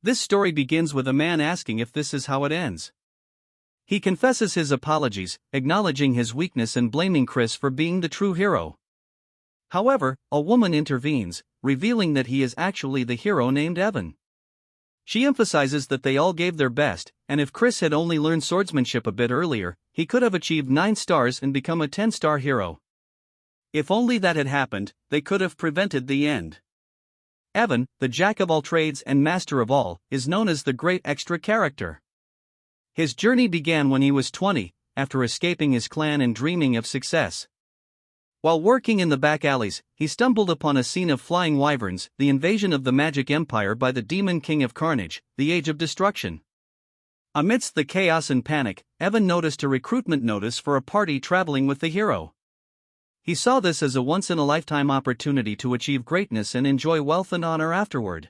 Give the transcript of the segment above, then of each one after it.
This story begins with a man asking if this is how it ends. He confesses his apologies, acknowledging his weakness and blaming Chris for being the true hero. However, a woman intervenes, revealing that he is actually the hero named Evan. She emphasizes that they all gave their best, and if Chris had only learned swordsmanship a bit earlier, he could have achieved 9 stars and become a 10-star hero. If only that had happened, they could have prevented the end. Evan, the jack of all trades and master of all, is known as the great extra character. His journey began when he was 20, after escaping his clan and dreaming of success. While working in the back alleys, he stumbled upon a scene of flying wyverns, the invasion of the Magic Empire by the Demon King of Carnage, the Age of Destruction. Amidst the chaos and panic, Evan noticed a recruitment notice for a party traveling with the hero. He saw this as a once-in-a-lifetime opportunity to achieve greatness and enjoy wealth and honor afterward.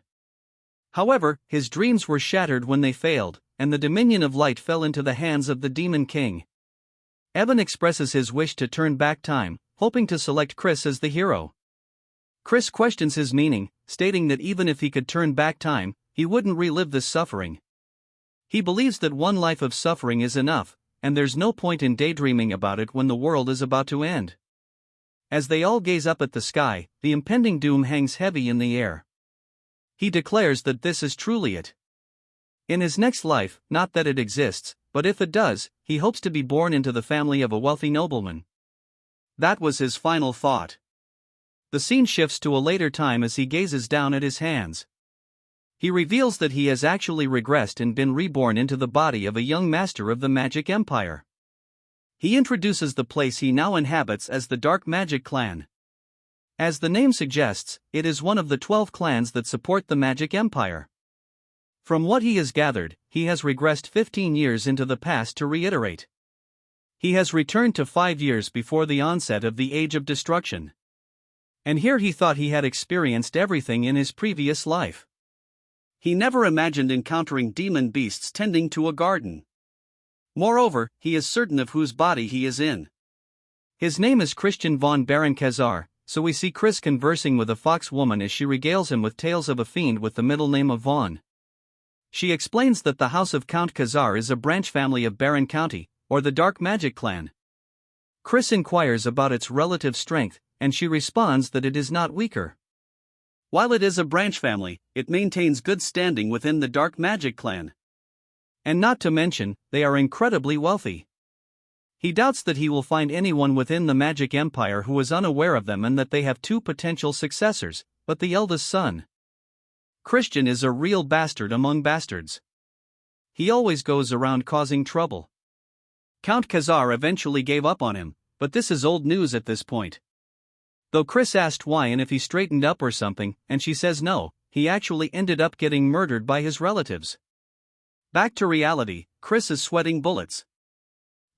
However, his dreams were shattered when they failed, and the Dominion of Light fell into the hands of the Demon King. Evan expresses his wish to turn back time, hoping to select Chris as the hero. Chris questions his meaning, stating that even if he could turn back time, he wouldn't relive this suffering. He believes that one life of suffering is enough, and there's no point in daydreaming about it when the world is about to end. As they all gaze up at the sky, the impending doom hangs heavy in the air. He declares that this is truly it. In his next life, not that it exists, but if it does, he hopes to be born into the family of a wealthy nobleman. That was his final thought. The scene shifts to a later time as he gazes down at his hands. He reveals that he has actually regressed and been reborn into the body of a young master of the Magic Empire. He introduces the place he now inhabits as the Dark Magic Clan. As the name suggests, it is one of the 12 clans that support the Magic Empire. From what he has gathered, he has regressed 15 years into the past to reiterate. He has returned to 5 years before the onset of the Age of Destruction. And here he thought he had experienced everything in his previous life. He never imagined encountering demon beasts tending to a garden. Moreover, he is certain of whose body he is in. His name is Christian von Baron-Khazar, so we see Chris conversing with a fox woman as she regales him with tales of a fiend with the middle name of Von. She explains that the house of Count Khazar is a branch family of Baron County, or the Dark Magic Clan. Chris inquires about its relative strength, and she responds that it is not weaker. While it is a branch family, it maintains good standing within the Dark Magic Clan. And not to mention, they are incredibly wealthy. He doubts that he will find anyone within the Magic Empire who is unaware of them and that they have 2 potential successors, but the eldest son. Christian is a real bastard among bastards. He always goes around causing trouble. Count Khazar eventually gave up on him, but this is old news at this point. Though Chris asked why and if he straightened up or something, and she says no, he actually ended up getting murdered by his relatives. Back to reality, Chris is sweating bullets.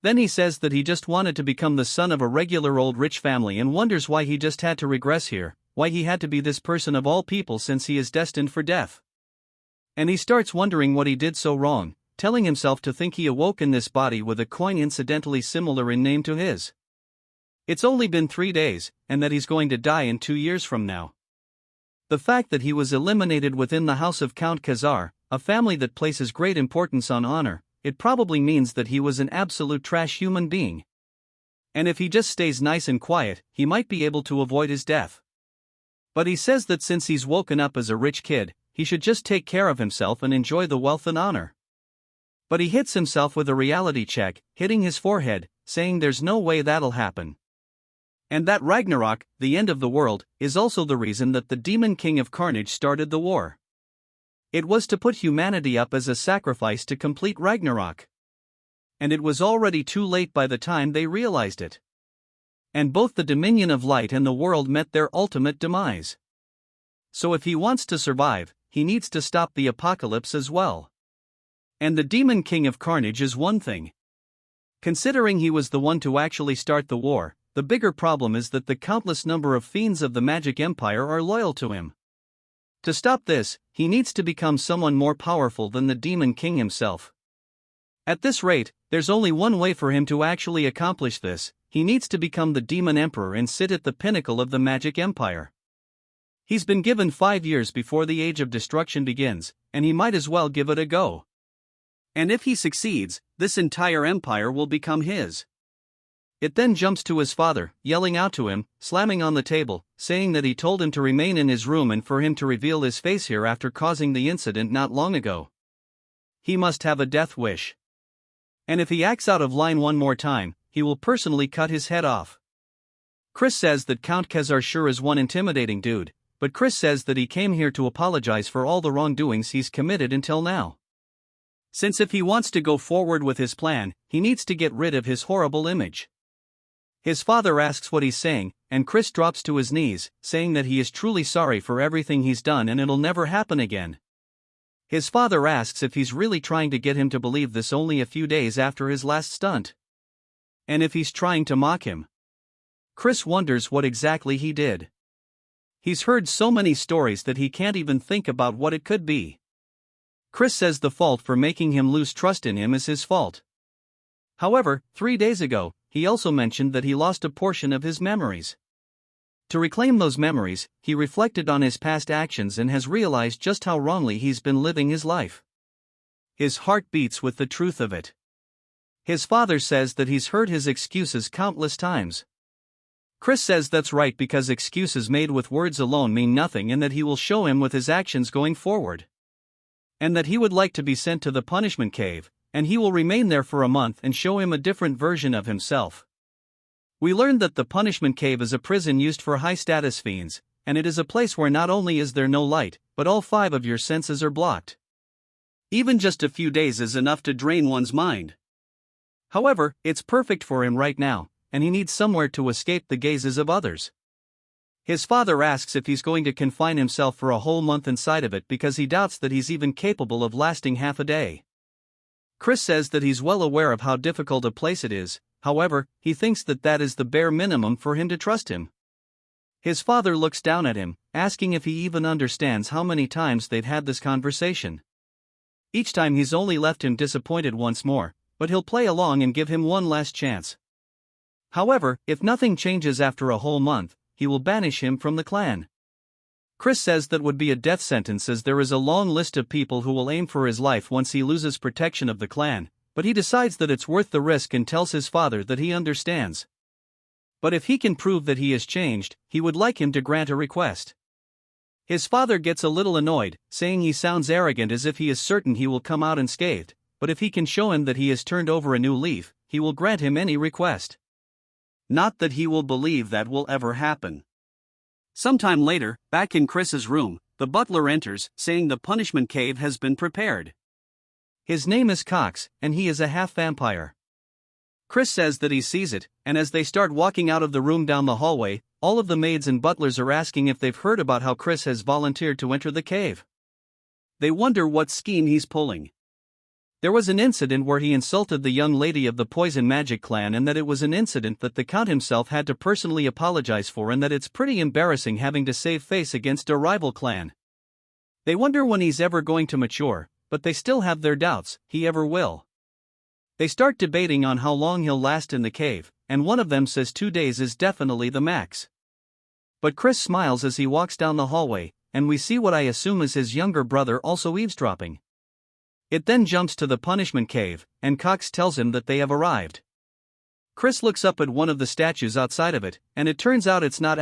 Then he says that he just wanted to become the son of a regular old rich family and wonders why he just had to regress here, why he had to be this person of all people since he is destined for death. And he starts wondering what he did so wrong, telling himself to think he awoke in this body with a coin incidentally similar in name to his. It's only been 3 days, and that he's going to die in 2 years from now. The fact that he was eliminated within the house of Count Khazar, a family that places great importance on honor, it probably means that he was an absolute trash human being. And if he just stays nice and quiet, he might be able to avoid his death. But he says that since he's woken up as a rich kid, he should just take care of himself and enjoy the wealth and honor. But he hits himself with a reality check, hitting his forehead, saying there's no way that'll happen. And that Ragnarok, the end of the world, is also the reason that the Demon King of Carnage started the war. It was to put humanity up as a sacrifice to complete Ragnarok. And it was already too late by the time they realized it. And both the Dominion of Light and the world met their ultimate demise. So if he wants to survive, he needs to stop the apocalypse as well. And the Demon King of Carnage is one thing. Considering he was the one to actually start the war, the bigger problem is that the countless number of fiends of the Magic Empire are loyal to him. To stop this, he needs to become someone more powerful than the Demon King himself. At this rate, there's only one way for him to actually accomplish this: he needs to become the Demon Emperor and sit at the pinnacle of the Magic Empire. He's been given 5 years before the Age of Destruction begins, and he might as well give it a go. And if he succeeds, this entire empire will become his. It then jumps to his father, yelling out to him, slamming on the table, saying that he told him to remain in his room and for him to reveal his face here after causing the incident not long ago. He must have a death wish. And if he acts out of line one more time, he will personally cut his head off. Chris says that Count Khazar sure is one intimidating dude, but Chris says that he came here to apologize for all the wrongdoings he's committed until now. Since if he wants to go forward with his plan, he needs to get rid of his horrible image. His father asks what he's saying, and Chris drops to his knees, saying that he is truly sorry for everything he's done and it'll never happen again. His father asks if he's really trying to get him to believe this only a few days after his last stunt. And if he's trying to mock him. Chris wonders what exactly he did. He's heard so many stories that he can't even think about what it could be. Chris says the fault for making him lose trust in him is his fault. However, 3 days ago, he also mentioned that he lost a portion of his memories. To reclaim those memories, he reflected on his past actions and has realized just how wrongly he's been living his life. His heart beats with the truth of it. His father says that he's heard his excuses countless times. Chris says that's right because excuses made with words alone mean nothing and that he will show him with his actions going forward. And that he would like to be sent to the punishment cave, and he will remain there for a month and show him a different version of himself. We learned that the punishment cave is a prison used for high-status fiends, and it is a place where not only is there no light, but all 5 of your senses are blocked. Even just a few days is enough to drain one's mind. However, it's perfect for him right now, and he needs somewhere to escape the gazes of others. His father asks if he's going to confine himself for a whole month inside of it because he doubts that he's even capable of lasting half a day. Chris says that he's well aware of how difficult a place it is, however, he thinks that that is the bare minimum for him to trust him. His father looks down at him, asking if he even understands how many times they've had this conversation. Each time he's only left him disappointed once more, but he'll play along and give him one last chance. However, if nothing changes after a whole month, he will banish him from the clan. Chris says that would be a death sentence as there is a long list of people who will aim for his life once he loses protection of the clan, but he decides that it's worth the risk and tells his father that he understands. But if he can prove that he has changed, he would like him to grant a request. His father gets a little annoyed, saying he sounds arrogant as if he is certain he will come out unscathed, but if he can show him that he has turned over a new leaf, he will grant him any request. Not that he will believe that will ever happen. Sometime later, back in Chris's room, the butler enters, saying the punishment cave has been prepared. His name is Cox, and he is a half-vampire. Chris says that he sees it, and as they start walking out of the room down the hallway, all of the maids and butlers are asking if they've heard about how Chris has volunteered to enter the cave. They wonder what scheme he's pulling. There was an incident where he insulted the young lady of the Poison Magic clan and that it was an incident that the Count himself had to personally apologize for and that it's pretty embarrassing having to save face against a rival clan. They wonder when he's ever going to mature, but they still have their doubts, he ever will. They start debating on how long he'll last in the cave, and one of them says 2 days is definitely the max. But Chris smiles as he walks down the hallway, and we see what I assume is his younger brother also eavesdropping. It then jumps to the punishment cave, and Cox tells him that they have arrived. Chris looks up at one of the statues outside of it, and it turns out it's not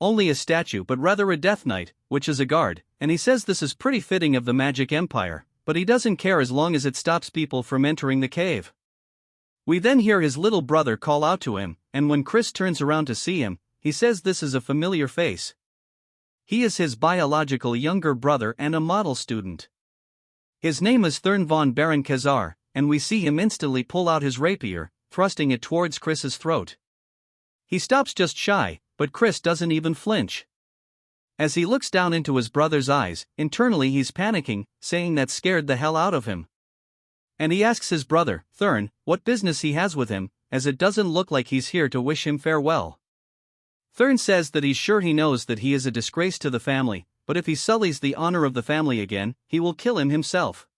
only a statue but rather a Death Knight, which is a guard, and he says this is pretty fitting of the Magic Empire, but he doesn't care as long as it stops people from entering the cave. We then hear his little brother call out to him, and when Chris turns around to see him, he says this is a familiar face. He is his biological younger brother and a model student. His name is Thurn von Baron Khazar, and we see him instantly pull out his rapier, thrusting it towards Chris's throat. He stops just shy, but Chris doesn't even flinch. As he looks down into his brother's eyes, internally he's panicking, saying that scared the hell out of him. And he asks his brother, Thurn, what business he has with him, as it doesn't look like he's here to wish him farewell. Thurn says that he's sure he knows that he is a disgrace to the family, but if he sullies the honor of the family again, he will kill him himself.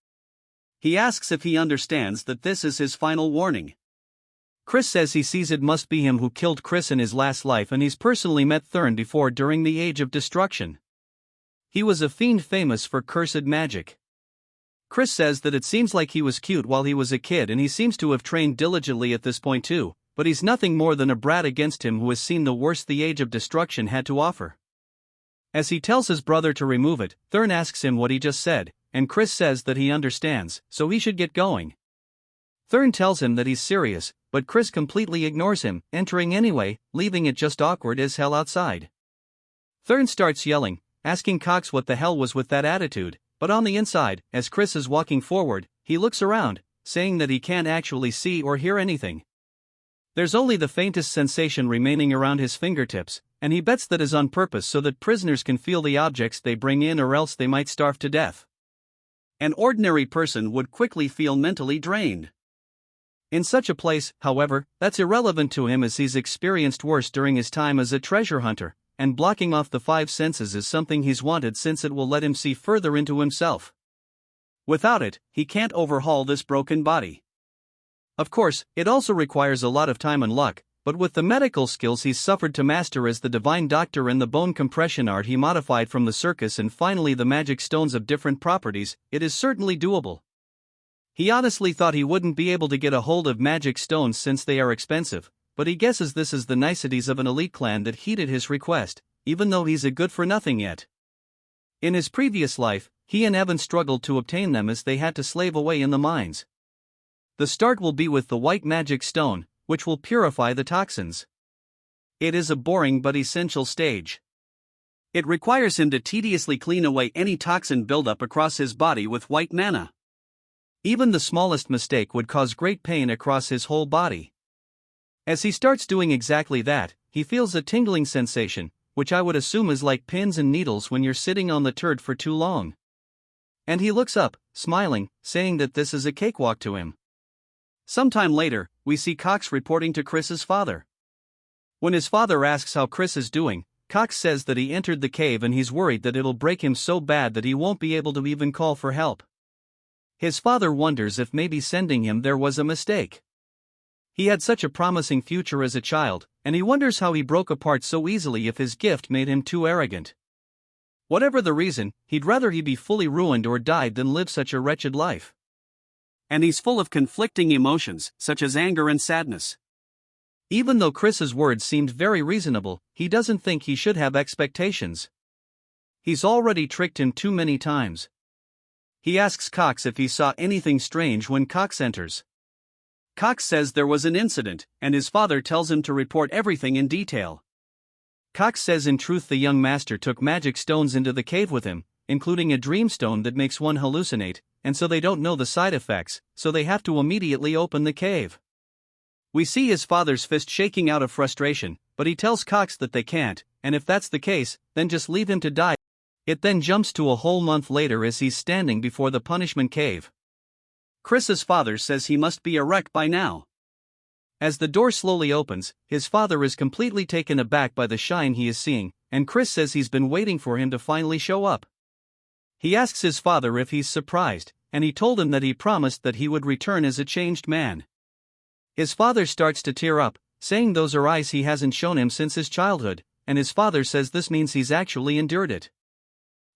He asks if he understands that this is his final warning. Chris says he sees it must be him who killed Chris in his last life and he's personally met Thurn before during the Age of Destruction. He was a fiend famous for cursed magic. Chris says that it seems like he was cute while he was a kid and he seems to have trained diligently at this point too, but he's nothing more than a brat against him who has seen the worst the Age of Destruction had to offer. As he tells his brother to remove it, Thurn asks him what he just said, and Chris says that he understands, so he should get going. Thurn tells him that he's serious, but Chris completely ignores him, entering anyway, leaving it just awkward as hell outside. Thurn starts yelling, asking Cox what the hell was with that attitude, but on the inside, as Chris is walking forward, he looks around, saying that he can't actually see or hear anything. There's only the faintest sensation remaining around his fingertips, and he bets that is on purpose so that prisoners can feel the objects they bring in or else they might starve to death. An ordinary person would quickly feel mentally drained. In such a place, however, that's irrelevant to him as he's experienced worse during his time as a treasure hunter, and blocking off the five senses is something he's wanted since it will let him see further into himself. Without it, he can't overhaul this broken body. Of course, it also requires a lot of time and luck, but with the medical skills he's suffered to master as the divine doctor and the bone compression art he modified from the circus and finally the magic stones of different properties, it is certainly doable. He honestly thought he wouldn't be able to get a hold of magic stones since they are expensive, but he guesses this is the niceties of an elite clan that heeded his request, even though he's a good-for-nothing yet. In his previous life, he and Evan struggled to obtain them as they had to slave away in the mines. The start will be with the white magic stone, which will purify the toxins. It is a boring but essential stage. It requires him to tediously clean away any toxin buildup across his body with white mana. Even the smallest mistake would cause great pain across his whole body. As he starts doing exactly that, he feels a tingling sensation, which I would assume is like pins and needles when you're sitting on the turd for too long. And he looks up, smiling, saying that this is a cakewalk to him. Sometime later, we see Cox reporting to Chris's father. When his father asks how Chris is doing, Cox says that he entered the cave and he's worried that it'll break him so bad that he won't be able to even call for help. His father wonders if maybe sending him there was a mistake. He had such a promising future as a child, and he wonders how he broke apart so easily if his gift made him too arrogant. Whatever the reason, he'd rather he be fully ruined or died than live such a wretched life. And he's full of conflicting emotions, such as anger and sadness. Even though Chris's words seemed very reasonable, he doesn't think he should have expectations. He's already tricked him too many times. He asks Cox if he saw anything strange when Cox enters. Cox says there was an incident, and his father tells him to report everything in detail. Cox says in truth the young master took magic stones into the cave with him, including a dream stone that makes one hallucinate, and so they don't know the side effects, so they have to immediately open the cave. We see his father's fist shaking out of frustration, but he tells Cox that they can't, and if that's the case, then just leave him to die. It then jumps to a whole month later as he's standing before the punishment cave. Chris's father says he must be a wreck by now. As the door slowly opens, his father is completely taken aback by the shine he is seeing, and Chris says he's been waiting for him to finally show up. He asks his father if he's surprised, and he told him that he promised that he would return as a changed man. His father starts to tear up, saying those are eyes he hasn't shown him since his childhood, and his father says this means he's actually endured it.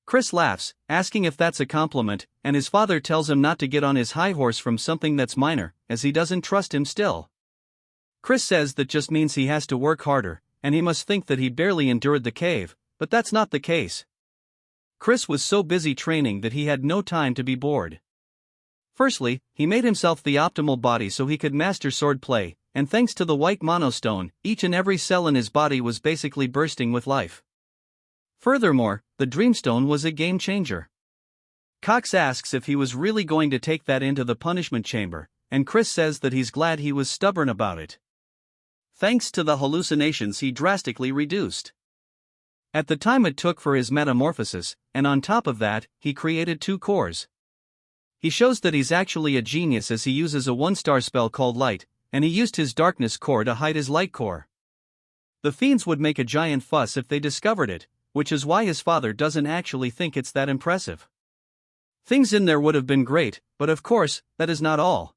Chris laughs, asking if that's a compliment, and his father tells him not to get on his high horse from something that's minor, as he doesn't trust him still. Chris says that just means he has to work harder, and he must think that he barely endured the cave, but that's not the case. Chris was so busy training that he had no time to be bored. Firstly, he made himself the optimal body so he could master swordplay, and thanks to the white monostone, each and every cell in his body was basically bursting with life. Furthermore, the Dreamstone was a game changer. Cox asks if he was really going to take that into the punishment chamber, and Chris says that he's glad he was stubborn about it. Thanks to the hallucinations he drastically reduced. At the time it took for his metamorphosis, and on top of that, he created 2 cores. He shows that he's actually a genius as he uses a 1-star spell called Light, and he used his darkness core to hide his light core. The fiends would make a giant fuss if they discovered it, which is why his father doesn't actually think it's that impressive. Things in there would have been great, but of course, that is not all.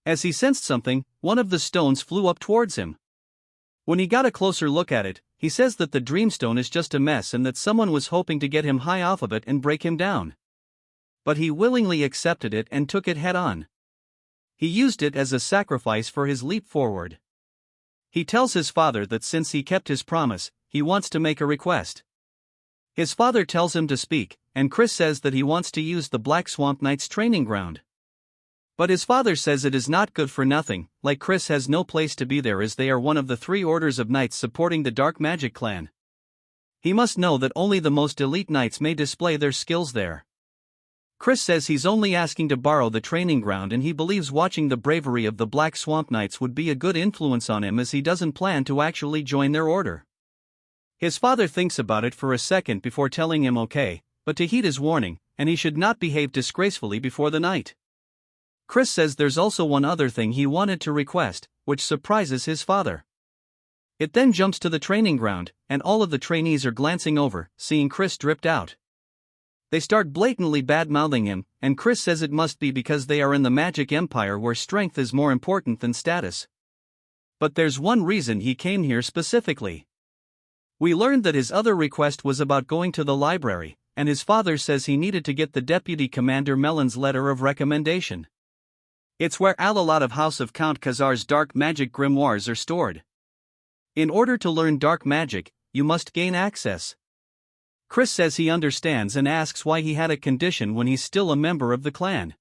As he sensed something, one of the stones flew up towards him. When he got a closer look at it, he says that the dreamstone is just a mess and that someone was hoping to get him high off of it and break him down. But he willingly accepted it and took it head on. He used it as a sacrifice for his leap forward. He tells his father that since he kept his promise, he wants to make a request. His father tells him to speak, and Chris says that he wants to use the Black Swamp Knight's training ground. But his father says it is not good for nothing, like Chris has no place to be there as they are one of the 3 orders of knights supporting the Dark Magic clan. He must know that only the most elite knights may display their skills there. Chris says he's only asking to borrow the training ground and he believes watching the bravery of the Black Swamp Knights would be a good influence on him as he doesn't plan to actually join their order. His father thinks about it for a second before telling him okay, but to heed his warning, and he should not behave disgracefully before the night. Chris says there's also one other thing he wanted to request, which surprises his father. It then jumps to the training ground, and all of the trainees are glancing over, seeing Chris dripped out. They start blatantly bad-mouthing him, and Chris says it must be because they are in the magic empire where strength is more important than status. But there's one reason he came here specifically. We learned that his other request was about going to the library, and his father says he needed to get the Deputy Commander Melon's letter of recommendation. It's where a lot of House of Count Khazar's dark magic grimoires are stored. In order to learn dark magic, you must gain access. Chris says he understands and asks why he had a condition when he's still a member of the clan.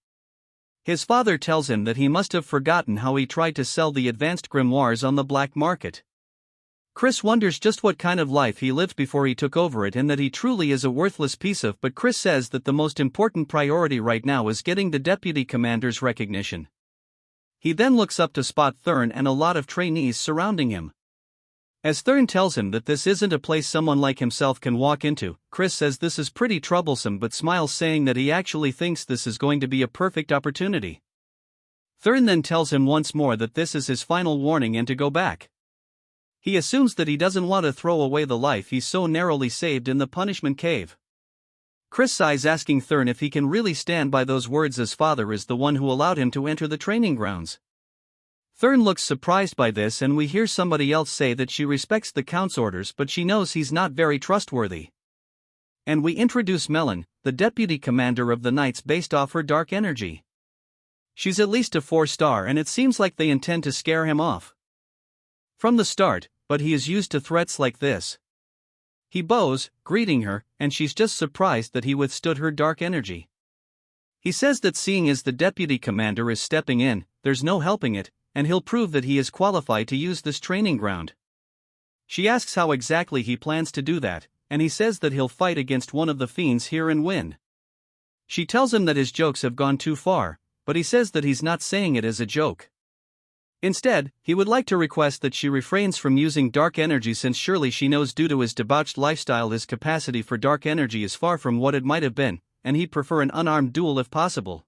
His father tells him that he must have forgotten how he tried to sell the advanced grimoires on the black market. Chris wonders just what kind of life he lived before he took over it and that he truly is a worthless piece of, but Chris says that the most important priority right now is getting the deputy commander's recognition. He then looks up to spot Thurn and a lot of trainees surrounding him. As Thurn tells him that this isn't a place someone like himself can walk into, Chris says this is pretty troublesome but smiles, saying that he actually thinks this is going to be a perfect opportunity. Thurn then tells him once more that this is his final warning and to go back. He assumes that he doesn't want to throw away the life he's so narrowly saved in the punishment cave. Chris sighs, asking Thurn if he can really stand by those words as father is the one who allowed him to enter the training grounds. Thurn looks surprised by this and we hear somebody else say that she respects the Count's orders but she knows he's not very trustworthy. And we introduce Melon, the deputy commander of the Knights based off her dark energy. She's at least a 4-star and it seems like they intend to scare him off from the start, but he is used to threats like this. He bows, greeting her, and she's just surprised that he withstood her dark energy. He says that seeing as the deputy commander is stepping in, there's no helping it, and he'll prove that he is qualified to use this training ground. She asks how exactly he plans to do that, and he says that he'll fight against one of the fiends here and win. She tells him that his jokes have gone too far, but he says that he's not saying it as a joke. Instead, he would like to request that she refrains from using dark energy since surely she knows due to his debauched lifestyle his capacity for dark energy is far from what it might have been, and he'd prefer an unarmed duel if possible.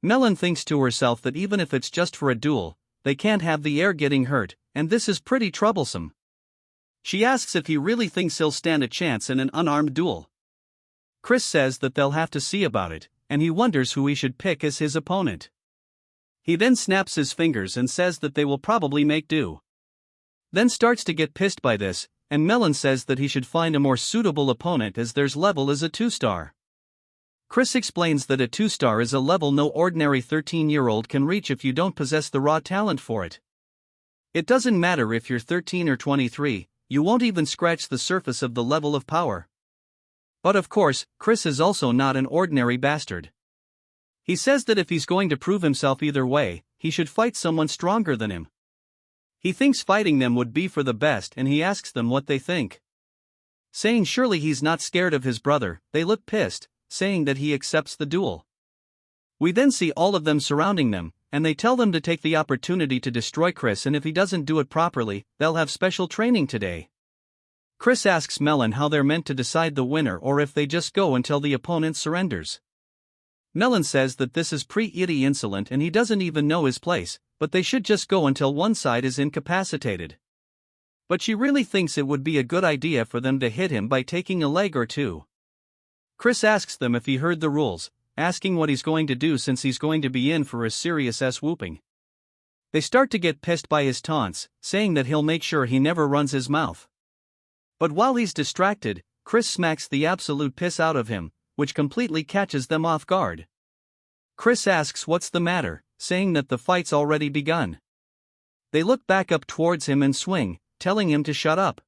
Melon thinks to herself that even if it's just for a duel, they can't have the heir getting hurt, and this is pretty troublesome. She asks if he really thinks he'll stand a chance in an unarmed duel. Chris says that they'll have to see about it, and he wonders who he should pick as his opponent. He then snaps his fingers and says that they will probably make do. Then starts to get pissed by this, and Melon says that he should find a more suitable opponent as their level is a 2-star. Chris explains that a 2-star is a level no ordinary 13-year-old can reach if you don't possess the raw talent for it. It doesn't matter if you're 13 or 23, you won't even scratch the surface of the level of power. But of course, Chris is also not an ordinary bastard. He says that if he's going to prove himself either way, he should fight someone stronger than him. He thinks fighting them would be for the best and he asks them what they think. Saying surely he's not scared of his brother, they look pissed, saying that he accepts the duel. We then see all of them surrounding them, and they tell them to take the opportunity to destroy Chris, and if he doesn't do it properly, they'll have special training today. Chris asks Melon how they're meant to decide the winner or if they just go until the opponent surrenders. Melon says that this is pretty insolent and he doesn't even know his place, but they should just go until one side is incapacitated. But she really thinks it would be a good idea for them to hit him by taking a leg or two. Chris asks them if he heard the rules, asking what he's going to do since he's going to be in for a serious whooping. They start to get pissed by his taunts, saying that he'll make sure he never runs his mouth. But while he's distracted, Chris smacks the absolute piss out of him, which completely catches them off guard. Chris asks what's the matter, saying that the fight's already begun. They look back up towards him and swing, telling him to shut up.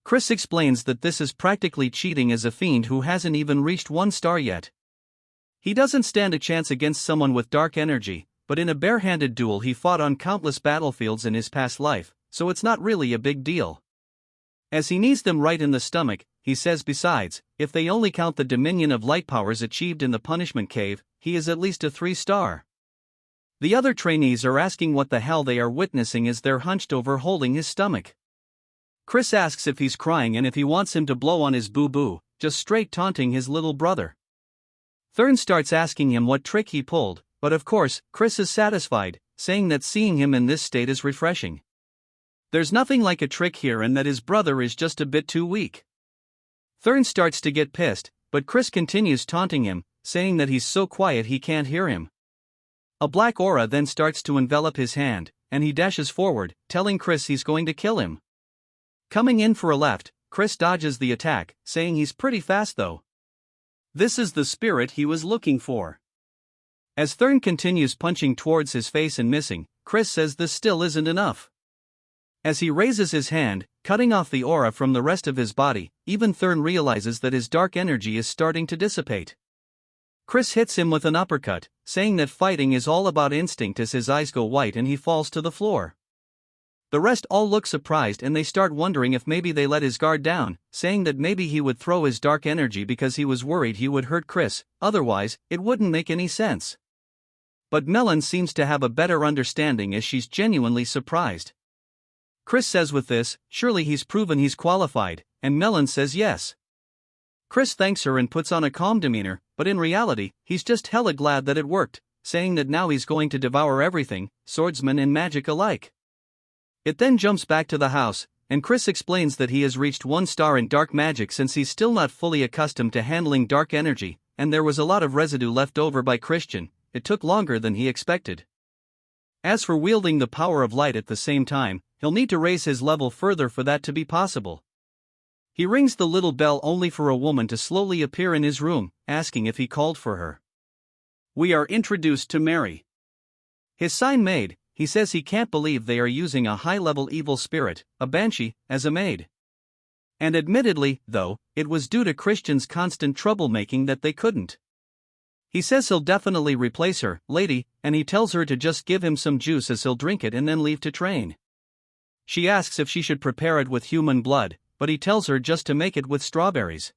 Chris explains that this is practically cheating as a fiend who hasn't even reached 1 star yet. He doesn't stand a chance against someone with dark energy, but in a barehanded duel he fought on countless battlefields in his past life, so it's not really a big deal. As he knees them right in the stomach, he says besides, if they only count the dominion of light powers achieved in the punishment cave, he is at least a 3 star. The other trainees are asking what the hell they are witnessing as they're hunched over holding his stomach. Chris asks if he's crying and if he wants him to blow on his boo-boo, just straight taunting his little brother. Thurn starts asking him what trick he pulled, but of course, Chris is satisfied, saying that seeing him in this state is refreshing. There's nothing like a trick here and that his brother is just a bit too weak. Thurn starts to get pissed, but Chris continues taunting him, saying that he's so quiet he can't hear him. A black aura then starts to envelop his hand, and he dashes forward, telling Chris he's going to kill him. Coming in for a left, Chris dodges the attack, saying he's pretty fast though. This is the spirit he was looking for. As Thurn continues punching towards his face and missing, Chris says this still isn't enough. As he raises his hand, cutting off the aura from the rest of his body, even Thurn realizes that his dark energy is starting to dissipate. Chris hits him with an uppercut, saying that fighting is all about instinct as his eyes go white and he falls to the floor. The rest all look surprised and they start wondering if maybe they let his guard down, saying that maybe he would throw his dark energy because he was worried he would hurt Chris, otherwise, it wouldn't make any sense. But Melon seems to have a better understanding as she's genuinely surprised. Chris says with this, surely he's proven he's qualified, and Melon says yes. Chris thanks her and puts on a calm demeanor, but in reality, he's just hella glad that it worked, saying that now he's going to devour everything, swordsman and magic alike. It then jumps back to the house, and Chris explains that he has reached 1 star in dark magic since he's still not fully accustomed to handling dark energy, and there was a lot of residue left over by Christian. It took longer than he expected. As for wielding the power of light at the same time, he'll need to raise his level further for that to be possible. He rings the little bell only for a woman to slowly appear in his room, asking if he called for her. We are introduced to Mary. His sign maid, he says he can't believe they are using a high-level evil spirit, a banshee, as a maid. And admittedly, though, it was due to Christian's constant troublemaking that they couldn't. He says he'll definitely replace her, lady, and he tells her to just give him some juice as he'll drink it and then leave to train. She asks if she should prepare it with human blood, but he tells her just to make it with strawberries.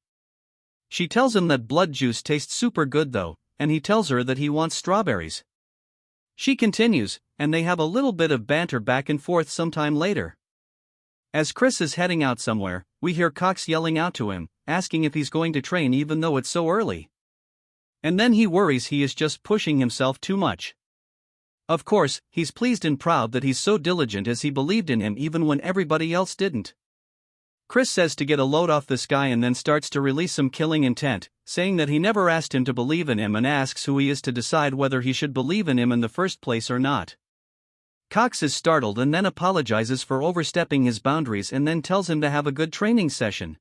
She tells him that blood juice tastes super good though, and he tells her that he wants strawberries. She continues, and they have a little bit of banter back and forth sometime later. As Chris is heading out somewhere, we hear Cox yelling out to him, asking if he's going to train even though it's so early. And then he worries he is just pushing himself too much. Of course, he's pleased and proud that he's so diligent as he believed in him even when everybody else didn't. Chris says to get a load off this guy and then starts to release some killing intent, saying that he never asked him to believe in him and asks who he is to decide whether he should believe in him in the first place or not. Cox is startled and then apologizes for overstepping his boundaries and then tells him to have a good training session.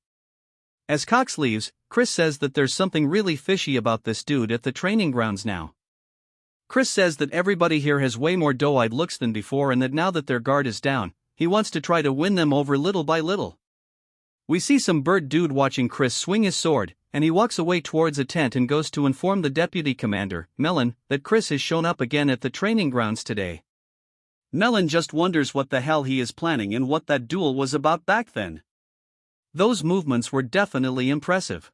As Cox leaves, Chris says that there's something really fishy about this dude at the training grounds now. Chris says that everybody here has way more doe-eyed looks than before and that now that their guard is down, he wants to try to win them over little by little. We see some bird dude watching Chris swing his sword, and he walks away towards a tent and goes to inform the deputy commander, Melon, that Chris has shown up again at the training grounds today. Melon just wonders what the hell he is planning and what that duel was about back then. Those movements were definitely impressive.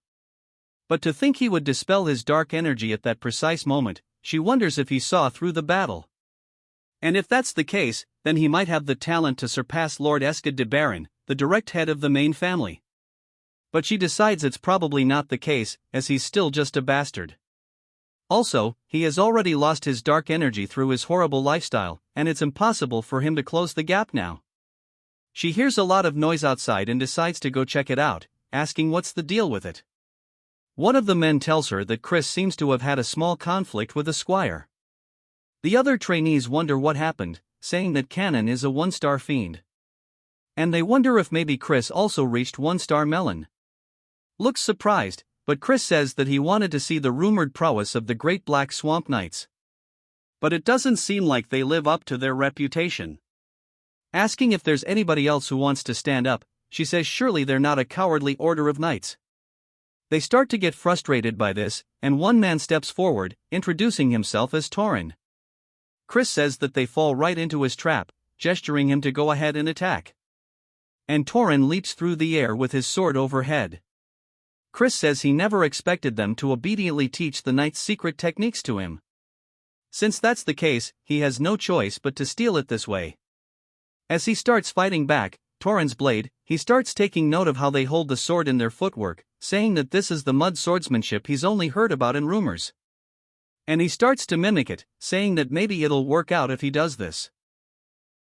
But to think he would dispel his dark energy at that precise moment, she wonders if he saw through the battle. And if that's the case, then he might have the talent to surpass Lord Eskid de Baron, the direct head of the main family. But she decides it's probably not the case, as he's still just a bastard. Also, he has already lost his dark energy through his horrible lifestyle, and it's impossible for him to close the gap now. She hears a lot of noise outside and decides to go check it out, asking what's the deal with it. One of the men tells her that Chris seems to have had a small conflict with a squire. The other trainees wonder what happened, saying that Canon is a 1-star fiend. And they wonder if maybe Chris also reached 1-star Melon. Looks surprised, but Chris says that he wanted to see the rumored prowess of the Great Black Swamp Knights. But it doesn't seem like they live up to their reputation. Asking if there's anybody else who wants to stand up, she says surely they're not a cowardly order of knights. They start to get frustrated by this, and one man steps forward, introducing himself as Tauren. Chris says that they fall right into his trap, gesturing him to go ahead and attack. And Tauren leaps through the air with his sword overhead. Chris says he never expected them to obediently teach the knight's secret techniques to him. Since that's the case, he has no choice but to steal it this way. As he starts fighting back, Tauren's blade, he starts taking note of how they hold the sword in their footwork, saying that this is the mud swordsmanship he's only heard about in rumors. And he starts to mimic it, saying that maybe it'll work out if he does this.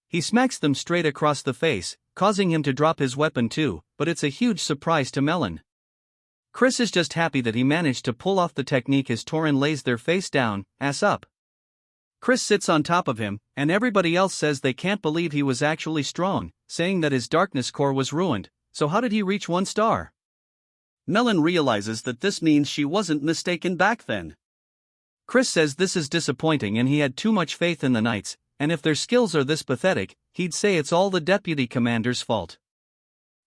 He smacks them straight across the face, causing him to drop his weapon too, but it's a huge surprise to Melon. Chris is just happy that he managed to pull off the technique as Tauren lays their face down, ass up. Chris sits on top of him, and everybody else says they can't believe he was actually strong, saying that his darkness core was ruined, so how did he reach 1 star? Melon realizes that this means she wasn't mistaken back then. Chris says this is disappointing and he had too much faith in the knights, and if their skills are this pathetic, he'd say it's all the deputy commander's fault.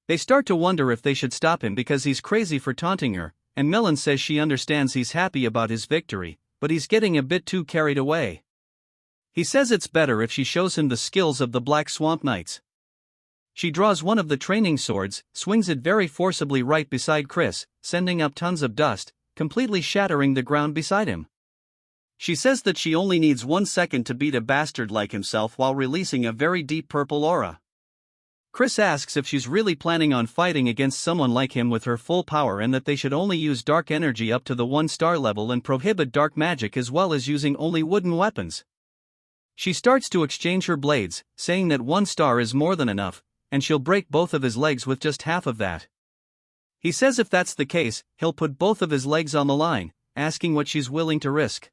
They start to wonder if they should stop him because he's crazy for taunting her, and Melon says she understands he's happy about his victory, but he's getting a bit too carried away. He says it's better if she shows him the skills of the Black Swamp Knights. She draws one of the training swords, swings it very forcibly right beside Chris, sending up tons of dust, completely shattering the ground beside him. She says that she only needs 1 second to beat a bastard like himself while releasing a very deep purple aura. Chris asks if she's really planning on fighting against someone like him with her full power and that they should only use dark energy up to the 1-star level and prohibit dark magic as well as using only wooden weapons. She starts to exchange her blades, saying that 1 star is more than enough, and she'll break both of his legs with just half of that. He says if that's the case, he'll put both of his legs on the line, asking what she's willing to risk.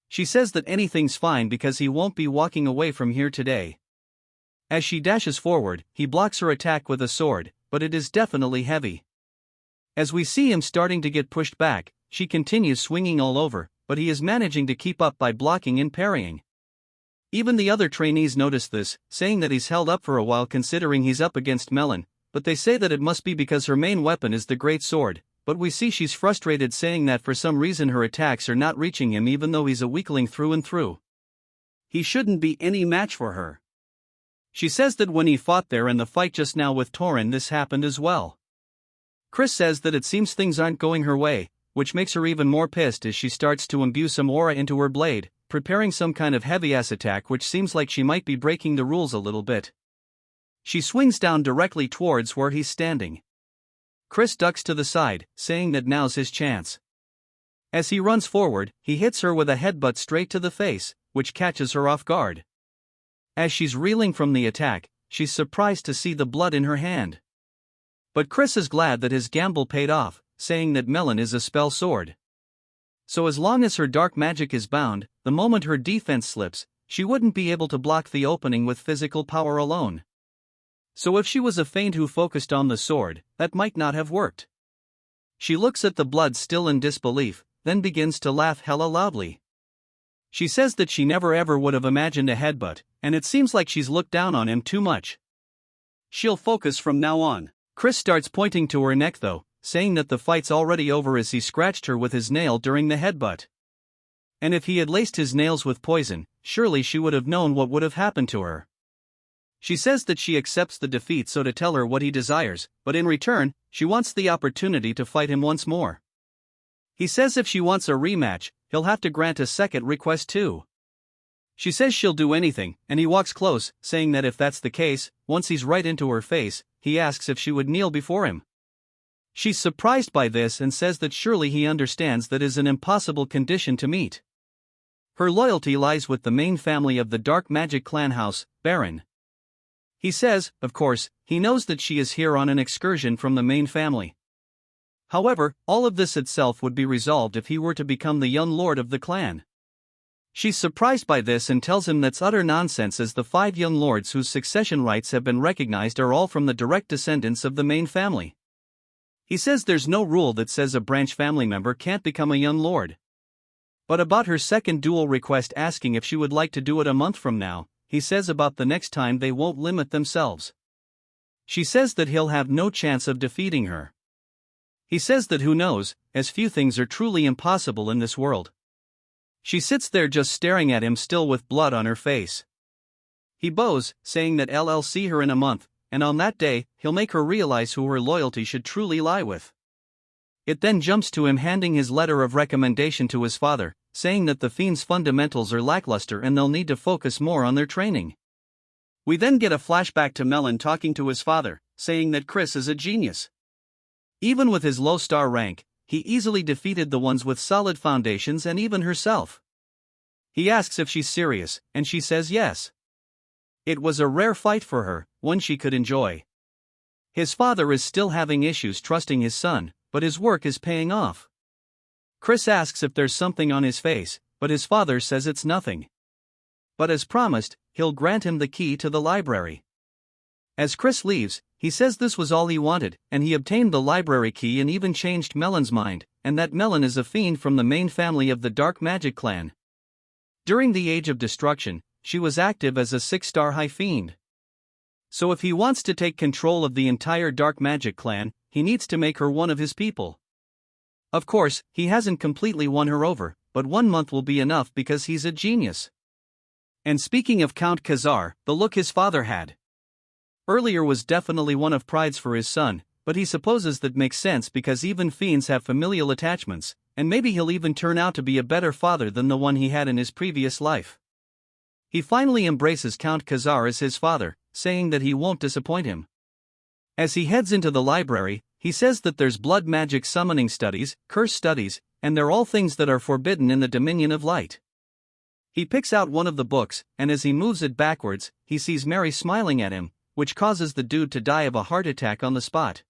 She says that anything's fine because he won't be walking away from here today. As she dashes forward, he blocks her attack with a sword, but it is definitely heavy. As we see him starting to get pushed back, she continues swinging all over, but he is managing to keep up by blocking and parrying. Even the other trainees notice this, saying that he's held up for a while considering he's up against Melon, but they say that it must be because her main weapon is the great sword, but we see she's frustrated saying that for some reason her attacks are not reaching him even though he's a weakling through and through. He shouldn't be any match for her. She says that when he fought there in the fight just now with Tauren this happened as well. Chris says that it seems things aren't going her way, which makes her even more pissed as she starts to imbue some aura into her blade, preparing some kind of heavy-ass attack which seems like she might be breaking the rules a little bit. She swings down directly towards where he's standing. Chris ducks to the side, saying that now's his chance. As he runs forward, he hits her with a headbutt straight to the face, which catches her off guard. As she's reeling from the attack, she's surprised to see the blood in her hand. But Chris is glad that his gamble paid off, saying that Melon is a spell sword. So as long as her dark magic is bound, the moment her defense slips, she wouldn't be able to block the opening with physical power alone. So if she was a fiend who focused on the sword, that might not have worked. She looks at the blood still in disbelief, then begins to laugh hella loudly. She says that she never ever would have imagined a headbutt, and it seems like she's looked down on him too much. She'll focus from now on. Chris starts pointing to her neck though, saying that the fight's already over as he scratched her with his nail during the headbutt. And if he had laced his nails with poison, surely she would have known what would have happened to her. She says that she accepts the defeat so to tell her what he desires, but in return, she wants the opportunity to fight him once more. He says if she wants a rematch, he'll have to grant a second request too. She says she'll do anything, and he walks close, saying that if that's the case, once he's right into her face, he asks if she would kneel before him. She's surprised by this and says that surely he understands that is an impossible condition to meet. Her loyalty lies with the main family of the dark magic clan house, Baron. He says, of course, he knows that she is here on an excursion from the main family. However, all of this itself would be resolved if he were to become the young lord of the clan. She's surprised by this and tells him that's utter nonsense, as the 5 young lords whose succession rights have been recognized are all from the direct descendants of the main family. He says there's no rule that says a branch family member can't become a young lord. But about her second duel request, asking if she would like to do it a month from now, he says about the next time they won't limit themselves. She says that he'll have no chance of defeating her. He says that who knows, as few things are truly impossible in this world. She sits there just staring at him, still with blood on her face. He bows, saying that I'll see her in a month, and on that day, he'll make her realize who her loyalty should truly lie with. It then jumps to him handing his letter of recommendation to his father, saying that the fiend's fundamentals are lackluster and they'll need to focus more on their training. We then get a flashback to Melon talking to his father, saying that Chris is a genius. Even with his low star rank, he easily defeated the ones with solid foundations and even herself. He asks if she's serious, and she says yes. It was a rare fight for her, one she could enjoy. His father is still having issues trusting his son, but his work is paying off. Chris asks if there's something on his face, but his father says it's nothing. But as promised, he'll grant him the key to the library. As Chris leaves, he says this was all he wanted, and he obtained the library key and even changed Melon's mind, and that Melon is a fiend from the main family of the Dark Magic clan. During the Age of Destruction, she was active as a 6-star high fiend. So if he wants to take control of the entire Dark Magic clan, he needs to make her one of his people. Of course, he hasn't completely won her over, but 1 month will be enough because he's a genius. And speaking of Count Khazar, the look his father had earlier was definitely one of pride's for his son, but he supposes that makes sense because even fiends have familial attachments, and maybe he'll even turn out to be a better father than the one he had in his previous life. He finally embraces Count Khazar as his father, saying that he won't disappoint him. As he heads into the library, he says that there's blood magic summoning studies, curse studies, and they're all things that are forbidden in the Dominion of Light. He picks out one of the books, and as he moves it backwards, he sees Mary smiling at him, which causes the dude to die of a heart attack on the spot.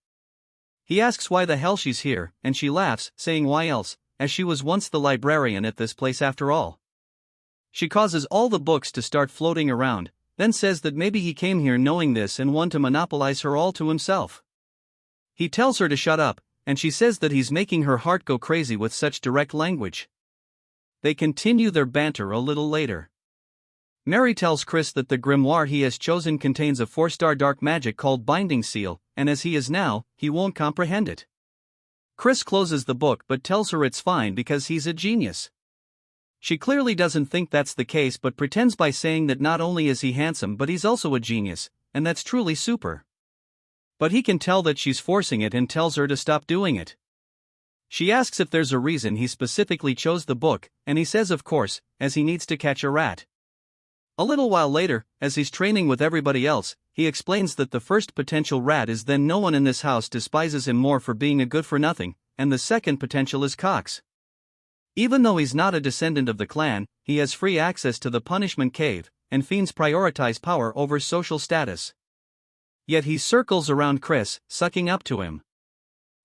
He asks why the hell she's here, and she laughs, saying why else, as she was once the librarian at this place after all. She causes all the books to start floating around, then says that maybe he came here knowing this and wanted to monopolize her all to himself. He tells her to shut up, and she says that he's making her heart go crazy with such direct language. They continue their banter a little later. Mary tells Chris that the grimoire he has chosen contains a 4-star dark magic called Binding Seal, and as he is now, he won't comprehend it. Chris closes the book but tells her it's fine because he's a genius. She clearly doesn't think that's the case but pretends by saying that not only is he handsome but he's also a genius, and that's truly super. But he can tell that she's forcing it and tells her to stop doing it. She asks if there's a reason he specifically chose the book, and he says of course, as he needs to catch a rat. A little while later, as he's training with everybody else, he explains that the first potential rat is then no one in this house despises him more for being a good-for-nothing, and the second potential is Cox. Even though he's not a descendant of the clan, he has free access to the punishment cave, and fiends prioritize power over social status. Yet he circles around Chris, sucking up to him.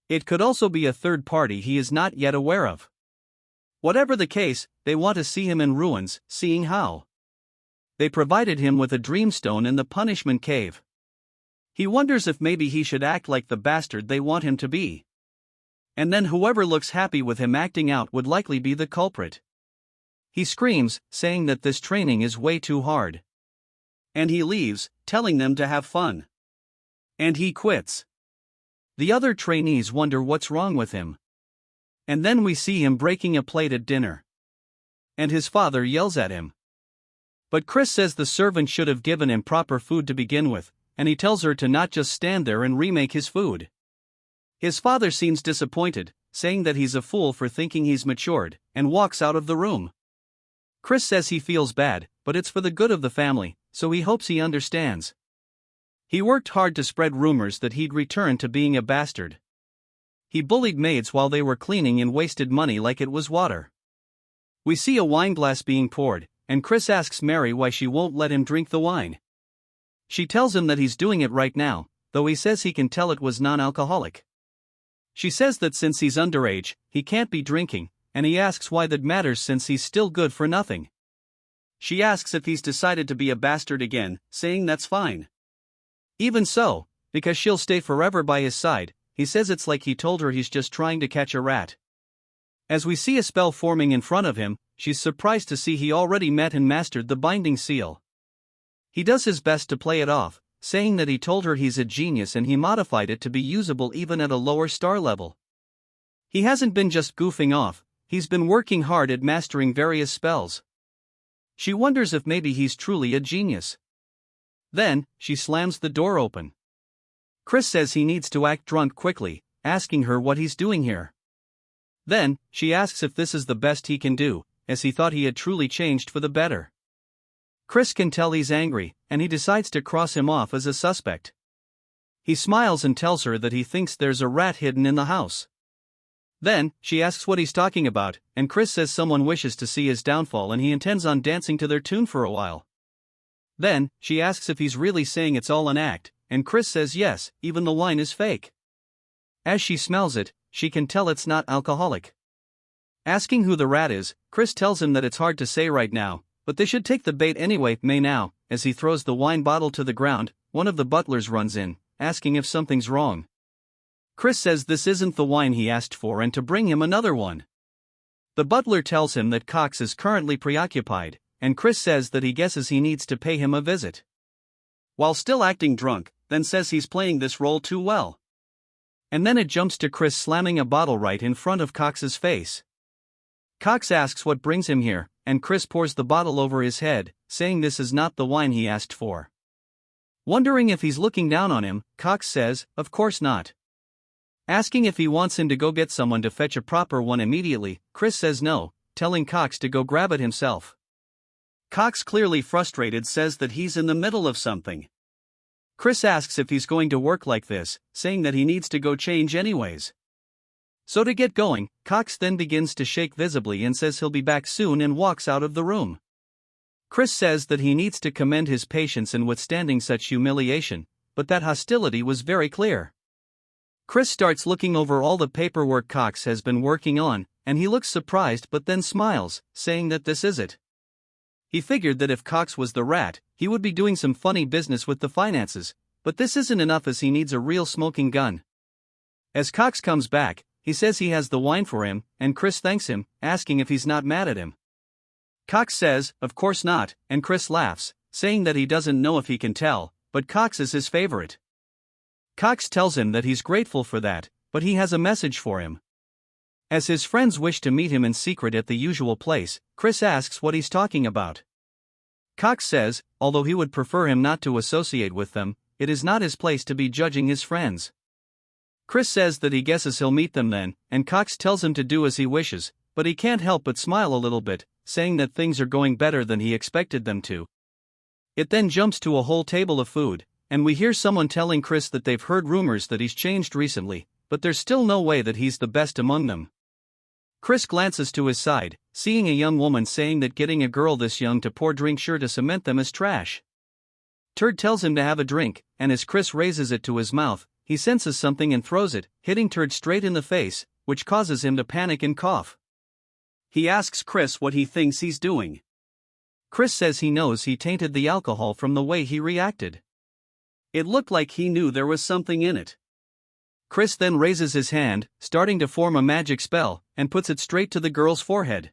It could also be a third party he is not yet aware of. Whatever the case, they want to see him in ruins, seeing how they provided him with a dreamstone in the punishment cave. He wonders if maybe he should act like the bastard they want him to be. And then whoever looks happy with him acting out would likely be the culprit. He screams, saying that this training is way too hard. And he leaves, telling them to have fun. And he quits. The other trainees wonder what's wrong with him. And then we see him breaking a plate at dinner. And his father yells at him. But Chris says the servant should have given him proper food to begin with, and he tells her to not just stand there and remake his food. His father seems disappointed, saying that he's a fool for thinking he's matured, and walks out of the room. Chris says he feels bad, but it's for the good of the family, so he hopes he understands. He worked hard to spread rumors that he'd return to being a bastard. He bullied maids while they were cleaning and wasted money like it was water. We see a wine glass being poured, and Chris asks Mary why she won't let him drink the wine. She tells him that he's doing it right now, though he says he can tell it was non-alcoholic. She says that since he's underage, he can't be drinking, and he asks why that matters since he's still good for nothing. She asks if he's decided to be a bastard again, saying that's fine. Even so, because she'll stay forever by his side, he says it's like he told her he's just trying to catch a rat. As we see a spell forming in front of him, she's surprised to see he already met and mastered the binding seal. He does his best to play it off, saying that he told her he's a genius and he modified it to be usable even at a lower star level. He hasn't been just goofing off, he's been working hard at mastering various spells. She wonders if maybe he's truly a genius. Then, she slams the door open. Chris says he needs to act drunk quickly, asking her what he's doing here. Then, she asks if this is the best he can do, as he thought he had truly changed for the better. Chris can tell he's angry, and he decides to cross him off as a suspect. He smiles and tells her that he thinks there's a rat hidden in the house. Then, she asks what he's talking about, and Chris says someone wishes to see his downfall and he intends on dancing to their tune for a while. Then, she asks if he's really saying it's all an act, and Chris says yes, even the wine is fake. As she smells it, she can tell it's not alcoholic. Asking who the rat is, Chris tells him that it's hard to say right now, but they should take the bait anyway. May now, as he throws the wine bottle to the ground, one of the butlers runs in, asking if something's wrong. Chris says this isn't the wine he asked for and to bring him another one. The butler tells him that Cox is currently preoccupied, and Chris says that he guesses he needs to pay him a visit. While still acting drunk, then says he's playing this role too well. And then it jumps to Chris slamming a bottle right in front of Cox's face. Cox asks what brings him here, and Chris pours the bottle over his head, saying this is not the wine he asked for. Wondering if he's looking down on him, Cox says, of course not. Asking if he wants him to go get someone to fetch a proper one immediately, Chris says no, telling Cox to go grab it himself. Cox, clearly frustrated, says that he's in the middle of something. Chris asks if he's going to work like this, saying that he needs to go change anyways. So to get going, Cox then begins to shake visibly and says he'll be back soon and walks out of the room. Chris says that he needs to commend his patience in withstanding such humiliation, but that hostility was very clear. Chris starts looking over all the paperwork Cox has been working on, and he looks surprised but then smiles, saying that this is it. He figured that if Cox was the rat, he would be doing some funny business with the finances, but this isn't enough as he needs a real smoking gun. As Cox comes back, he says he has the wine for him, and Chris thanks him, asking if he's not mad at him. Cox says, of course not, and Chris laughs, saying that he doesn't know if he can tell, but Cox is his favorite. Cox tells him that he's grateful for that, but he has a message for him. As his friends wish to meet him in secret at the usual place, Chris asks what he's talking about. Cox says, although he would prefer him not to associate with them, it is not his place to be judging his friends. Chris says that he guesses he'll meet them then, and Cox tells him to do as he wishes, but he can't help but smile a little bit, saying that things are going better than he expected them to. It then jumps to a whole table of food, and we hear someone telling Chris that they've heard rumors that he's changed recently, but there's still no way that he's the best among them. Chris glances to his side, seeing a young woman saying that getting a girl this young to pour drink sure to cement them is trash. Turd tells him to have a drink, and as Chris raises it to his mouth, he senses something and throws it, hitting Turd straight in the face, which causes him to panic and cough. He asks Chris what he thinks he's doing. Chris says he knows he tainted the alcohol from the way he reacted. It looked like he knew there was something in it. Chris then raises his hand, starting to form a magic spell, and puts it straight to the girl's forehead.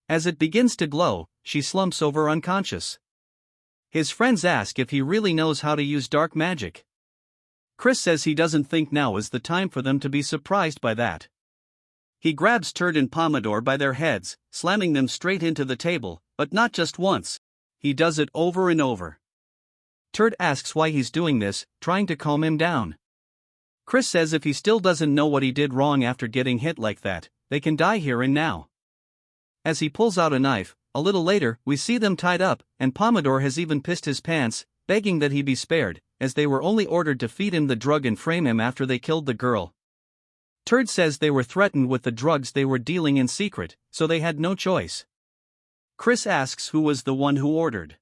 As it begins to glow, she slumps over unconscious. His friends ask if he really knows how to use dark magic. Chris says he doesn't think now is the time for them to be surprised by that. He grabs Turd and Pomodore by their heads, slamming them straight into the table, but not just once. He does it over and over. Turd asks why he's doing this, trying to calm him down. Chris says if he still doesn't know what he did wrong after getting hit like that, they can die here and now. As he pulls out a knife, a little later, we see them tied up, and Pomodore has even pissed his pants, begging that he be spared, as they were only ordered to feed him the drug and frame him after they killed the girl. Turd says they were threatened with the drugs they were dealing in secret, so they had no choice. Chris asks who was the one who ordered.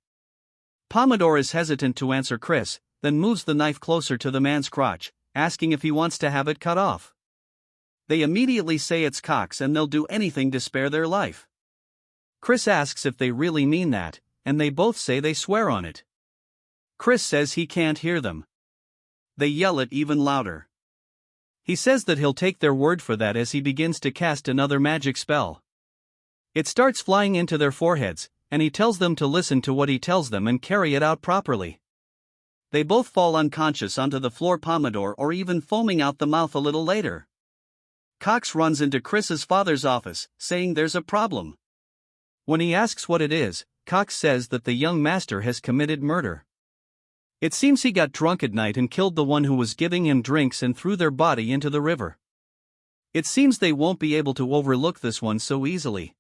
Pomodore is hesitant to answer Chris, then moves the knife closer to the man's crotch, asking if he wants to have it cut off. They immediately say it's Cox and they'll do anything to spare their life. Chris asks if they really mean that, and they both say they swear on it. Chris says he can't hear them. They yell it even louder. He says that he'll take their word for that as he begins to cast another magic spell. It starts flying into their foreheads, and he tells them to listen to what he tells them and carry it out properly. They both fall unconscious onto the floor, Pomodoro or even foaming out the mouth a little later. Cox runs into Chris's father's office, saying there's a problem. When he asks what it is, Cox says that the young master has committed murder. It seems he got drunk at night and killed the one who was giving him drinks and threw their body into the river. It seems they won't be able to overlook this one so easily.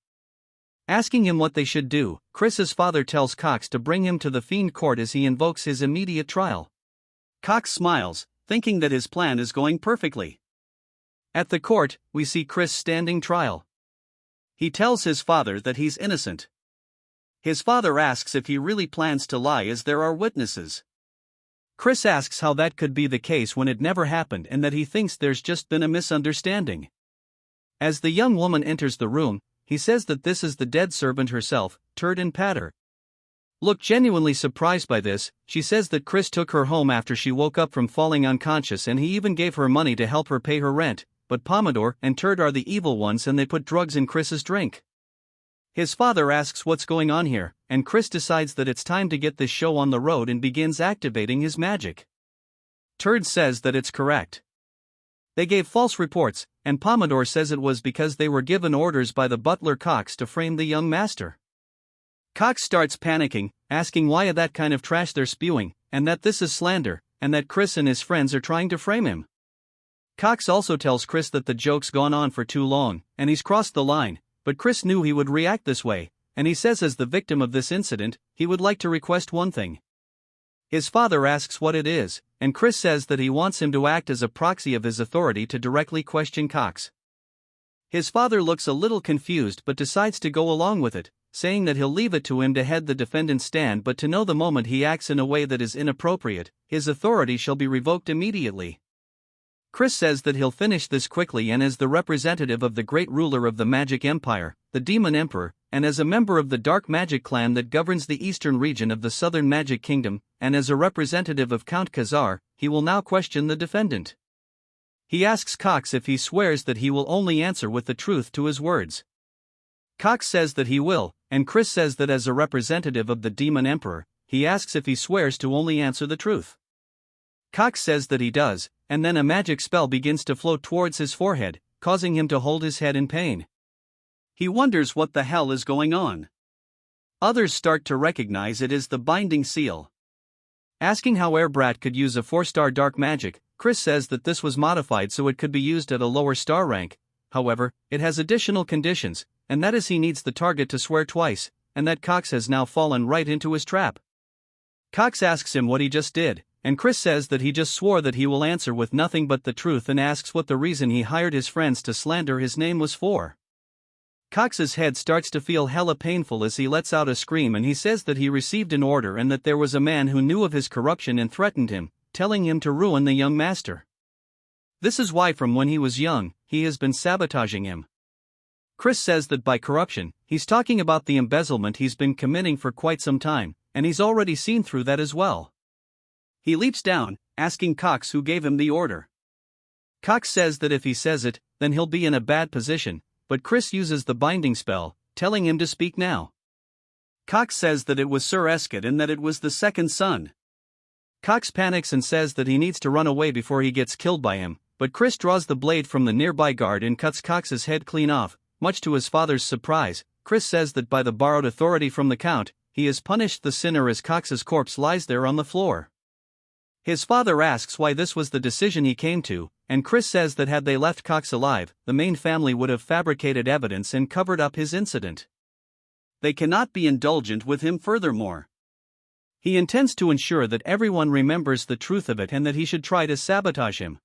Asking him what they should do, Chris's father tells Cox to bring him to the Fiend Court as he invokes his immediate trial. Cox smiles, thinking that his plan is going perfectly. At the court, we see Chris standing trial. He tells his father that he's innocent. His father asks if he really plans to lie as there are witnesses. Chris asks how that could be the case when it never happened and that he thinks there's just been a misunderstanding. As the young woman enters the room, he says that this is the dead servant herself, Turd and Patter. Look genuinely surprised by this, she says that Chris took her home after she woke up from falling unconscious and he even gave her money to help her pay her rent, but Pomodoro and Turd are the evil ones and they put drugs in Chris's drink. His father asks what's going on here, and Chris decides that it's time to get this show on the road and begins activating his magic. Turd says that it's correct. They gave false reports, and Pomodoro says it was because they were given orders by the butler Cox to frame the young master. Cox starts panicking, asking why that kind of trash they're spewing, and that this is slander, and that Chris and his friends are trying to frame him. Cox also tells Chris that the joke's gone on for too long, and he's crossed the line, but Chris knew he would react this way, and he says as the victim of this incident, he would like to request one thing. His father asks what it is, and Chris says that he wants him to act as a proxy of his authority to directly question Cox. His father looks a little confused but decides to go along with it, saying that he'll leave it to him to head the defendant's stand, but to know the moment he acts in a way that is inappropriate, his authority shall be revoked immediately. Chris says that he'll finish this quickly, and as the representative of the great ruler of the Magic Empire, the Demon Emperor, and as a member of the Dark Magic clan that governs the eastern region of the Southern Magic Kingdom, and as a representative of Count Khazar, he will now question the defendant. He asks Cox if he swears that he will only answer with the truth to his words. Cox says that he will, and Chris says that as a representative of the Demon Emperor, he asks if he swears to only answer the truth. Cox says that he does, and then a magic spell begins to flow towards his forehead, causing him to hold his head in pain. He wonders what the hell is going on. Others start to recognize it as the binding seal. Asking how Airbrat could use a 4-star dark magic, Chris says that this was modified so it could be used at a lower star rank. However, it has additional conditions, and that is he needs the target to swear twice, and that Cox has now fallen right into his trap. Cox asks him what he just did, and Chris says that he just swore that he will answer with nothing but the truth and asks what the reason he hired his friends to slander his name was for. Cox's head starts to feel hella painful as he lets out a scream, and he says that he received an order and that there was a man who knew of his corruption and threatened him, telling him to ruin the young master. This is why from when he was young, he has been sabotaging him. Chris says that by corruption, he's talking about the embezzlement he's been committing for quite some time, and he's already seen through that as well. He leaps down, asking Cox who gave him the order. Cox says that if he says it, then he'll be in a bad position, but Chris uses the binding spell, telling him to speak now. Cox says that it was Sir Escott and that it was the second son. Cox panics and says that he needs to run away before he gets killed by him, but Chris draws the blade from the nearby guard and cuts Cox's head clean off. Much to his father's surprise, Chris says that by the borrowed authority from the Count, he has punished the sinner as Cox's corpse lies there on the floor. His father asks why this was the decision he came to, and Chris says that had they left Cox alive, the main family would have fabricated evidence and covered up his incident. They cannot be indulgent with him furthermore. He intends to ensure that everyone remembers the truth of it and that he should try to sabotage him.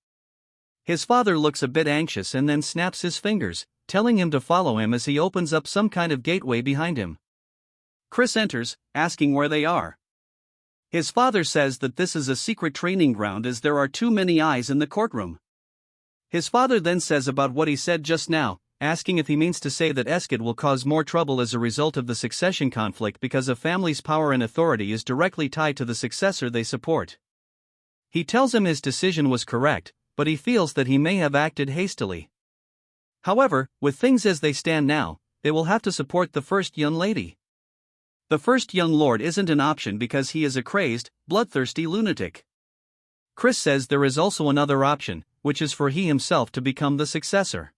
His father looks a bit anxious and then snaps his fingers, telling him to follow him as he opens up some kind of gateway behind him. Chris enters, asking where they are. His father says that this is a secret training ground as there are too many eyes in the courtroom. His father then says about what he said just now, asking if he means to say that Eskid will cause more trouble as a result of the succession conflict because a family's power and authority is directly tied to the successor they support. He tells him his decision was correct, but he feels that he may have acted hastily. However, with things as they stand now, they will have to support the first young lady. The first young lord isn't an option because he is a crazed, bloodthirsty lunatic. Chris says there is also another option, which is for he himself to become the successor.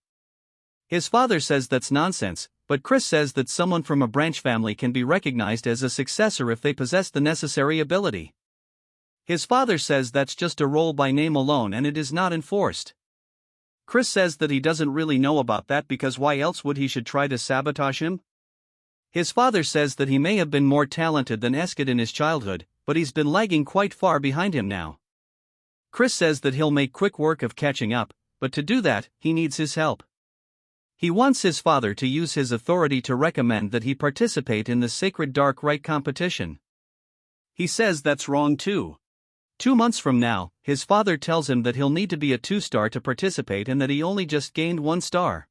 His father says that's nonsense, but Chris says that someone from a branch family can be recognized as a successor if they possess the necessary ability. His father says that's just a role by name alone and it is not enforced. Chris says that he doesn't really know about that because why else would he should try to sabotage him? His father says that he may have been more talented than Eskid in his childhood, but he's been lagging quite far behind him now. Chris says that he'll make quick work of catching up, but to do that, he needs his help. He wants his father to use his authority to recommend that he participate in the Sacred Dark Rite competition. He says that's wrong too. 2 months from now, his father tells him that he'll need to be a 2-star to participate and that he only just gained 1 star.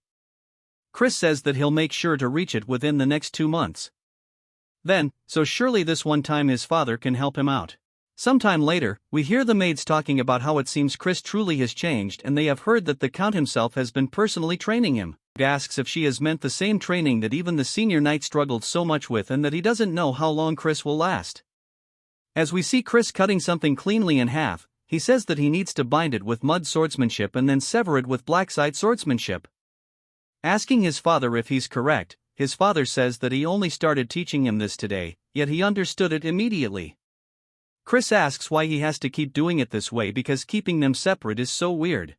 Chris says that he'll make sure to reach it within the next 2 months. Then, so surely this one time his father can help him out. Sometime later, we hear the maids talking about how it seems Chris truly has changed and they have heard that the Count himself has been personally training him. Asks if she has meant the same training that even the senior knight struggled so much with and that he doesn't know how long Chris will last. As we see Chris cutting something cleanly in half, he says that he needs to bind it with mud swordsmanship and then sever it with blackside swordsmanship. Asking his father if he's correct, his father says that he only started teaching him this today, yet he understood it immediately. Chris asks why he has to keep doing it this way because keeping them separate is so weird.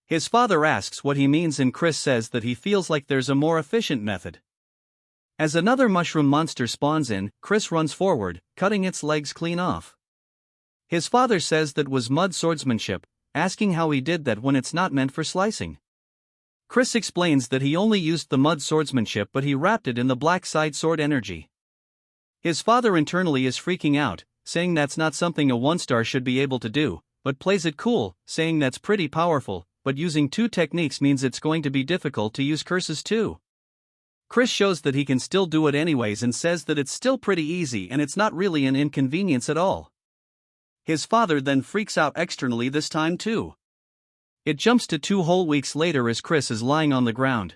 His father asks what he means and Chris says that he feels like there's a more efficient method. As another mushroom monster spawns in, Chris runs forward, cutting its legs clean off. His father says that was mud swordsmanship, asking how he did that when it's not meant for slicing. Chris explains that he only used the mud swordsmanship but he wrapped it in the black side sword energy. His father internally is freaking out, saying that's not something a 1-star should be able to do, but plays it cool, saying that's pretty powerful, but using 2 techniques means it's going to be difficult to use curses too. Chris shows that he can still do it anyways and says that it's still pretty easy and it's not really an inconvenience at all. His father then freaks out externally this time too. It jumps to 2 whole weeks later as Chris is lying on the ground.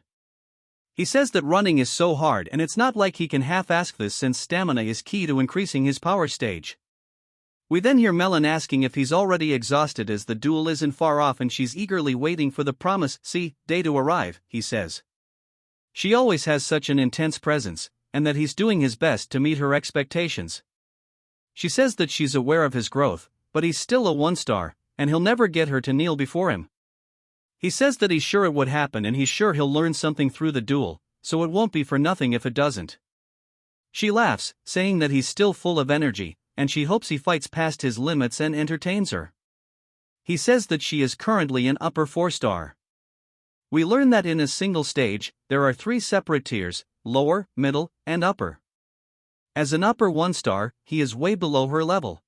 He says that running is so hard and it's not like he can half-ask this since stamina is key to increasing his power stage. We then hear Melon asking if he's already exhausted as the duel isn't far off and she's eagerly waiting for the promised day to arrive, he says. She always has such an intense presence, and that he's doing his best to meet her expectations. She says that she's aware of his growth, but he's still a 1-star, and he'll never get her to kneel before him. He says that he's sure it would happen and he's sure he'll learn something through the duel, so it won't be for nothing if it doesn't. She laughs, saying that he's still full of energy, and she hopes he fights past his limits and entertains her. He says that she is currently an upper 4-star. We learn that in a single stage, there are 3 separate tiers, lower, middle, and upper. As an upper 1-star, he is way below her level.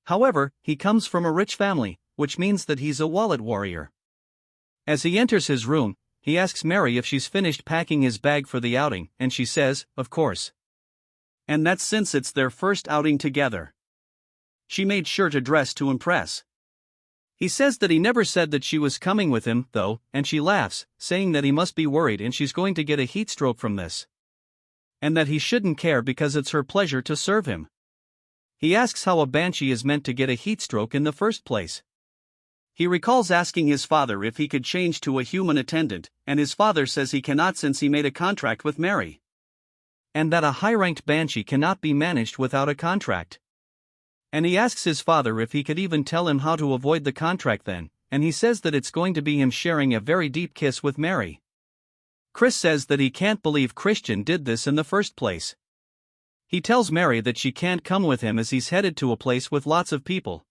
However, he comes from a rich family, which means that he's a wallet warrior. As he enters his room, he asks Mary if she's finished packing his bag for the outing, and she says, of course. And that's since it's their first outing together. She made sure to dress to impress. He says that he never said that she was coming with him, though, and she laughs, saying that he must be worried and she's going to get a heat stroke from this. And that he shouldn't care because it's her pleasure to serve him. He asks how a banshee is meant to get a heat stroke in the first place. He recalls asking his father if he could change to a human attendant, and his father says he cannot since he made a contract with Mary. And that a high-ranked banshee cannot be managed without a contract. And he asks his father if he could even tell him how to avoid the contract then, and he says that it's going to be him sharing a very deep kiss with Mary. Chris says that he can't believe Christian did this in the first place. He tells Mary that she can't come with him as he's headed to a place with lots of people.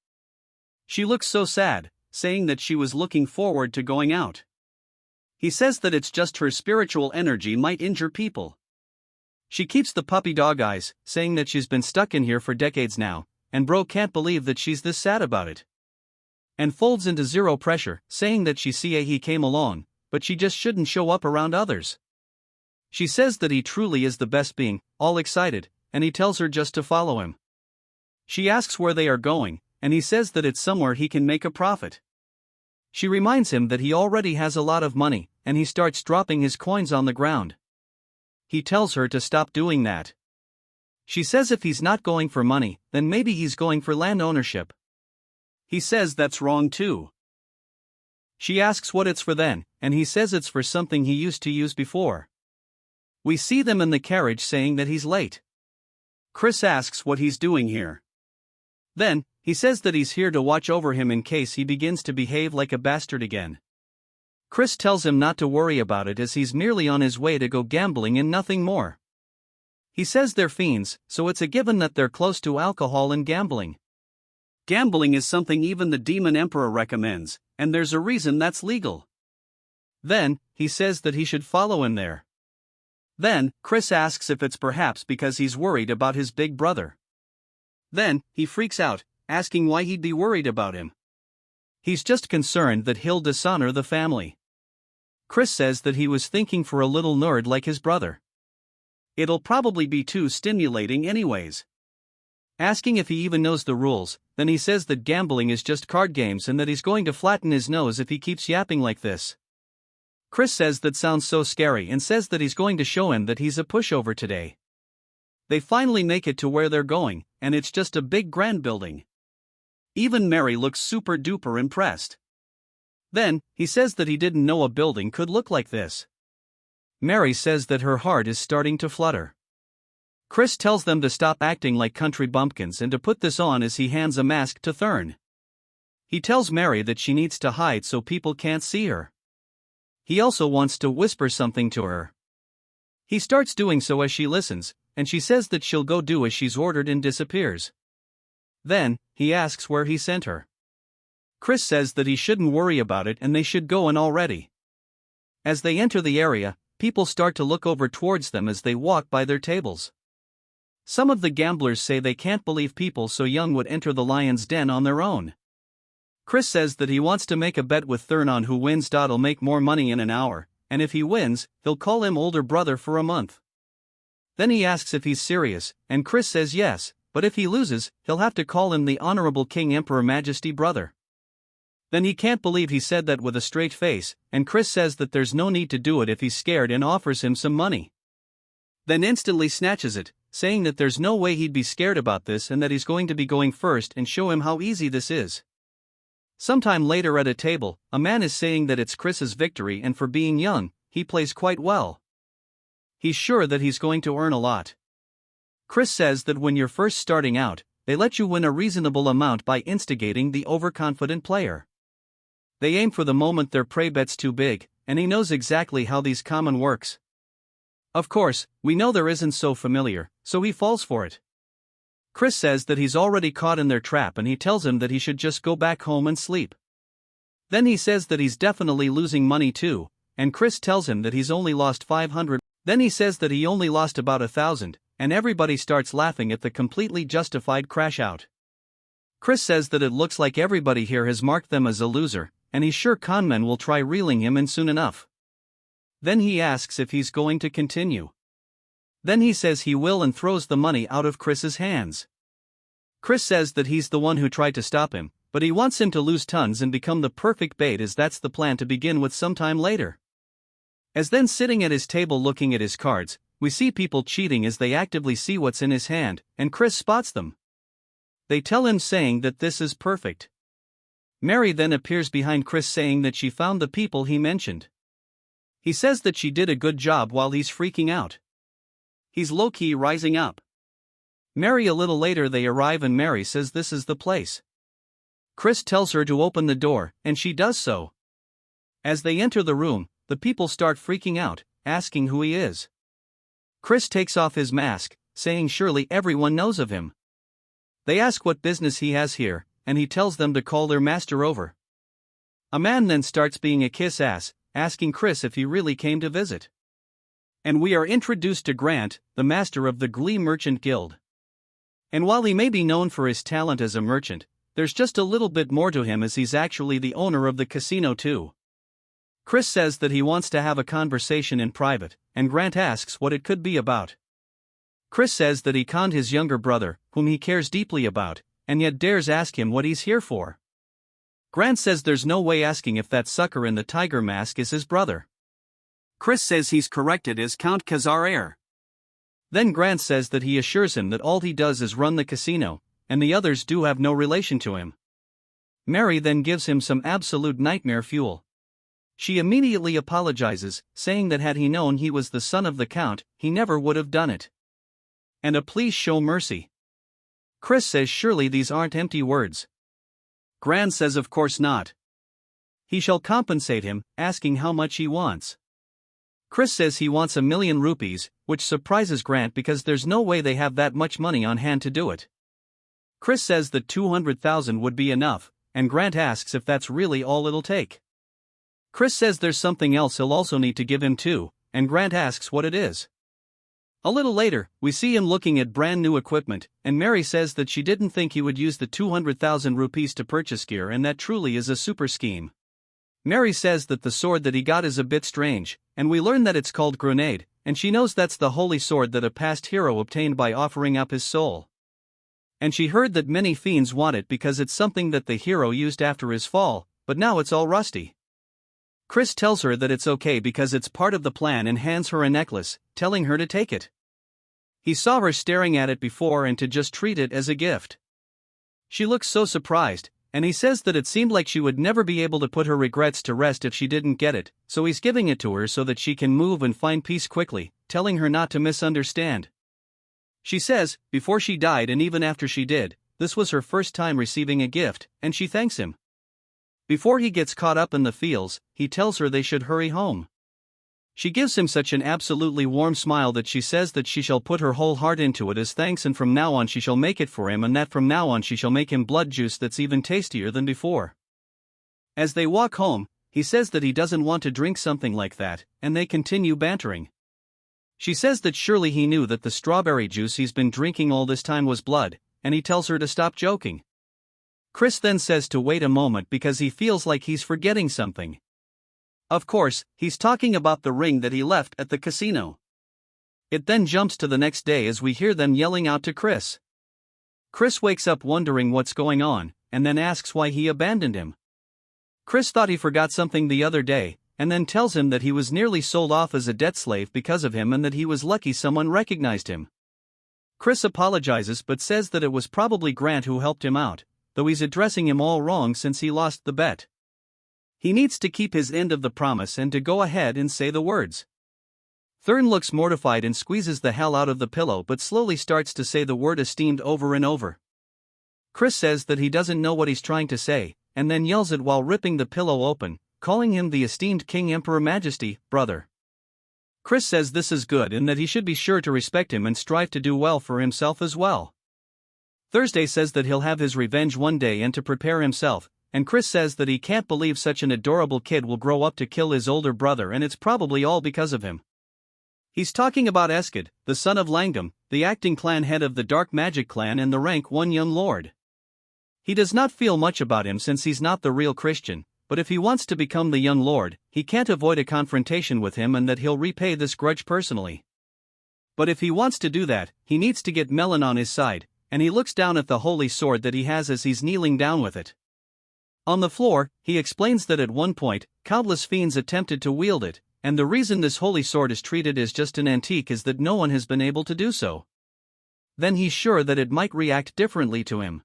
She looks so sad, saying that she was looking forward to going out. He says that it's just her spiritual energy might injure people. She keeps the puppy dog eyes, saying that she's been stuck in here for decades now, and bro can't believe that she's this sad about it. And folds into zero pressure, saying that he came along, but she just shouldn't show up around others. She says that he truly is the best being, all excited, and he tells her just to follow him. She asks where they are going, and he says that it's somewhere he can make a profit. She reminds him that he already has a lot of money, and he starts dropping his coins on the ground. He tells her to stop doing that. She says if he's not going for money, then maybe he's going for land ownership. He says that's wrong too. She asks what it's for then, and he says it's for something he used to use before. We see them in the carriage saying that he's late. Chris asks what he's doing here. Then, he says that he's here to watch over him in case he begins to behave like a bastard again. Chris tells him not to worry about it as he's merely on his way to go gambling and nothing more. He says they're fiends, so it's a given that they're close to alcohol and gambling. Gambling is something even the Demon Emperor recommends, and there's a reason that's legal. Then, he says that he should follow him there. Then, Chris asks if it's perhaps because he's worried about his big brother. Then, he freaks out, asking why he'd be worried about him. He's just concerned that he'll dishonor the family. Chris says that he was thinking for a little nerd like his brother. It'll probably be too stimulating anyways. Asking if he even knows the rules, then he says that gambling is just card games and that he's going to flatten his nose if he keeps yapping like this. Chris says that sounds so scary and says that he's going to show him that he's a pushover today. They finally make it to where they're going, and it's just a big grand building. Even Mary looks super duper impressed. Then, he says that he didn't know a building could look like this. Mary says that her heart is starting to flutter. Chris tells them to stop acting like country bumpkins and to put this on as he hands a mask to Thurn. He tells Mary that she needs to hide so people can't see her. He also wants to whisper something to her. He starts doing so as she listens, and she says that she'll go do as she's ordered and disappears. Then, he asks where he sent her. Chris says that he shouldn't worry about it and they should go in already. As they enter the area, people start to look over towards them as they walk by their tables. Some of the gamblers say they can't believe people so young would enter the lion's den on their own. Chris says that he wants to make a bet with Thurn on who wins. He'll make more money in an hour, and if he wins, he'll call him older brother for a month. Then he asks if he's serious, and Chris says yes, but if he loses, he'll have to call him the Honorable King Emperor Majesty brother. Then he can't believe he said that with a straight face, and Chris says that there's no need to do it if he's scared and offers him some money. Then instantly snatches it, saying that there's no way he'd be scared about this and that he's going to be going first and show him how easy this is. Sometime later at a table, a man is saying that it's Chris's victory and for being young, he plays quite well. He's sure that he's going to earn a lot. Chris says that when you're first starting out, they let you win a reasonable amount by instigating the overconfident player. They aim for the moment their prey bet's too big, and he knows exactly how these common works. Of course, we know there isn't so familiar, so he falls for it. Chris says that he's already caught in their trap and he tells him that he should just go back home and sleep. Then he says that he's definitely losing money too, and Chris tells him that he's only lost 500. Then he says that he only lost about 1,000, and everybody starts laughing at the completely justified crash out. Chris says that it looks like everybody here has marked them as a loser, and he's sure conmen will try reeling him in soon enough. Then he asks if he's going to continue. Then he says he will and throws the money out of Chris's hands. Chris says that he's the one who tried to stop him, but he wants him to lose tons and become the perfect bait as that's the plan to begin with sometime later. As then sitting at his table looking at his cards, we see people cheating as they actively see what's in his hand, and Chris spots them. They tell him saying that this is perfect. Mary then appears behind Chris saying that she found the people he mentioned. He says that she did a good job while he's freaking out. He's low-key rising up. Mary a little later they arrive and Mary says this is the place. Chris tells her to open the door, and she does so. As they enter the room, the people start freaking out, asking who he is. Chris takes off his mask, saying surely everyone knows of him. They ask what business he has here, and he tells them to call their master over. A man then starts being a kiss-ass, asking Chris if he really came to visit. And we are introduced to Grant, the master of the Glee Merchant Guild. And while he may be known for his talent as a merchant, there's just a little bit more to him as he's actually the owner of the casino too. Chris says that he wants to have a conversation in private, and Grant asks what it could be about. Chris says that he conned his younger brother, whom he cares deeply about, and yet dares ask him what he's here for. Grant says there's no way asking if that sucker in the tiger mask is his brother. Chris says he's corrected as Count Khazar. Then Grant says that he assures him that all he does is run the casino, and the others do have no relation to him. Mary then gives him some absolute nightmare fuel. She immediately apologizes, saying that had he known he was the son of the Count, he never would have done it. And a please show mercy. Chris says surely these aren't empty words. Grant says of course not. He shall compensate him, asking how much he wants. Chris says he wants 1,000,000 rupees, which surprises Grant because there's no way they have that much money on hand to do it. Chris says that 200,000 would be enough, and Grant asks if that's really all it'll take. Chris says there's something else he'll also need to give him too, and Grant asks what it is. A little later, we see him looking at brand new equipment, and Mary says that she didn't think he would use the 200,000 rupees to purchase gear, and that truly is a super scheme. Mary says that the sword that he got is a bit strange, and we learn that it's called Grenade, and she knows that's the holy sword that a past hero obtained by offering up his soul. And she heard that many fiends want it because it's something that the hero used after his fall, but now it's all rusty. Chris tells her that it's okay because it's part of the plan and hands her a necklace, telling her to take it. He saw her staring at it before and to just treat it as a gift. She looks so surprised, and he says that it seemed like she would never be able to put her regrets to rest if she didn't get it, so he's giving it to her so that she can move and find peace quickly, telling her not to misunderstand. She says, before she died and even after she did, this was her first time receiving a gift, and she thanks him. Before he gets caught up in the feels, he tells her they should hurry home. She gives him such an absolutely warm smile that she says that she shall put her whole heart into it as thanks, and from now on she shall make it for him, and that from now on she shall make him blood juice that's even tastier than before. As they walk home, he says that he doesn't want to drink something like that, and they continue bantering. She says that surely he knew that the strawberry juice he's been drinking all this time was blood, and he tells her to stop joking. Chris then says to wait a moment because he feels like he's forgetting something. Of course, he's talking about the ring that he left at the casino. It then jumps to the next day as we hear them yelling out to Chris. Chris wakes up wondering what's going on, and then asks why he abandoned him. Chris thought he forgot something the other day, and then tells him that he was nearly sold off as a debt slave because of him and that he was lucky someone recognized him. Chris apologizes but says that it was probably Grant who helped him out, though he's addressing him all wrong since he lost the bet. He needs to keep his end of the promise and to go ahead and say the words. Thurn looks mortified and squeezes the hell out of the pillow but slowly starts to say the word esteemed over and over. Chris says that he doesn't know what he's trying to say, and then yells it while ripping the pillow open, calling him the esteemed King Emperor Majesty, brother. Chris says this is good and that he should be sure to respect him and strive to do well for himself as well. Thursday says that he'll have his revenge one day and to prepare himself, and Chris says that he can't believe such an adorable kid will grow up to kill his older brother, and it's probably all because of him. He's talking about Eskid, the son of Langam, the acting clan head of the Dark Magic clan and the rank 1 young lord. He does not feel much about him since he's not the real Christian, but if he wants to become the young lord, he can't avoid a confrontation with him and that he'll repay this grudge personally. But if he wants to do that, he needs to get Melon on his side, and he looks down at the holy sword that he has as he's kneeling down with it. On the floor, he explains that at one point, countless fiends attempted to wield it, and the reason this holy sword is treated as just an antique is that no one has been able to do so. Then he's sure that it might react differently to him.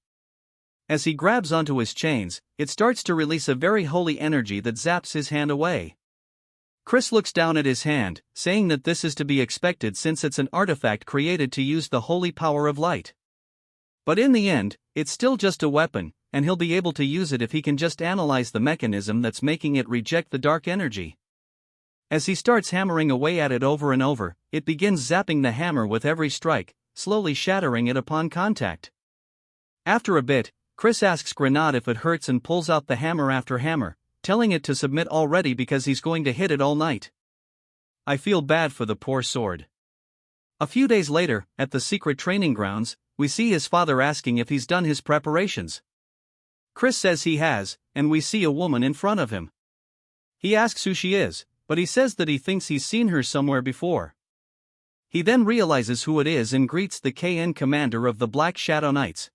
As he grabs onto his chains, it starts to release a very holy energy that zaps his hand away. Chris looks down at his hand, saying that this is to be expected since it's an artifact created to use the holy power of light. But in the end, it's still just a weapon, and he'll be able to use it if he can just analyze the mechanism that's making it reject the dark energy. As he starts hammering away at it over and over, it begins zapping the hammer with every strike, slowly shattering it upon contact. After a bit, Chris asks Grenade if it hurts and pulls out the hammer after hammer, telling it to submit already because he's going to hit it all night. I feel bad for the poor sword. A few days later, at the secret training grounds, we see his father asking if he's done his preparations. Chris says he has, and we see a woman in front of him. He asks who she is, but he says that he thinks he's seen her somewhere before. He then realizes who it is and greets the KN commander of the Black Shadow Knights.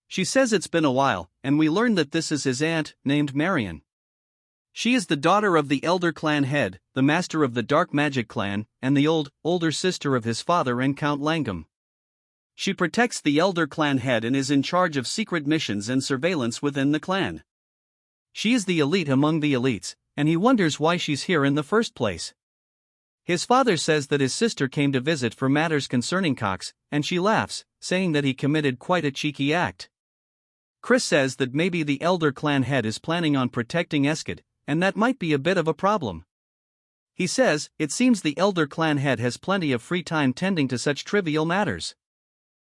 She says it's been a while, and we learn that this is his aunt, named Marion. She is the daughter of the Elder Clan head, the master of the Dark Magic Clan, and the older sister of his father and Count Langam. She protects the Elder Clan head and is in charge of secret missions and surveillance within the clan. She is the elite among the elites, and he wonders why she's here in the first place. His father says that his sister came to visit for matters concerning Cox, and she laughs, saying that he committed quite a cheeky act. Chris says that maybe the Elder Clan head is planning on protecting Eskid, and that might be a bit of a problem. He says, it seems the Elder Clan head has plenty of free time tending to such trivial matters.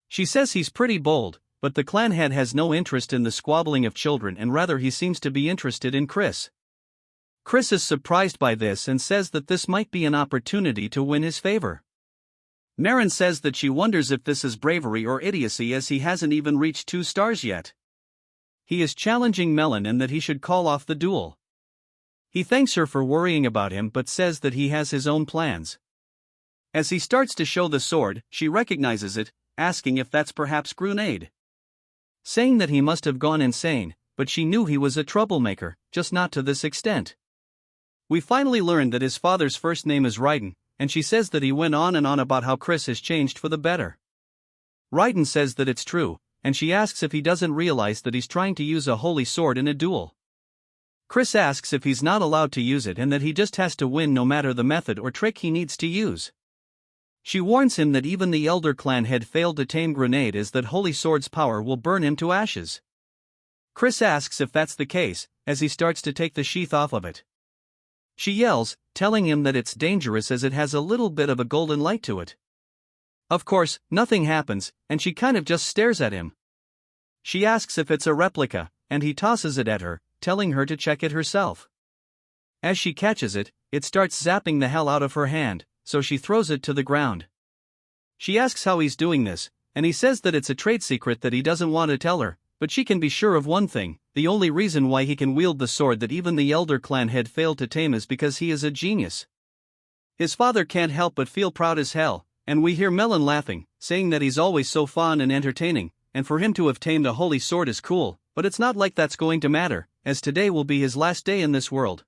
She says he's pretty bold, but the clan head has no interest in the squabbling of children and rather he seems to be interested in Chris. Chris is surprised by this and says that this might be an opportunity to win his favor. Marin says that she wonders if this is bravery or idiocy as he hasn't even reached 2 stars yet. He is challenging Melon and that he should call off the duel. He thanks her for worrying about him but says that he has his own plans. As he starts to show the sword, she recognizes it, asking if that's perhaps Grenade. Saying that he must have gone insane, but she knew he was a troublemaker, just not to this extent. We finally learned that his father's first name is Raiden, and she says that he went on and on about how Chris has changed for the better. Raiden says that it's true, and she asks if he doesn't realize that he's trying to use a holy sword in a duel. Chris asks if he's not allowed to use it and that he just has to win no matter the method or trick he needs to use. She warns him that even the Elder Clan had failed to tame Grenade as that holy sword's power will burn him to ashes. Chris asks if that's the case, as he starts to take the sheath off of it. She yells, telling him that it's dangerous as it has a little bit of a golden light to it. Of course, nothing happens, and she kind of just stares at him. She asks if it's a replica, and he tosses it at her, telling her to check it herself. As she catches it, it starts zapping the hell out of her hand, so she throws it to the ground. She asks how he's doing this, and he says that it's a trade secret that he doesn't want to tell her, but she can be sure of one thing, the only reason why he can wield the sword that even the Elder Clan had failed to tame is because he is a genius. His father can't help but feel proud as hell, and we hear Melon laughing, saying that he's always so fun and entertaining, and for him to have tamed a holy sword is cool, but it's not like that's going to matter, as today will be his last day in this world.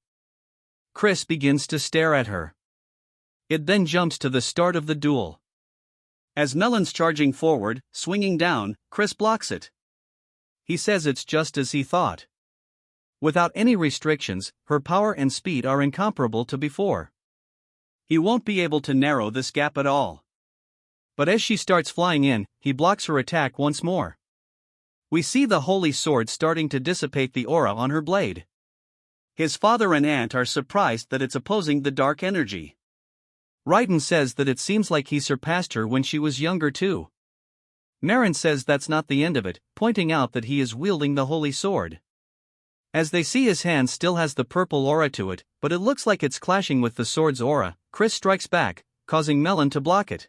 Chris begins to stare at her. It then jumps to the start of the duel. As Melon's charging forward, swinging down, Chris blocks it. He says it's just as he thought. Without any restrictions, her power and speed are incomparable to before. He won't be able to narrow this gap at all. But as she starts flying in, he blocks her attack once more. We see the holy sword starting to dissipate the aura on her blade. His father and aunt are surprised that it's opposing the dark energy. Raiden says that it seems like he surpassed her when she was younger too. Marin says that's not the end of it, pointing out that he is wielding the holy sword. As they see his hand still has the purple aura to it, but it looks like it's clashing with the sword's aura, Chris strikes back, causing Melon to block it.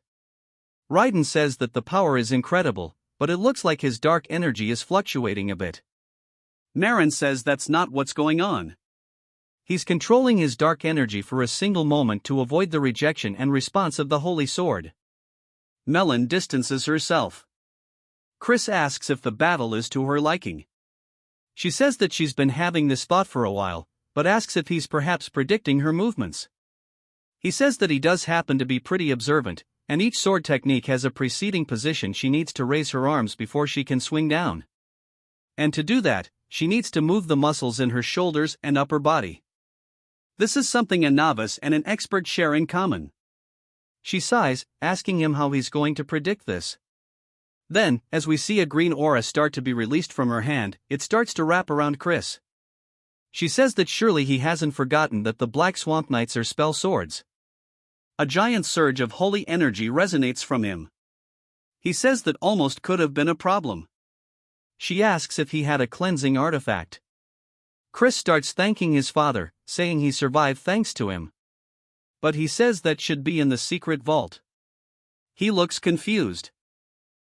Raiden says that the power is incredible, but it looks like his dark energy is fluctuating a bit. Marin says that's not what's going on. He's controlling his dark energy for a single moment to avoid the rejection and response of the holy sword. Melon distances herself. Chris asks if the battle is to her liking. She says that she's been having this thought for a while, but asks if he's perhaps predicting her movements. He says that he does happen to be pretty observant, and each sword technique has a preceding position she needs to raise her arms before she can swing down. And to do that, she needs to move the muscles in her shoulders and upper body. This is something a novice and an expert share in common. She sighs, asking him how he's going to predict this. Then, as we see a green aura start to be released from her hand, it starts to wrap around Chris. She says that surely he hasn't forgotten that the Black Swamp Knights are spell swords. A giant surge of holy energy resonates from him. He says that almost could have been a problem. She asks if he had a cleansing artifact. Chris starts thanking his father, saying he survived thanks to him. But he says that should be in the secret vault. He looks confused.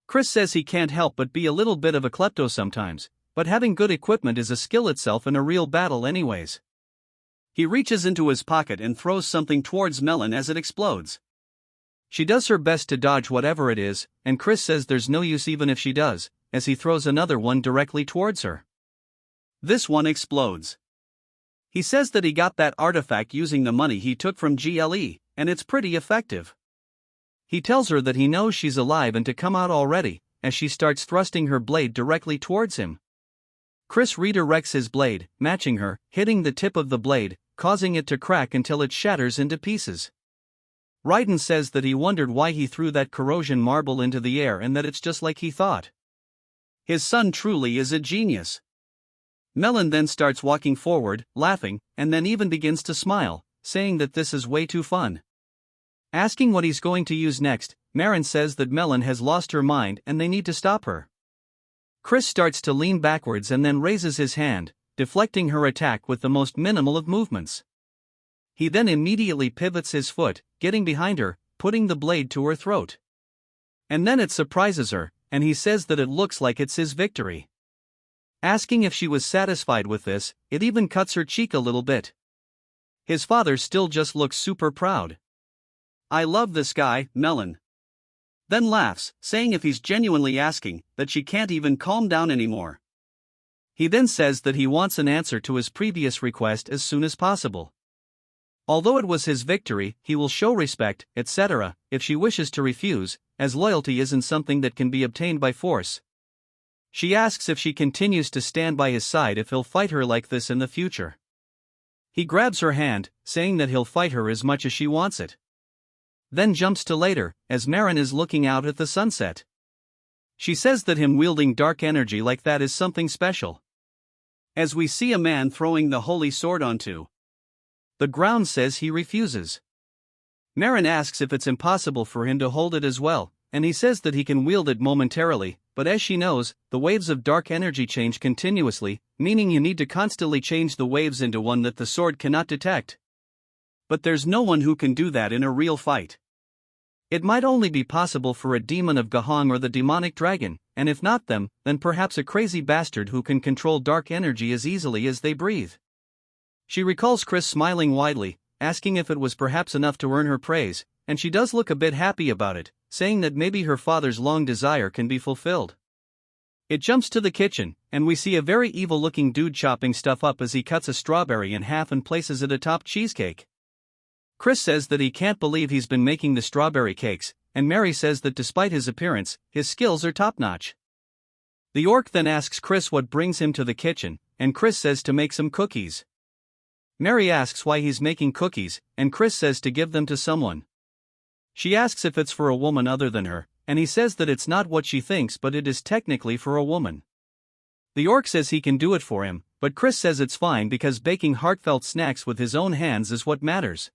Chris says he can't help but be a little bit of a klepto sometimes, but having good equipment is a skill itself in a real battle anyways. He reaches into his pocket and throws something towards Melon as it explodes. She does her best to dodge whatever it is, and Chris says there's no use even if she does, as he throws another one directly towards her. This one explodes. He says that he got that artifact using the money he took from GLE, and it's pretty effective. He tells her that he knows she's alive and to come out already, as she starts thrusting her blade directly towards him. Chris redirects his blade, matching her, hitting the tip of the blade, causing it to crack until it shatters into pieces. Raiden says that he wondered why he threw that corrosion marble into the air and that it's just like he thought. His son truly is a genius. Melon then starts walking forward, laughing, and then even begins to smile, saying that this is way too fun. Asking what he's going to use next, Marin says that Melon has lost her mind and they need to stop her. Chris starts to lean backwards and then raises his hand, deflecting her attack with the most minimal of movements. He then immediately pivots his foot, getting behind her, putting the blade to her throat. And then it surprises her, and he says that it looks like it's his victory. Asking if she was satisfied with this, it even cuts her cheek a little bit. His father still just looks super proud. "I love this guy, Melon." Then laughs, saying if he's genuinely asking, that she can't even calm down anymore. He then says that he wants an answer to his previous request as soon as possible. Although it was his victory, he will show respect, etc., if she wishes to refuse, as loyalty isn't something that can be obtained by force. She asks if she continues to stand by his side if he'll fight her like this in the future. He grabs her hand, saying that he'll fight her as much as she wants it. Then jumps to later, as Marin is looking out at the sunset. She says that him wielding dark energy like that is something special. As we see a man throwing the holy sword onto the ground, says he refuses. Marin asks if it's impossible for him to hold it as well, and he says that he can wield it momentarily, but as she knows, the waves of dark energy change continuously, meaning you need to constantly change the waves into one that the sword cannot detect. But there's no one who can do that in a real fight. It might only be possible for a demon of Gahong or the demonic dragon, and if not them, then perhaps a crazy bastard who can control dark energy as easily as they breathe. She recalls Chris smiling widely, asking if it was perhaps enough to earn her praise, and she does look a bit happy about it, saying that maybe her father's long desire can be fulfilled. It jumps to the kitchen, and we see a very evil-looking dude chopping stuff up as he cuts a strawberry in half and places it atop cheesecake. Chris says that he can't believe he's been making the strawberry cakes, and Mary says that despite his appearance, his skills are top-notch. The orc then asks Chris what brings him to the kitchen, and Chris says to make some cookies. Mary asks why he's making cookies, and Chris says to give them to someone. She asks if it's for a woman other than her, and he says that it's not what she thinks but it is technically for a woman. The orc says he can do it for him, but Chris says it's fine because baking heartfelt snacks with his own hands is what matters.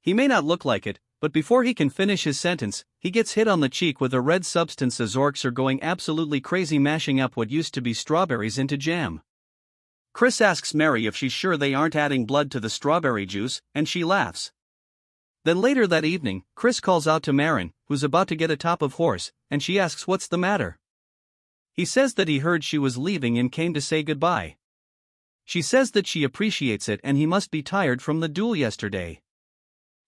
He may not look like it, but before he can finish his sentence, he gets hit on the cheek with a red substance as orcs are going absolutely crazy mashing up what used to be strawberries into jam. Chris asks Mary if she's sure they aren't adding blood to the strawberry juice, and she laughs. Then later that evening, Chris calls out to Marin, who's about to get atop of horse, and she asks what's the matter. He says that he heard she was leaving and came to say goodbye. She says that she appreciates it and he must be tired from the duel yesterday.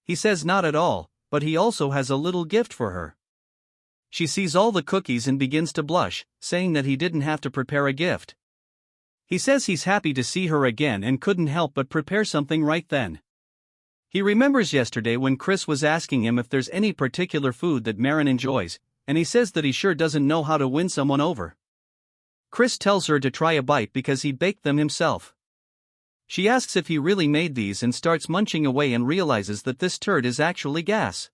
He says not at all, but he also has a little gift for her. She sees all the cookies and begins to blush, saying that he didn't have to prepare a gift. He says he's happy to see her again and couldn't help but prepare something right then. He remembers yesterday when Chris was asking him if there's any particular food that Marin enjoys, and he says that he sure doesn't know how to win someone over. Chris tells her to try a bite because he baked them himself. She asks if he really made these and starts munching away and realizes that this turd is actually gas.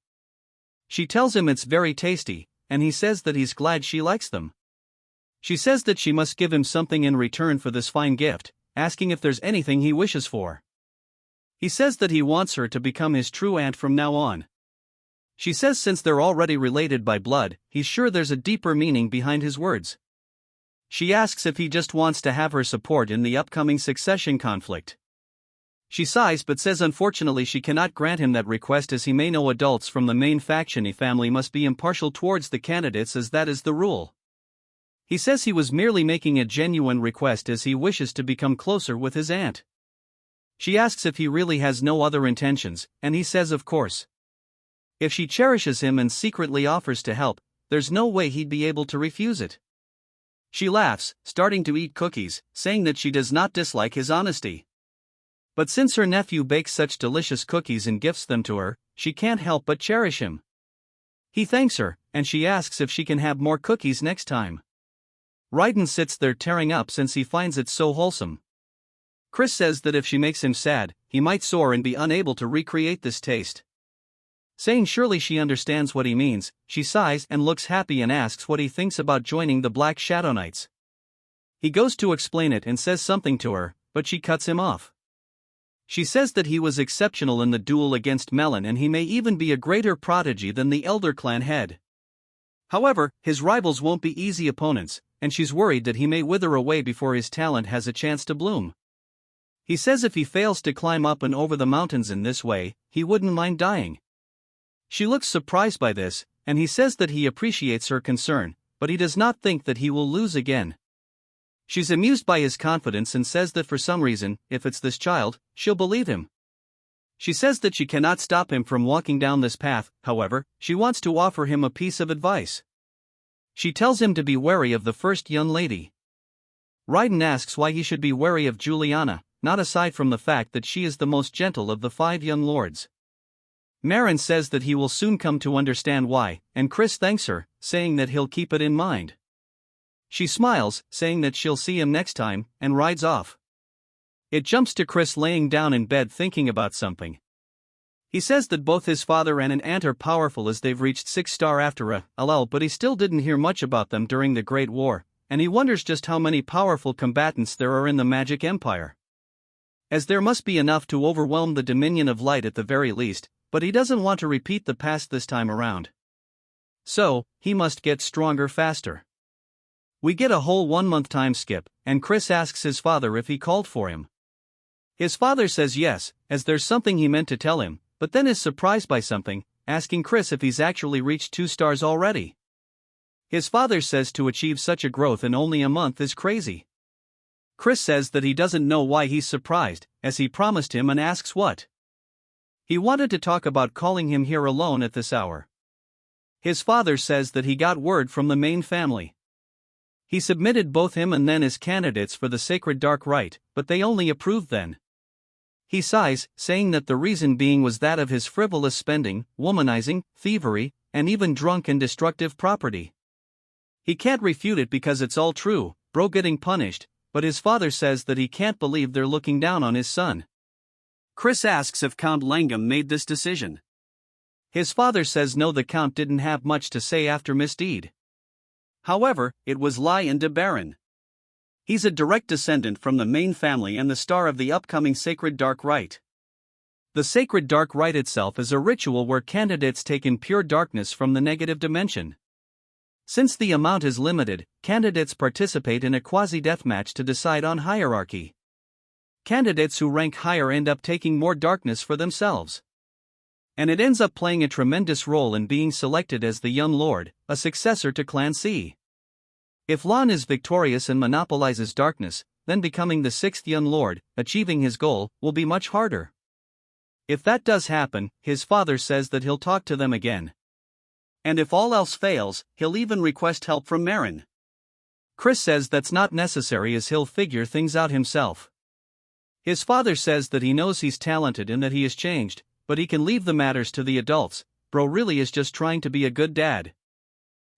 She tells him it's very tasty, and he says that he's glad she likes them. She says that she must give him something in return for this fine gift, asking if there's anything he wishes for. He says that he wants her to become his true aunt from now on. She says since they're already related by blood, he's sure there's a deeper meaning behind his words. She asks if he just wants to have her support in the upcoming succession conflict. She sighs but says unfortunately she cannot grant him that request as he may know adults from the main faction family must be impartial towards the candidates as that is the rule. He says he was merely making a genuine request as he wishes to become closer with his aunt. She asks if he really has no other intentions, and he says of course. If she cherishes him and secretly offers to help, there's no way he'd be able to refuse it. She laughs, starting to eat cookies, saying that she does not dislike his honesty. But since her nephew bakes such delicious cookies and gifts them to her, she can't help but cherish him. He thanks her, and she asks if she can have more cookies next time. Raiden sits there tearing up since he finds it so wholesome. Chris says that if she makes him sad, he might soar and be unable to recreate this taste. Saying surely she understands what he means, she sighs and looks happy and asks what he thinks about joining the Black Shadow Knights. He goes to explain it and says something to her, but she cuts him off. She says that he was exceptional in the duel against Melon and he may even be a greater prodigy than the Elder Clan head. However, his rivals won't be easy opponents, and she's worried that he may wither away before his talent has a chance to bloom. He says if he fails to climb up and over the mountains in this way, he wouldn't mind dying. She looks surprised by this, and he says that he appreciates her concern, but he does not think that he will lose again. She's amused by his confidence and says that for some reason, if it's this child, she'll believe him. She says that she cannot stop him from walking down this path, however, she wants to offer him a piece of advice. She tells him to be wary of the first young lady. Raiden asks why he should be wary of Juliana, not aside from the fact that she is the most gentle of the 5 young lords. Marin says that he will soon come to understand why, and Chris thanks her, saying that he'll keep it in mind. She smiles, saying that she'll see him next time, and rides off. It jumps to Chris laying down in bed thinking about something. He says that both his father and an aunt are powerful as they've reached 6-star after a lull, but he still didn't hear much about them during the Great War, and he wonders just how many powerful combatants there are in the Magic Empire. As there must be enough to overwhelm the Dominion of Light at the very least, but he doesn't want to repeat the past this time around. So, he must get stronger faster. We get a whole 1-month time skip, and Chris asks his father if he called for him. His father says yes, as there's something he meant to tell him, but then is surprised by something, asking Chris if he's actually reached 2 stars already. His father says to achieve such a growth in only a month is crazy. Chris says that he doesn't know why he's surprised, as he promised him and asks what. He wanted to talk about calling him here alone at this hour. His father says that he got word from the main family. He submitted both him and Nen as candidates for the Sacred Dark Rite, but they only approved then. He sighs, saying that the reason being was that of his frivolous spending, womanizing, thievery, and even drunk and destructive property. He can't refute it because it's all true, bro getting punished, but his father says that he can't believe they're looking down on his son. Chris asks if Count Langham made this decision. His father says no, the Count didn't have much to say after misdeed. However, it was Lion de Baron. He's a direct descendant from the main family and the star of the upcoming Sacred Dark Rite. The Sacred Dark Rite itself is a ritual where candidates take in pure darkness from the negative dimension. Since the amount is limited, candidates participate in a quasi-deathmatch to decide on hierarchy. Candidates who rank higher end up taking more darkness for themselves. And it ends up playing a tremendous role in being selected as the Young Lord, a successor to Clan C. If Lan is victorious and monopolizes darkness, then becoming the 6th Young Lord, achieving his goal, will be much harder. If that does happen, his father says that he'll talk to them again. And if all else fails, he'll even request help from Marin. Chris says that's not necessary as he'll figure things out himself. His father says that he knows he's talented and that he has changed, but he can leave the matters to the adults, bro really is just trying to be a good dad.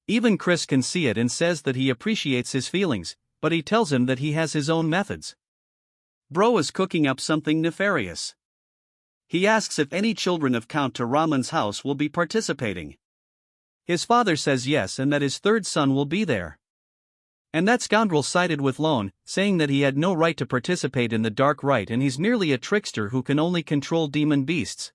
Even Chris can see it and says that he appreciates his feelings, but he tells him that he has his own methods. Bro is cooking up something nefarious. He asks if any children of Count Taraman's house will be participating. His father says yes and that his 3rd son will be there. And that scoundrel sided with Lone, saying that he had no right to participate in the Dark Rite and he's merely a trickster who can only control demon beasts.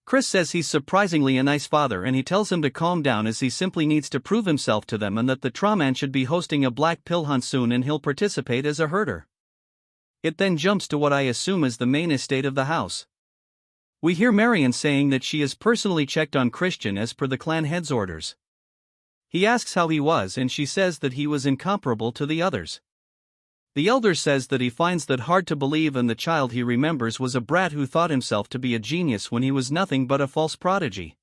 Chris says he's surprisingly a nice father and he tells him to calm down as he simply needs to prove himself to them and that the Traman should be hosting a black pill hunt soon and he'll participate as a herder. It then jumps to what I assume is the main estate of the house. We hear Marion saying that she has personally checked on Christian as per the clan head's orders. He asks how he was and she says that he was incomparable to the others. The elder says that he finds that hard to believe, and the child he remembers was a brat who thought himself to be a genius when he was nothing but a false prodigy.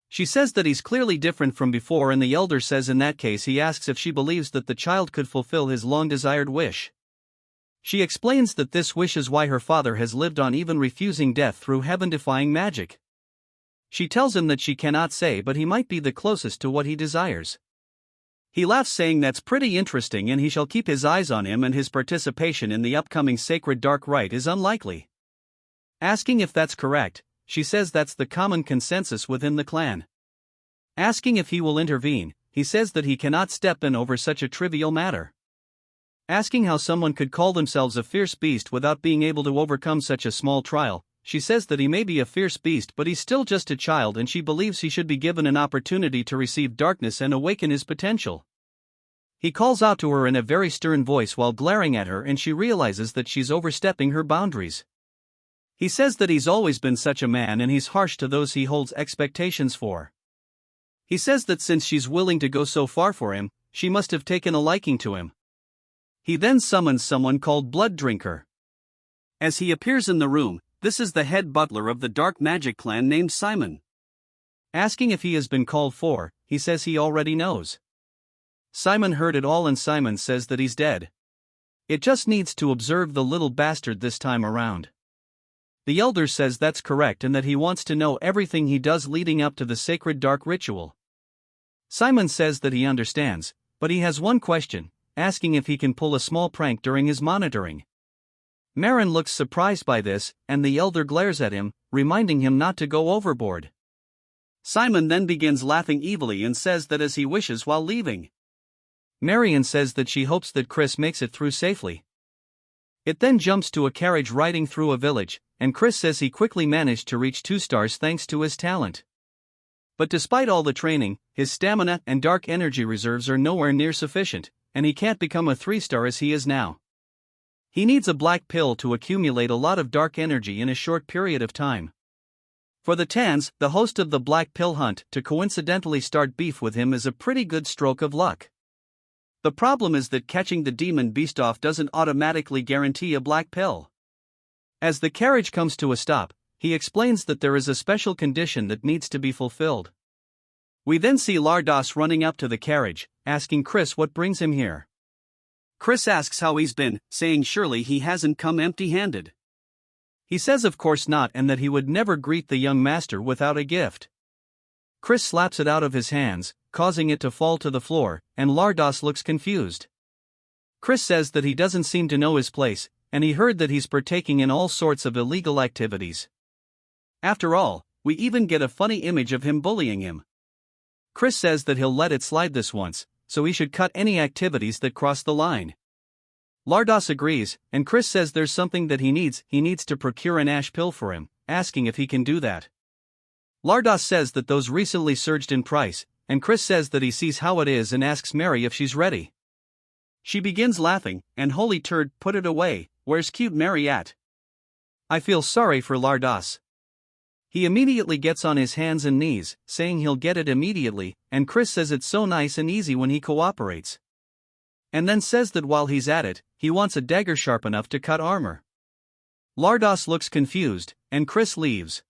She says that he's clearly different from before, and the elder says in that case he asks if she believes that the child could fulfill his long-desired wish. She explains that this wish is why her father has lived on, even refusing death through heaven-defying magic. She tells him that she cannot say, but he might be the closest to what he desires. He laughs, saying that's pretty interesting and he shall keep his eyes on him, and his participation in the upcoming sacred dark rite is unlikely. Asking if that's correct, she says that's the common consensus within the clan. Asking if he will intervene, he says that he cannot step in over such a trivial matter. Asking how someone could call themselves a fierce beast without being able to overcome such a small trial, she says that he may be a fierce beast, but he's still just a child, and she believes he should be given an opportunity to receive darkness and awaken his potential. He calls out to her in a very stern voice while glaring at her, and she realizes that she's overstepping her boundaries. He says that he's always been such a man and he's harsh to those he holds expectations for. He says that since she's willing to go so far for him, she must have taken a liking to him. He then summons someone called Blood Drinker. As he appears in the room, this is the head butler of the dark magic clan named Simon. Asking if he has been called for, he says he already knows. Simon heard it all, and Simon says that he's dead. It just needs to observe the little bastard this time around. The elder says that's correct and that he wants to know everything he does leading up to the sacred dark ritual. Simon says that he understands, but he has one question, asking if he can pull a small prank during his monitoring. Marin looks surprised by this, and the elder glares at him, reminding him not to go overboard. Simon then begins laughing evilly and says that as he wishes while leaving. Marion says that she hopes that Chris makes it through safely. It then jumps to a carriage riding through a village, and Chris says he quickly managed to reach 2 stars thanks to his talent. But despite all the training, his stamina and dark energy reserves are nowhere near sufficient, and he can't become a 3-star as he is now. He needs a black pill to accumulate a lot of dark energy in a short period of time. For the Tans, the host of the Black Pill Hunt, to coincidentally start beef with him is a pretty good stroke of luck. The problem is that catching the demon beast off doesn't automatically guarantee a black pill. As the carriage comes to a stop, he explains that there is a special condition that needs to be fulfilled. We then see Lardos running up to the carriage, asking Chris what brings him here. Chris asks how he's been, saying surely he hasn't come empty-handed. He says of course not, and that he would never greet the young master without a gift. Chris slaps it out of his hands, causing it to fall to the floor, and Lardos looks confused. Chris says that he doesn't seem to know his place, and he heard that he's partaking in all sorts of illegal activities. After all, we even get a funny image of him bullying him. Chris says that he'll let it slide this once, so he should cut any activities that cross the line. Lardos agrees, and Chris says there's something that he needs to procure an ash pill for him, asking if he can do that. Lardos says that those recently surged in price, and Chris says that he sees how it is and asks Mary if she's ready. She begins laughing, and holy turd, put it away, where's cute Mary at? I feel sorry for Lardos. He immediately gets on his hands and knees, saying he'll get it immediately, and Chris says it's so nice and easy when he cooperates. And then says that while he's at it, he wants a dagger sharp enough to cut armor. Lardos looks confused, and Chris leaves.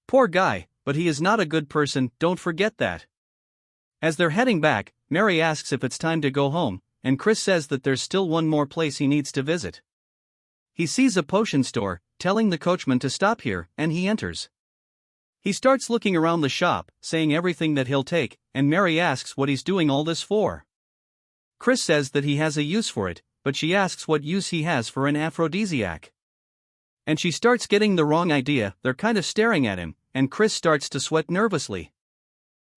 Poor guy, but he is not a good person, don't forget that. As they're heading back, Mary asks if it's time to go home, and Chris says that there's still one more place he needs to visit. He sees a potion store, telling the coachman to stop here, and he enters. He starts looking around the shop, saying everything that he'll take, and Mary asks what he's doing all this for. Chris says that he has a use for it, but she asks what use he has for an aphrodisiac. And she starts getting the wrong idea, they're kind of staring at him, and Chris starts to sweat nervously.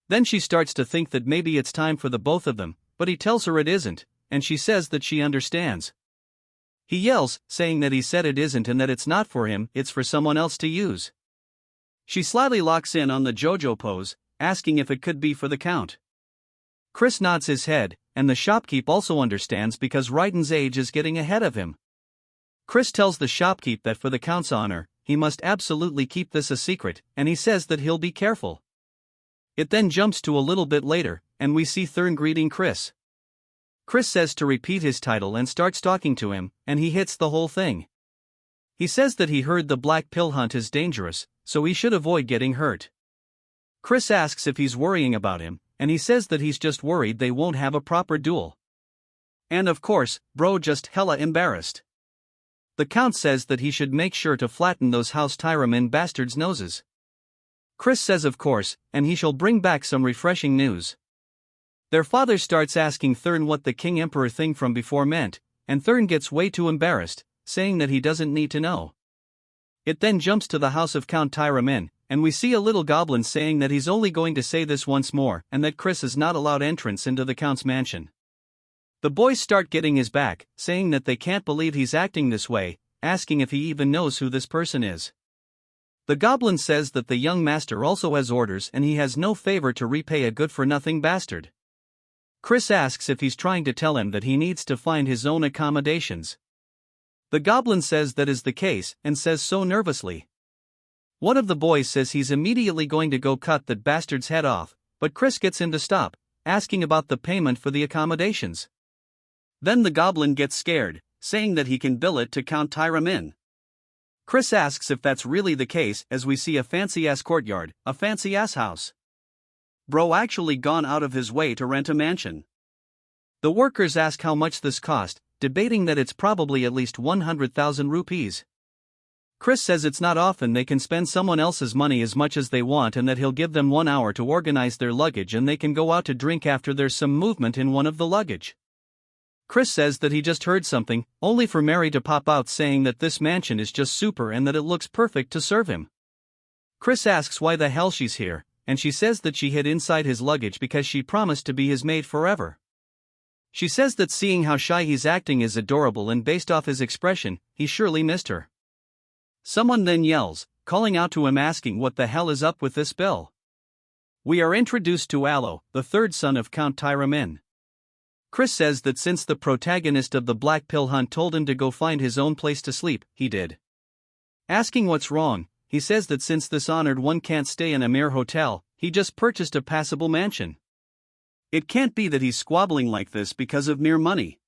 Then she starts to think that maybe it's time for the both of them, but he tells her it isn't, and she says that she understands. He yells, saying that he said it isn't and that it's not for him, it's for someone else to use. She slyly locks in on the JoJo pose, asking if it could be for the Count. Chris nods his head, and the shopkeep also understands because Raiden's age is getting ahead of him. Chris tells the shopkeep that for the Count's honor, he must absolutely keep this a secret, and he says that he'll be careful. It then jumps to a little bit later, and we see Thurn greeting Chris. Chris says to repeat his title and starts talking to him, and he hits the whole thing. He says that he heard the black pill hunt is dangerous, so he should avoid getting hurt. Chris asks if he's worrying about him, and he says that he's just worried they won't have a proper duel. And of course, bro just hella embarrassed. The Count says that he should make sure to flatten those House Tyramin bastards' noses. Chris says of course, and he shall bring back some refreshing news. Their father starts asking Thurn what the King Emperor thing from before meant, and Thurn gets way too embarrassed, saying that he doesn't need to know. It then jumps to the house of Count Tyramin, and we see a little goblin saying that he's only going to say this once more and that Chris is not allowed entrance into the Count's mansion. The boys start getting his back, saying that they can't believe he's acting this way, asking if he even knows who this person is. The goblin says that the young master also has orders and he has no favor to repay a good-for-nothing bastard. Chris asks if he's trying to tell him that he needs to find his own accommodations. The goblin says that is the case and says so nervously. One of the boys says he's immediately going to go cut that bastard's head off, but Chris gets him to stop, asking about the payment for the accommodations. Then the goblin gets scared, saying that he can bill it to Count Tyramin. Chris asks if that's really the case as we see a fancy-ass courtyard, a fancy-ass house. Bro actually gone out of his way to rent a mansion. The workers ask how much this cost, debating that it's probably at least 100,000 rupees. Chris says it's not often they can spend someone else's money as much as they want and that he'll give them 1 hour to organize their luggage and they can go out to drink after there's some movement in one of the luggage. Chris says that he just heard something, only for Mary to pop out saying that this mansion is just super and that it looks perfect to serve him. Chris asks why the hell she's here, and she says that she hid inside his luggage because she promised to be his maid forever. She says that seeing how shy he's acting is adorable and based off his expression, he surely missed her. Someone then yells, calling out to him asking what the hell is up with this bill. We are introduced to Yahello, the third son of Count Tyramin. Chris says that since the protagonist of the Black Pill Hunt told him to go find his own place to sleep, he did. Asking what's wrong, he says that since this honored one can't stay in a mere hotel, he just purchased a passable mansion. It can't be that he's squabbling like this because of mere money.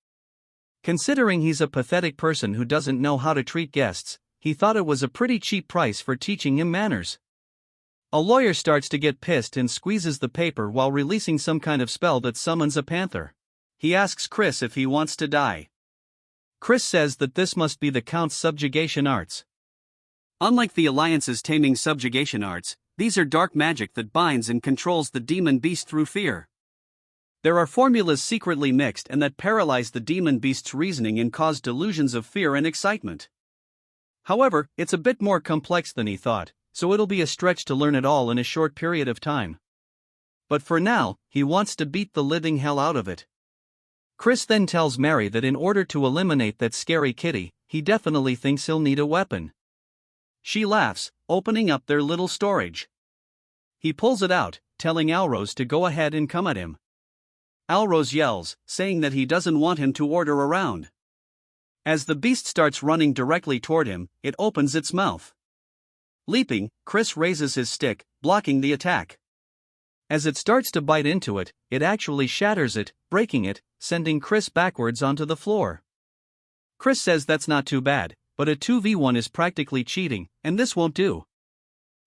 Considering he's a pathetic person who doesn't know how to treat guests, he thought it was a pretty cheap price for teaching him manners. A lawyer starts to get pissed and squeezes the paper while releasing some kind of spell that summons a panther. He asks Chris if he wants to die. Chris says that this must be the Count's subjugation arts. Unlike the Alliance's taming subjugation arts, these are dark magic that binds and controls the demon beast through fear. There are formulas secretly mixed and that paralyze the demon beast's reasoning and cause delusions of fear and excitement. However, it's a bit more complex than he thought, so it'll be a stretch to learn it all in a short period of time. But for now, he wants to beat the living hell out of it. Chris then tells Mary that in order to eliminate that scary kitty, he definitely thinks he'll need a weapon. She laughs, opening up their little storage. He pulls it out, telling Alrose to go ahead and come at him. Alrose yells, saying that he doesn't want him to order around. As the beast starts running directly toward him, it opens its mouth. Leaping, Chris raises his stick, blocking the attack. As it starts to bite into it, it actually shatters it, breaking it, sending Chris backwards onto the floor. Chris says that's not too bad, but a 2v1 is practically cheating, and this won't do.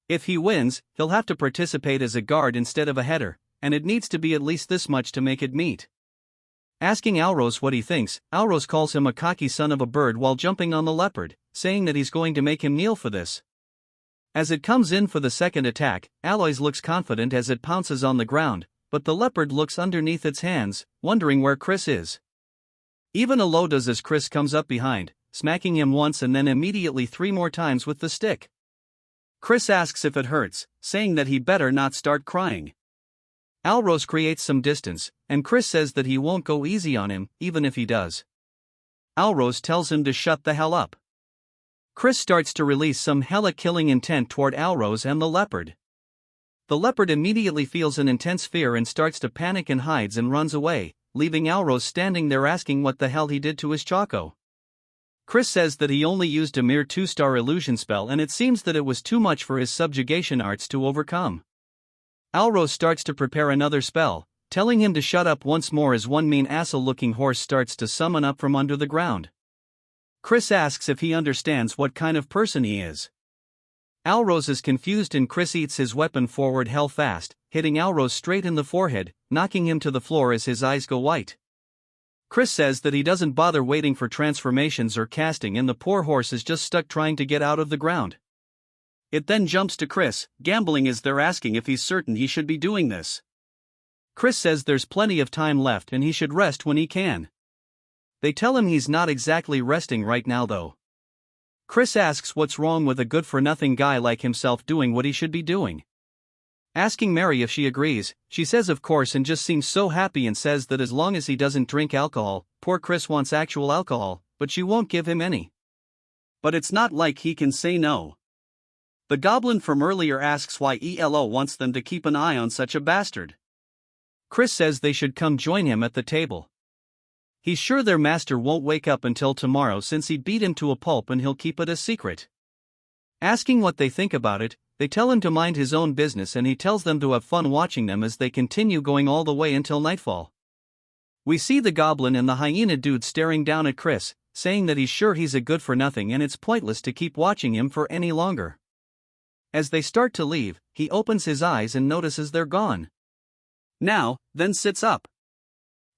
If he wins, he'll have to participate as a guard instead of a header, and it needs to be at least this much to make it meet. Asking Alrose what he thinks, Alrose calls him a cocky son of a bird while jumping on the leopard, saying that he's going to make him kneel for this. As it comes in for the second attack, Aloys looks confident as it pounces on the ground, but the leopard looks underneath its hands, wondering where Chris is. Even Alo does as Chris comes up behind, smacking him once and then immediately 3 more times with the stick. Chris asks if it hurts, saying that he better not start crying. Alrose creates some distance, and Chris says that he won't go easy on him, even if he does. Alrose tells him to shut the hell up. Chris starts to release some hella killing intent toward Alrose and the leopard. The leopard immediately feels an intense fear and starts to panic and hides and runs away, leaving Alrose standing there asking what the hell he did to his Choco. Chris says that he only used a mere 2-star illusion spell and it seems that it was too much for his subjugation arts to overcome. Alrose starts to prepare another spell, telling him to shut up once more as one mean asshole-looking horse starts to summon up from under the ground. Chris asks if he understands what kind of person he is. Alrose is confused and Chris eats his weapon forward hell fast, hitting Alrose straight in the forehead, knocking him to the floor as his eyes go white. Chris says that he doesn't bother waiting for transformations or casting and the poor horse is just stuck trying to get out of the ground. It then jumps to Chris, gambling as they're asking if he's certain he should be doing this. Chris says there's plenty of time left and he should rest when he can. They tell him he's not exactly resting right now though. Chris asks what's wrong with a good-for-nothing guy like himself doing what he should be doing. Asking Mary if she agrees, she says of course and just seems so happy and says that as long as he doesn't drink alcohol, poor Chris wants actual alcohol, but she won't give him any. But it's not like he can say no. The goblin from earlier asks why Yahello wants them to keep an eye on such a bastard. Chris says they should come join him at the table. He's sure their master won't wake up until tomorrow since he beat him to a pulp and he'll keep it a secret. Asking what they think about it, they tell him to mind his own business and he tells them to have fun watching them as they continue going all the way until nightfall. We see the goblin and the hyena dude staring down at Chris, saying that he's sure he's a good-for-nothing and it's pointless to keep watching him for any longer. As they start to leave, he opens his eyes and notices they're gone. Now, then sits up.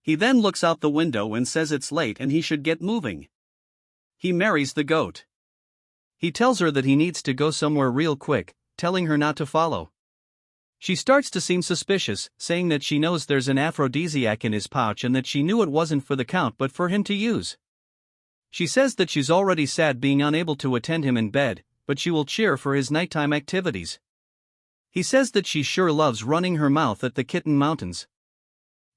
He then looks out the window and says it's late and he should get moving. He marries the goat. He tells her that he needs to go somewhere real quick, telling her not to follow. She starts to seem suspicious, saying that she knows there's an aphrodisiac in his pouch and that she knew it wasn't for the count but for him to use. She says that she's already sad being unable to attend him in bed, but she will cheer for his nighttime activities. He says that she sure loves running her mouth at the Kitten Mountains.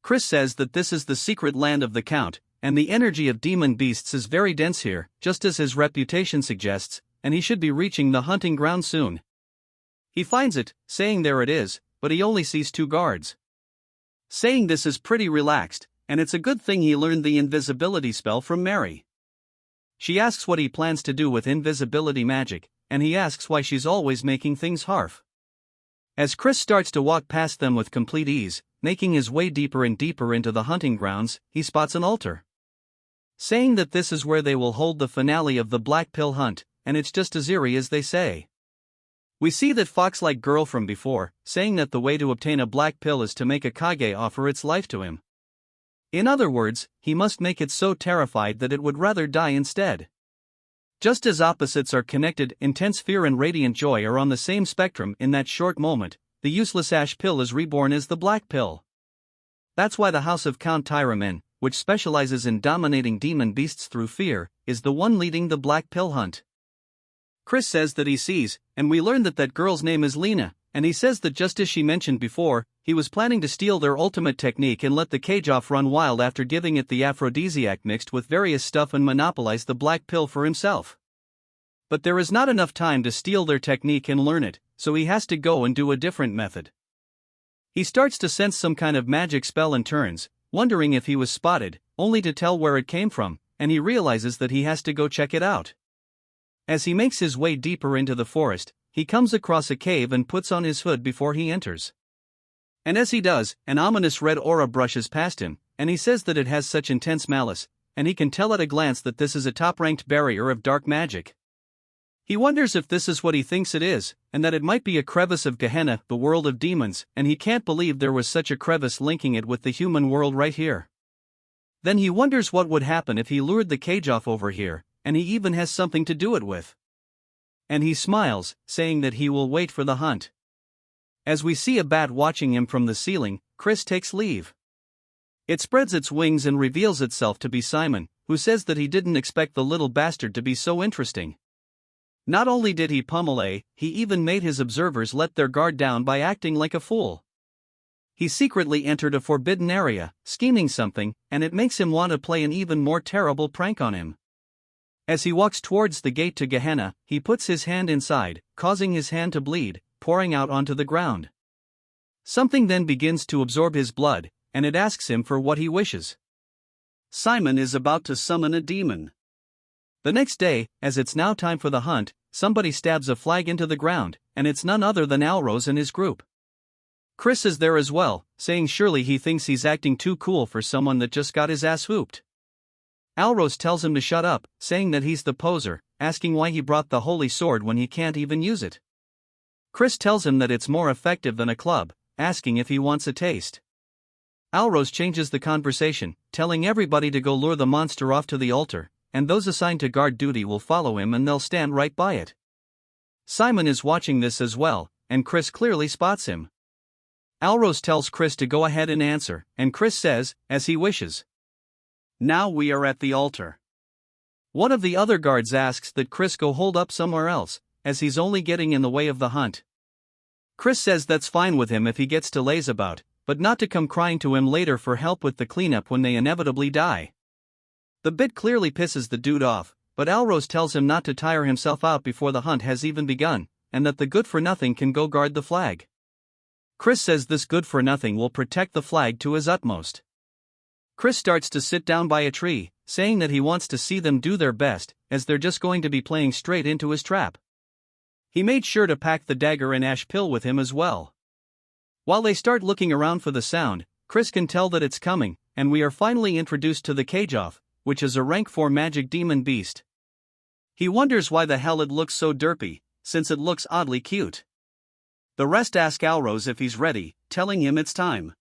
Chris says that this is the secret land of the Count, and the energy of demon beasts is very dense here, just as his reputation suggests, and he should be reaching the hunting ground soon. He finds it, saying there it is, but he only sees 2 guards. Saying this is pretty relaxed, and it's a good thing he learned the invisibility spell from Mary. She asks what he plans to do with invisibility magic, and he asks why she's always making things harf. As Chris starts to walk past them with complete ease, making his way deeper and deeper into the hunting grounds, he spots an altar. Saying that this is where they will hold the finale of the Black Pill hunt, and it's just as eerie as they say. We see that fox-like girl from before, saying that the way to obtain a black pill is to make a kage offer its life to him. In other words, he must make it so terrified that it would rather die instead. Just as opposites are connected, intense fear and radiant joy are on the same spectrum in that short moment, the useless ash pill is reborn as the black pill. That's why the house of Count Tyramen, which specializes in dominating demon beasts through fear, is the one leading the black pill hunt. Chris says that he sees, and we learn that that girl's name is Lena, and he says that just as she mentioned before, he was planning to steal their ultimate technique and let the cage off run wild after giving it the aphrodisiac mixed with various stuff and monopolize the black pill for himself. But there is not enough time to steal their technique and learn it, so he has to go and do a different method. He starts to sense some kind of magic spell and turns, wondering if he was spotted, only to tell where it came from, and he realizes that he has to go check it out. As he makes his way deeper into the forest, he comes across a cave and puts on his hood before he enters. And as he does, an ominous red aura brushes past him, and he says that it has such intense malice, and he can tell at a glance that this is a top-ranked barrier of dark magic. He wonders if this is what he thinks it is, and that it might be a crevice of Gehenna, the world of demons, and he can't believe there was such a crevice linking it with the human world right here. Then he wonders what would happen if he lured the cage off over here, and he even has something to do it with. And he smiles, saying that he will wait for the hunt. As we see a bat watching him from the ceiling, Chris takes leave. It spreads its wings and reveals itself to be Simon, who says that he didn't expect the little bastard to be so interesting. Not only did he pummel he even made his observers let their guard down by acting like a fool. He secretly entered a forbidden area, scheming something, and it makes him want to play an even more terrible prank on him. As he walks towards the gate to Gehenna, he puts his hand inside, causing his hand to bleed, pouring out onto the ground. Something then begins to absorb his blood, and it asks him for what he wishes. Simon is about to summon a demon. The next day, as it's now time for the hunt, somebody stabs a flag into the ground, and it's none other than Alrose and his group. Chris is there as well, saying surely he thinks he's acting too cool for someone that just got his ass whooped. Alros tells him to shut up, saying that he's the poser, asking why he brought the holy sword when he can't even use it. Chris tells him that it's more effective than a club, asking if he wants a taste. Alros changes the conversation, telling everybody to go lure the monster off to the altar, and those assigned to guard duty will follow him and they'll stand right by it. Simon is watching this as well, and Chris clearly spots him. Alros tells Chris to go ahead and answer, and Chris says, as he wishes. Now we are at the altar. One of the other guards asks that Chris go hold up somewhere else, as he's only getting in the way of the hunt. Chris says that's fine with him if he gets to laze about, but not to come crying to him later for help with the cleanup when they inevitably die. The bit clearly pisses the dude off, but Alros tells him not to tire himself out before the hunt has even begun, and that the good-for-nothing can go guard the flag. Chris says this good-for-nothing will protect the flag to his utmost. Chris starts to sit down by a tree, saying that he wants to see them do their best, as they're just going to be playing straight into his trap. He made sure to pack the dagger and ash pill with him as well. While they start looking around for the sound, Chris can tell that it's coming, and we are finally introduced to the Cage-Off, which is a rank 4 magic demon beast. He wonders why the hell it looks so derpy, since it looks oddly cute. The rest ask Alros if he's ready, telling him it's time.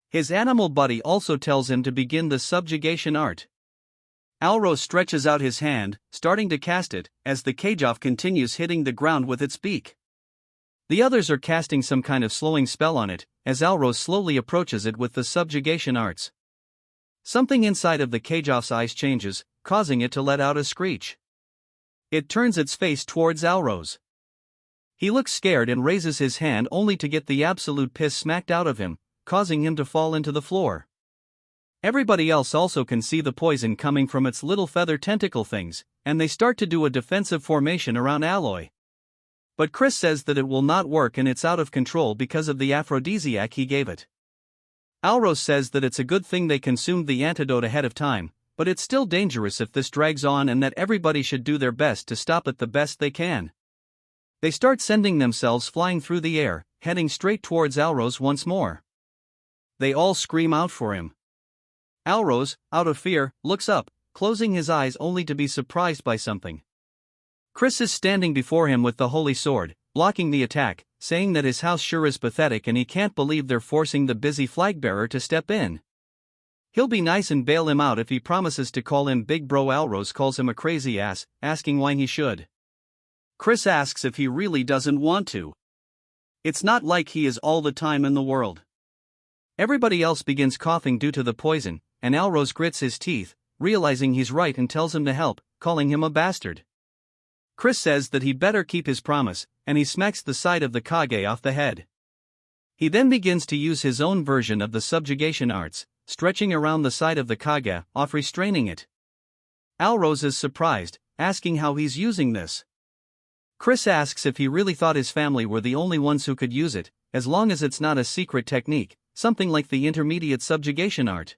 His animal buddy also tells him to begin the subjugation art. Alros stretches out his hand, starting to cast it, as the Cage-Off continues hitting the ground with its beak. The others are casting some kind of slowing spell on it, as Alros slowly approaches it with the subjugation arts. Something inside of the Cage-Off's eyes changes, causing it to let out a screech. It turns its face towards Alros. He looks scared and raises his hand only to get the absolute piss smacked out of him, causing him to fall into the floor. Everybody else also can see the poison coming from its little feather tentacle things, and they start to do a defensive formation around Alloy. But Chris says that it will not work and it's out of control because of the aphrodisiac he gave it. Alros says that it's a good thing they consumed the antidote ahead of time, but it's still dangerous if this drags on and that everybody should do their best to stop it the best they can. They start sending themselves flying through the air, heading straight towards Alros once more. They all scream out for him. Alros, out of fear, looks up, closing his eyes only to be surprised by something. Chris is standing before him with the holy sword, blocking the attack, saying that his house sure is pathetic and he can't believe they're forcing the busy flagbearer to step in. He'll be nice and bail him out if he promises to call him Big Bro. Alros calls him a crazy ass, asking why he should. Chris asks if he really doesn't want to. It's not like he is all the time in the world. Everybody else begins coughing due to the poison, and Alros grits his teeth, realizing he's right and tells him to help, calling him a bastard. Chris says that he better keep his promise, and he smacks the side of the Kage off the head. He then begins to use his own version of the subjugation arts, stretching around the side of the Kage, off restraining it. Alros is surprised, asking how he's using this. Chris asks if he really thought his family were the only ones who could use it, as long as it's not a secret technique, something like the intermediate subjugation art.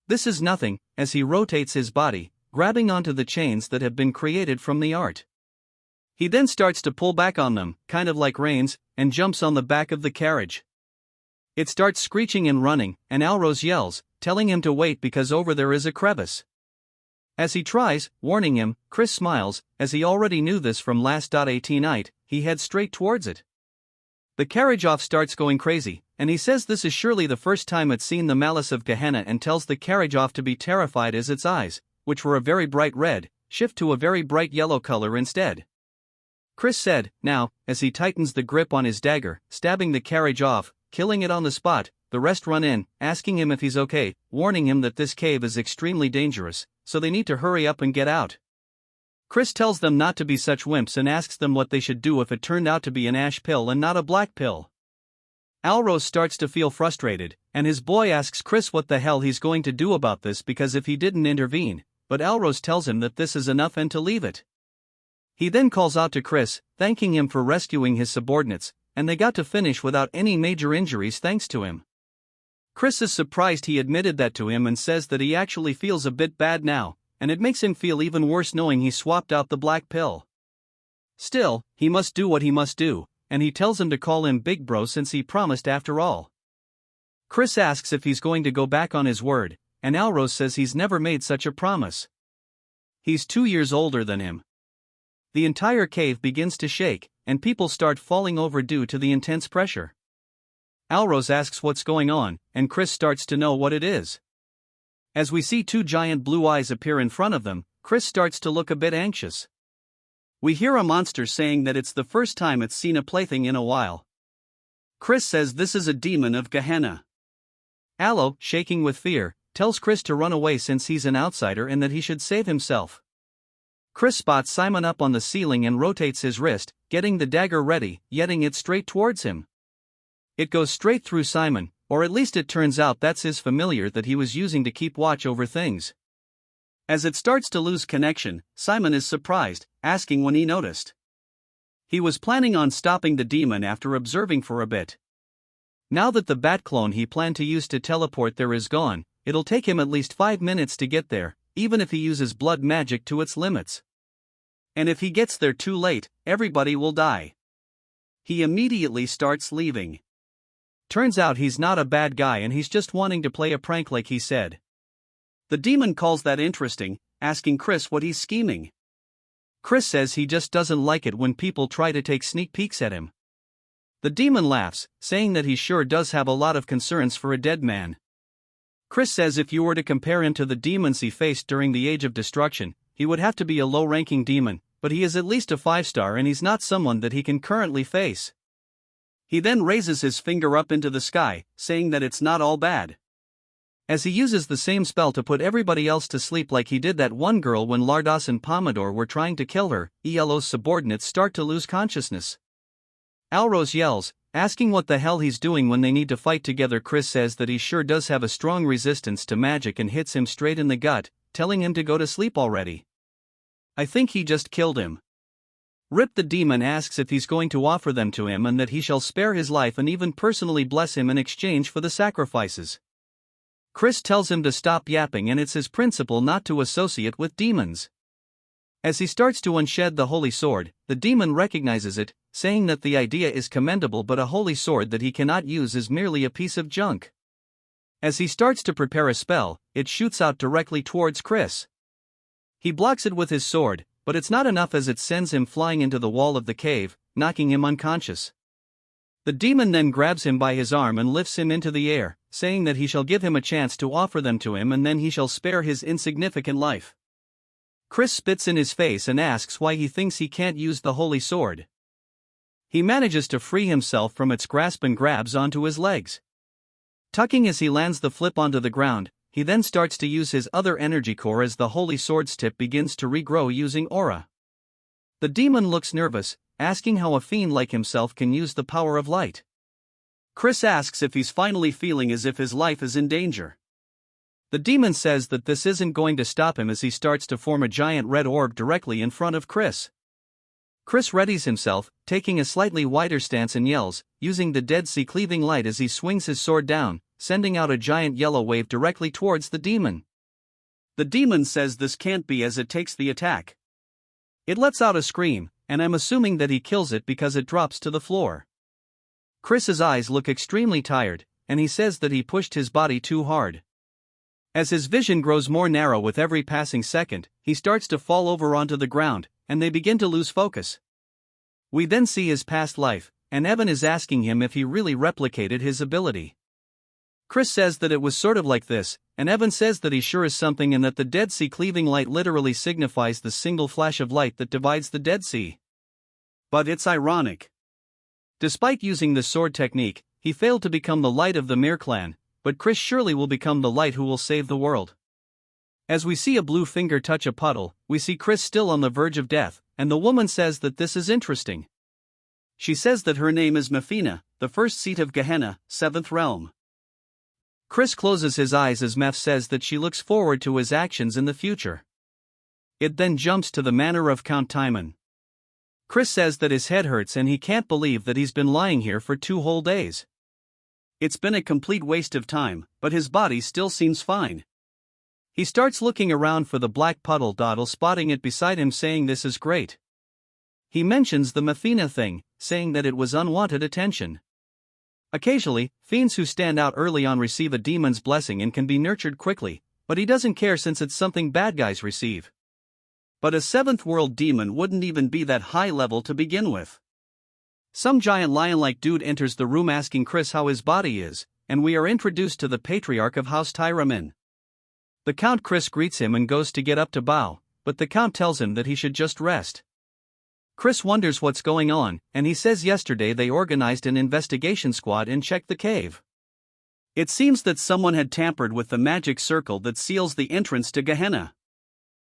This is nothing, as he rotates his body, grabbing onto the chains that have been created from the art. He then starts to pull back on them, kind of like reins, and jumps on the back of the carriage. It starts screeching and running, and Alros yells, telling him to wait because over there is a crevice. As he tries, warning him, Chris smiles, as he already knew this from last 18 night, he heads straight towards it. The carriage-off starts going crazy, and he says this is surely the first time it's seen the malice of Gehenna and tells the carriage-off to be terrified as its eyes, which were a very bright red, shift to a very bright yellow color instead. Chris said, now, as he tightens the grip on his dagger, stabbing the carriage off, killing it on the spot, the rest run in, asking him if he's okay, warning him that this cave is extremely dangerous, so they need to hurry up and get out. Chris tells them not to be such wimps and asks them what they should do if it turned out to be an ash pill and not a black pill. Alros starts to feel frustrated, and his boy asks Chris what the hell he's going to do about this because if he didn't intervene, but Alros tells him that this is enough and to leave it. He then calls out to Chris, thanking him for rescuing his subordinates, and they got to finish without any major injuries thanks to him. Chris is surprised he admitted that to him and says that he actually feels a bit bad now, and it makes him feel even worse knowing he swapped out the black pill. Still, he must do what he must do, and he tells him to call him Big Bro since he promised after all. Chris asks if he's going to go back on his word, and Alros says he's never made such a promise. He's 2 years older than him. The entire cave begins to shake, and people start falling over due to the intense pressure. Alros asks what's going on, and Chris starts to know what it is. As we see 2 giant blue eyes appear in front of them, Chris starts to look a bit anxious. We hear a monster saying that it's the first time it's seen a plaything in a while. Chris says this is a demon of Gehenna. Allo, shaking with fear, tells Chris to run away since he's an outsider and that he should save himself. Chris spots Simon up on the ceiling and rotates his wrist, getting the dagger ready, yetting it straight towards him. It goes straight through Simon, or at least it turns out that's his familiar that he was using to keep watch over things. As it starts to lose connection, Simon is surprised, asking when he noticed. He was planning on stopping the demon after observing for a bit. Now that the bat clone he planned to use to teleport there is gone, it'll take him at least 5 minutes to get there, even if he uses blood magic to its limits. And if he gets there too late, everybody will die. He immediately starts leaving. Turns out he's not a bad guy and he's just wanting to play a prank like he said. The demon calls that interesting, asking Chris what he's scheming. Chris says he just doesn't like it when people try to take sneak peeks at him. The demon laughs, saying that he sure does have a lot of concerns for a dead man. Chris says if you were to compare him to the demons he faced during the Age of Destruction, he would have to be a low-ranking demon, but he is at least a 5-star and he's not someone that he can currently face. He then raises his finger up into the sky, saying that it's not all bad. As he uses the same spell to put everybody else to sleep like he did that one girl when Lardos and Pomodore were trying to kill her, Yahello's subordinates start to lose consciousness. Alros yells, asking what the hell he's doing when they need to fight together. Chris says that he sure does have a strong resistance to magic and hits him straight in the gut, telling him to go to sleep already. I think he just killed him. Rip the demon asks if he's going to offer them to him and that he shall spare his life and even personally bless him in exchange for the sacrifices. Chris tells him to stop yapping and it's his principle not to associate with demons. As he starts to unshed the holy sword, the demon recognizes it, saying that the idea is commendable but a holy sword that he cannot use is merely a piece of junk. As he starts to prepare a spell, it shoots out directly towards Chris. He blocks it with his sword, but it's not enough as it sends him flying into the wall of the cave, knocking him unconscious. The demon then grabs him by his arm and lifts him into the air, saying that he shall give him a chance to offer them to him and then he shall spare his insignificant life. Chris spits in his face and asks why he thinks he can't use the holy sword. He manages to free himself from its grasp and grabs onto his legs. Tucking as he lands the flip onto the ground, he then starts to use his other energy core as the holy sword's tip begins to regrow using aura. The demon looks nervous, asking how a fiend like himself can use the power of light. Chris asks if he's finally feeling as if his life is in danger. The demon says that this isn't going to stop him as he starts to form a giant red orb directly in front of Chris. Chris readies himself, taking a slightly wider stance and yells, using the Dead Sea cleaving light as he swings his sword down, sending out a giant yellow wave directly towards the demon. The demon says this can't be as it takes the attack. It lets out a scream, and I'm assuming that he kills it because it drops to the floor. Chris's eyes look extremely tired, and he says that he pushed his body too hard. As his vision grows more narrow with every passing second, he starts to fall over onto the ground, and they begin to lose focus. We then see his past life, and Evan is asking him if he really replicated his ability. Chris says that it was sort of like this, and Evan says that he sure is something and that the Dead Sea cleaving light literally signifies the single flash of light that divides the Dead Sea. But it's ironic. Despite using the sword technique, he failed to become the light of the Mir clan, but Chris surely will become the light who will save the world. As we see a blue finger touch a puddle, we see Chris still on the verge of death, and the woman says that this is interesting. She says that her name is Mefina, the first seat of Gehenna, 7th realm. Chris closes his eyes as Meph says that she looks forward to his actions in the future. It then jumps to the manor of Count Timon. Chris says that his head hurts and he can't believe that he's been lying here for 2 whole days. It's been a complete waste of time, but his body still seems fine. He starts looking around for the black puddle, spotting it beside him saying this is great. He mentions the Mefina thing, saying that it was unwanted attention. Occasionally, fiends who stand out early on receive a demon's blessing and can be nurtured quickly, but he doesn't care since it's something bad guys receive. But a 7th world demon wouldn't even be that high level to begin with. Some giant lion-like dude enters the room asking Chris how his body is, and we are introduced to the patriarch of House Tyramin. The Count Chris greets him and goes to get up to bow, but the Count tells him that he should just rest. Chris wonders what's going on, and he says yesterday they organized an investigation squad and checked the cave. It seems that someone had tampered with the magic circle that seals the entrance to Gehenna.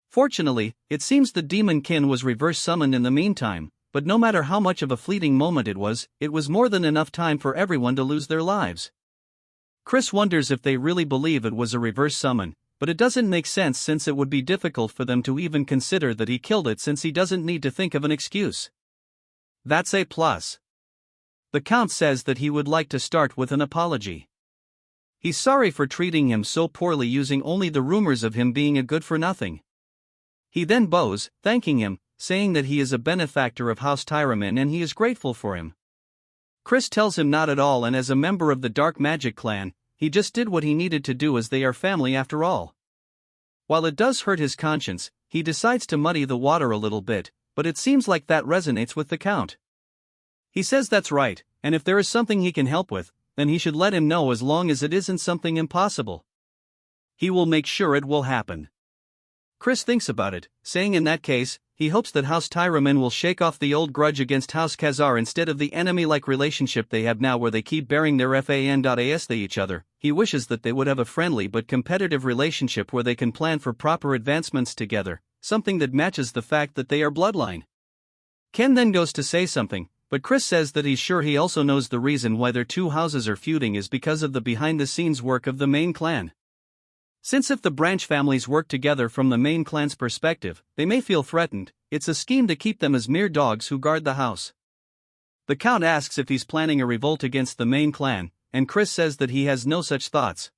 Fortunately, it seems the demon kin was reverse summoned in the meantime, but no matter how much of a fleeting moment it was more than enough time for everyone to lose their lives. Chris wonders if they really believe it was a reverse summon, but it doesn't make sense since it would be difficult for them to even consider that he killed it since he doesn't need to think of an excuse. That's a plus. The Count says that he would like to start with an apology. He's sorry for treating him so poorly using only the rumors of him being a good-for-nothing. He then bows, thanking him, saying that he is a benefactor of House Tyramin and he is grateful for him. Chris tells him not at all, and as a member of the Dark Magic clan, he just did what he needed to do as they are family after all. While it does hurt his conscience, he decides to muddy the water a little bit, but it seems like that resonates with the Count. He says that's right, and if there is something he can help with, then he should let him know as long as it isn't something impossible. He will make sure it will happen. Chris thinks about it, saying in that case, he hopes that House Tyramin will shake off the old grudge against House Khazar instead of the enemy-like relationship they have now where they keep bearing their fan.as they each other. He wishes that they would have a friendly but competitive relationship where they can plan for proper advancements together, something that matches the fact that they are bloodline. Ken then goes to say something, but Chris says that he's sure he also knows the reason why their two houses are feuding is because of the behind-the-scenes work of the main clan. Since if the branch families work together from the main clan's perspective, they may feel threatened, it's a scheme to keep them as mere dogs who guard the house. The Count asks if he's planning a revolt against the main clan, and Chris says that he has no such thoughts.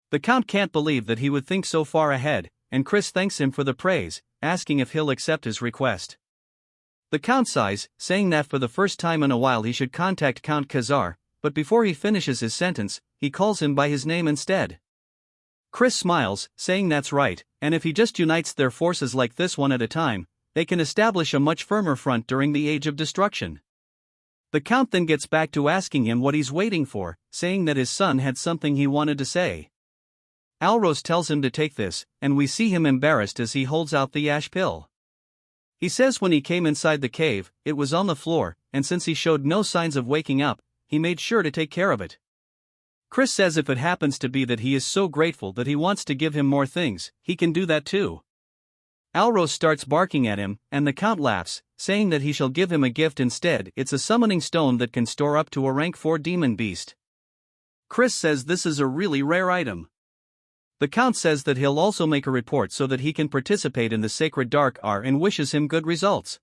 The Count can't believe that he would think so far ahead, and Chris thanks him for the praise, asking if he'll accept his request. The Count sighs, saying that for the first time in a while he should contact Count Khazar, but before he finishes his sentence, he calls him by his name instead. Chris smiles, saying that's right, and if he just unites their forces like this one at a time, they can establish a much firmer front during the Age of Destruction. The Count then gets back to asking him what he's waiting for, saying that his son had something he wanted to say. Alros tells him to take this, and we see him embarrassed as he holds out the ash pill. He says when he came inside the cave, it was on the floor, and since he showed no signs of waking up, he made sure to take care of it. Chris says if it happens to be that he is so grateful that he wants to give him more things, he can do that too. Alros starts barking at him, and the Count laughs, saying that he shall give him a gift instead. It's a summoning stone that can store up to a rank 4 demon beast. Chris says this is a really rare item. The Count says that he'll also make a report so that he can participate in the Sacred Dark Hour and wishes him good results.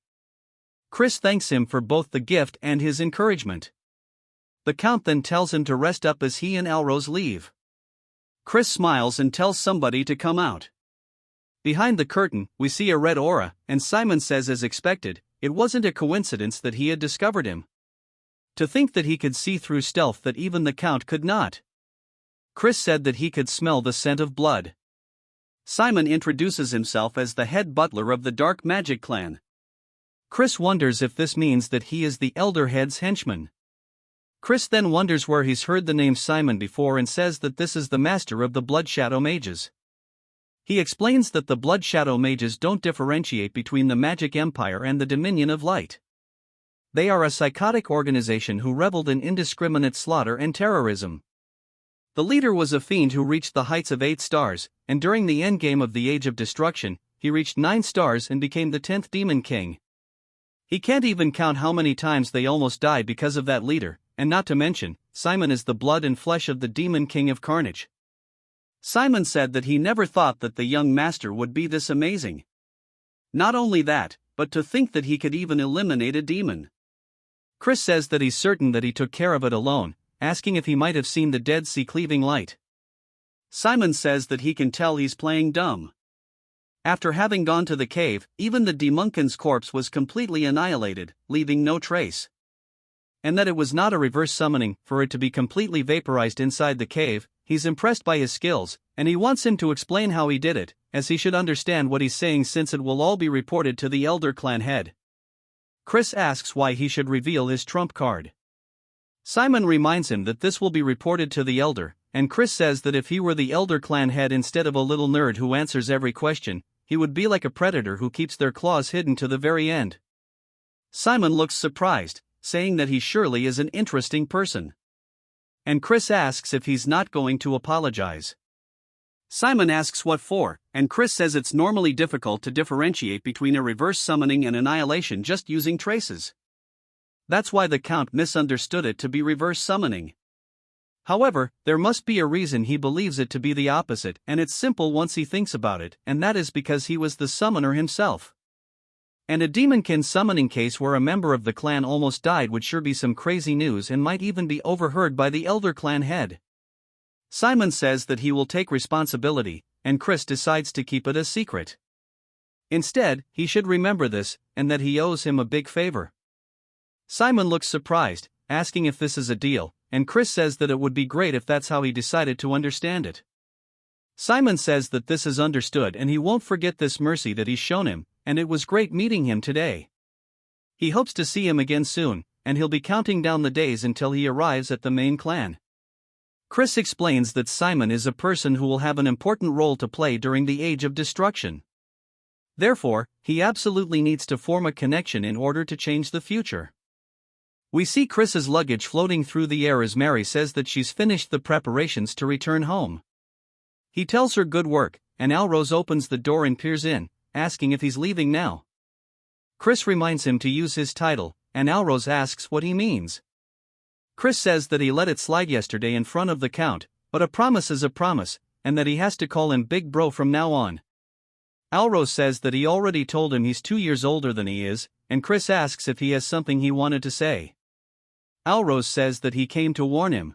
Chris thanks him for both the gift and his encouragement. The Count then tells him to rest up as he and Alros leave. Chris smiles and tells somebody to come out. Behind the curtain, we see a red aura, and Simon says as expected, it wasn't a coincidence that he had discovered him. To think that he could see through stealth that even the Count could not. Chris said that he could smell the scent of blood. Simon introduces himself as the head butler of the Dark Magic clan. Chris wonders if this means that he is the Elder Head's henchman. Chris then wonders where he's heard the name Simon before and says that this is the master of the Blood Shadow Mages. He explains that the Blood Shadow Mages don't differentiate between the Magic Empire and the Dominion of Light. They are a psychotic organization who reveled in indiscriminate slaughter and terrorism. The leader was a fiend who reached the heights of 8 stars, and during the endgame of the Age of Destruction, he reached 9 stars and became the 10th Demon King. He can't even count how many times they almost died because of that leader. And not to mention, Simon is the blood and flesh of the Demon King of Carnage. Simon said that he never thought that the young master would be this amazing. Not only that, but to think that he could even eliminate a demon. Chris says that he's certain that he took care of it alone, asking if he might have seen the Dead Sea cleaving light. Simon says that he can tell he's playing dumb. After having gone to the cave, even the demonkin's corpse was completely annihilated, leaving no trace. And that it was not a reverse summoning, for it to be completely vaporized inside the cave. He's impressed by his skills, and he wants him to explain how he did it, as he should understand what he's saying since it will all be reported to the Elder Clan head. Chris asks why he should reveal his trump card. Simon reminds him that this will be reported to the Elder, and Chris says that if he were the Elder Clan head instead of a little nerd who answers every question, he would be like a predator who keeps their claws hidden to the very end. Simon looks surprised, saying that he surely is an interesting person. And Chris asks if he's not going to apologize. Simon asks what for, and Chris says it's normally difficult to differentiate between a reverse summoning and annihilation just using traces. That's why the Count misunderstood it to be reverse summoning. However, there must be a reason he believes it to be the opposite, and it's simple once he thinks about it, and that is because he was the summoner himself. And a demonkin summoning case where a member of the clan almost died would sure be some crazy news and might even be overheard by the Elder Clan head. Simon says that he will take responsibility, and Chris decides to keep it a secret. Instead, he should remember this, and that he owes him a big favor. Simon looks surprised, asking if this is a deal, and Chris says that it would be great if that's how he decided to understand it. Simon says that this is understood and he won't forget this mercy that he's shown him, and it was great meeting him today. He hopes to see him again soon, and he'll be counting down the days until he arrives at the main clan. Chris explains that Simon is a person who will have an important role to play during the Age of Destruction. Therefore, he absolutely needs to form a connection in order to change the future. We see Chris's luggage floating through the air as Mary says that she's finished the preparations to return home. He tells her good work, and Alrose opens the door and peers in, asking if he's leaving now. Chris reminds him to use his title, and Alrose asks what he means. Chris says that he let it slide yesterday in front of the Count, but a promise is a promise, and that he has to call him Big Bro from now on. Alrose says that he already told him he's 2 years older than he is, and Chris asks if he has something he wanted to say. Alrose says that he came to warn him.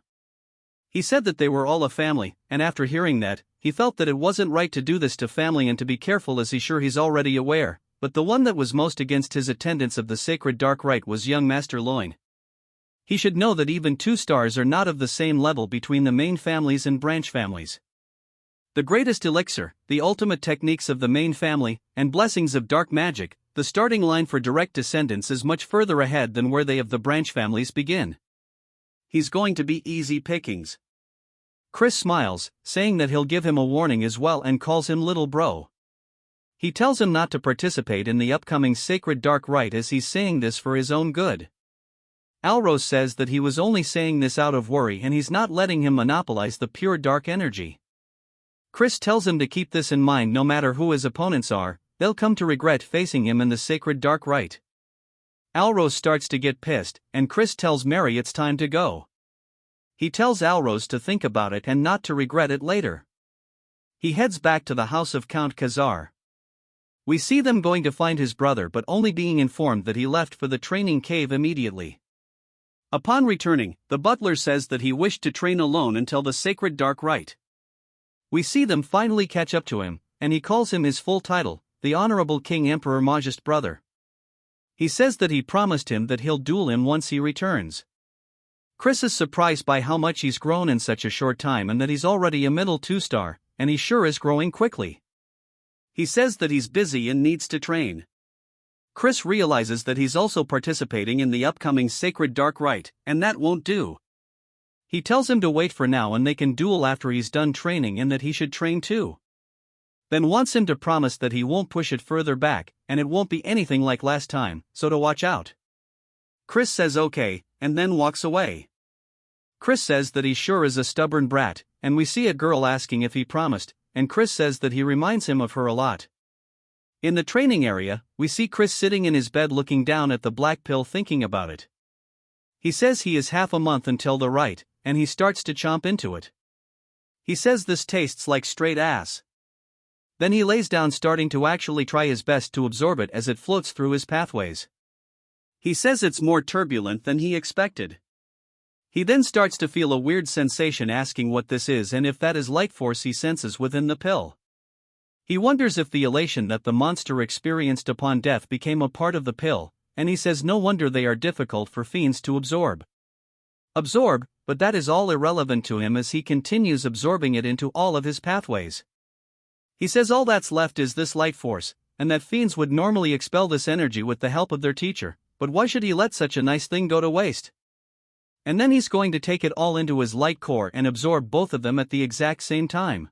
He said that they were all a family, and after hearing that, he felt that it wasn't right to do this to family and to be careful as he's already aware, but the one that was most against his attendance of the sacred dark rite was young Master Loin. He should know that even 2 stars are not of the same level between the main families and branch families. The greatest elixir, the ultimate techniques of the main family, and blessings of dark magic, the starting line for direct descendants is much further ahead than where they of the branch families begin. He's going to be easy pickings. Chris smiles, saying that he'll give him a warning as well and calls him Little Bro. He tells him not to participate in the upcoming sacred dark rite as he's saying this for his own good. Alrose says that he was only saying this out of worry and he's not letting him monopolize the pure dark energy. Chris tells him to keep this in mind no matter who his opponents are, they'll come to regret facing him in the sacred dark rite. Alrose starts to get pissed, and Chris tells Mary it's time to go. He tells Alrose to think about it and not to regret it later. He heads back to the house of Count Khazar. We see them going to find his brother but only being informed that he left for the training cave immediately. Upon returning, the butler says that he wished to train alone until the sacred dark rite. We see them finally catch up to him, and he calls him his full title, the Honorable King Emperor Majest brother. He says that he promised him that he'll duel him once he returns. Chris is surprised by how much he's grown in such a short time and that he's already a middle 2-star, and he sure is growing quickly. He says that he's busy and needs to train. Chris realizes that he's also participating in the upcoming sacred dark rite, and that won't do. He tells him to wait for now and they can duel after he's done training and that he should train too. Then wants him to promise that he won't push it further back, and it won't be anything like last time, so to watch out. Chris says okay, and then walks away. Chris says that he sure is a stubborn brat, and we see a girl asking if he promised, and Chris says that he reminds him of her a lot. In the training area, we see Chris sitting in his bed looking down at the black pill thinking about it. He says he is half a month until the rite, and he starts to chomp into it. He says this tastes like straight ass. Then he lays down starting to actually try his best to absorb it as it floats through his pathways. He says it's more turbulent than he expected. He then starts to feel a weird sensation asking what this is and if that is light force he senses within the pill. He wonders if the elation that the monster experienced upon death became a part of the pill, and he says no wonder they are difficult for fiends to absorb. But that is all irrelevant to him as he continues absorbing it into all of his pathways. He says all that's left is this light force, and that fiends would normally expel this energy with the help of their teacher, but why should he let such a nice thing go to waste? And then he's going to take it all into his light core and absorb both of them at the exact same time.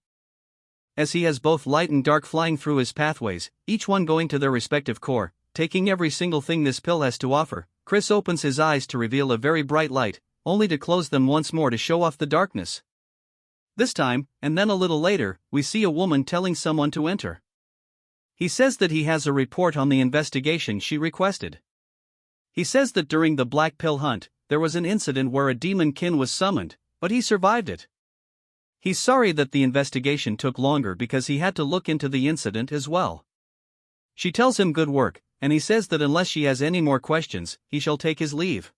As he has both light and dark flying through his pathways, each one going to their respective core, taking every single thing this pill has to offer, Chris opens his eyes to reveal a very bright light, only to close them once more to show off the darkness. This time, and then a little later, we see a woman telling someone to enter. He says that he has a report on the investigation she requested. He says that during the black pill hunt, there was an incident where a demon kin was summoned, but he survived it. He's sorry that the investigation took longer because he had to look into the incident as well. She tells him good work, and he says that unless she has any more questions, he shall take his leave.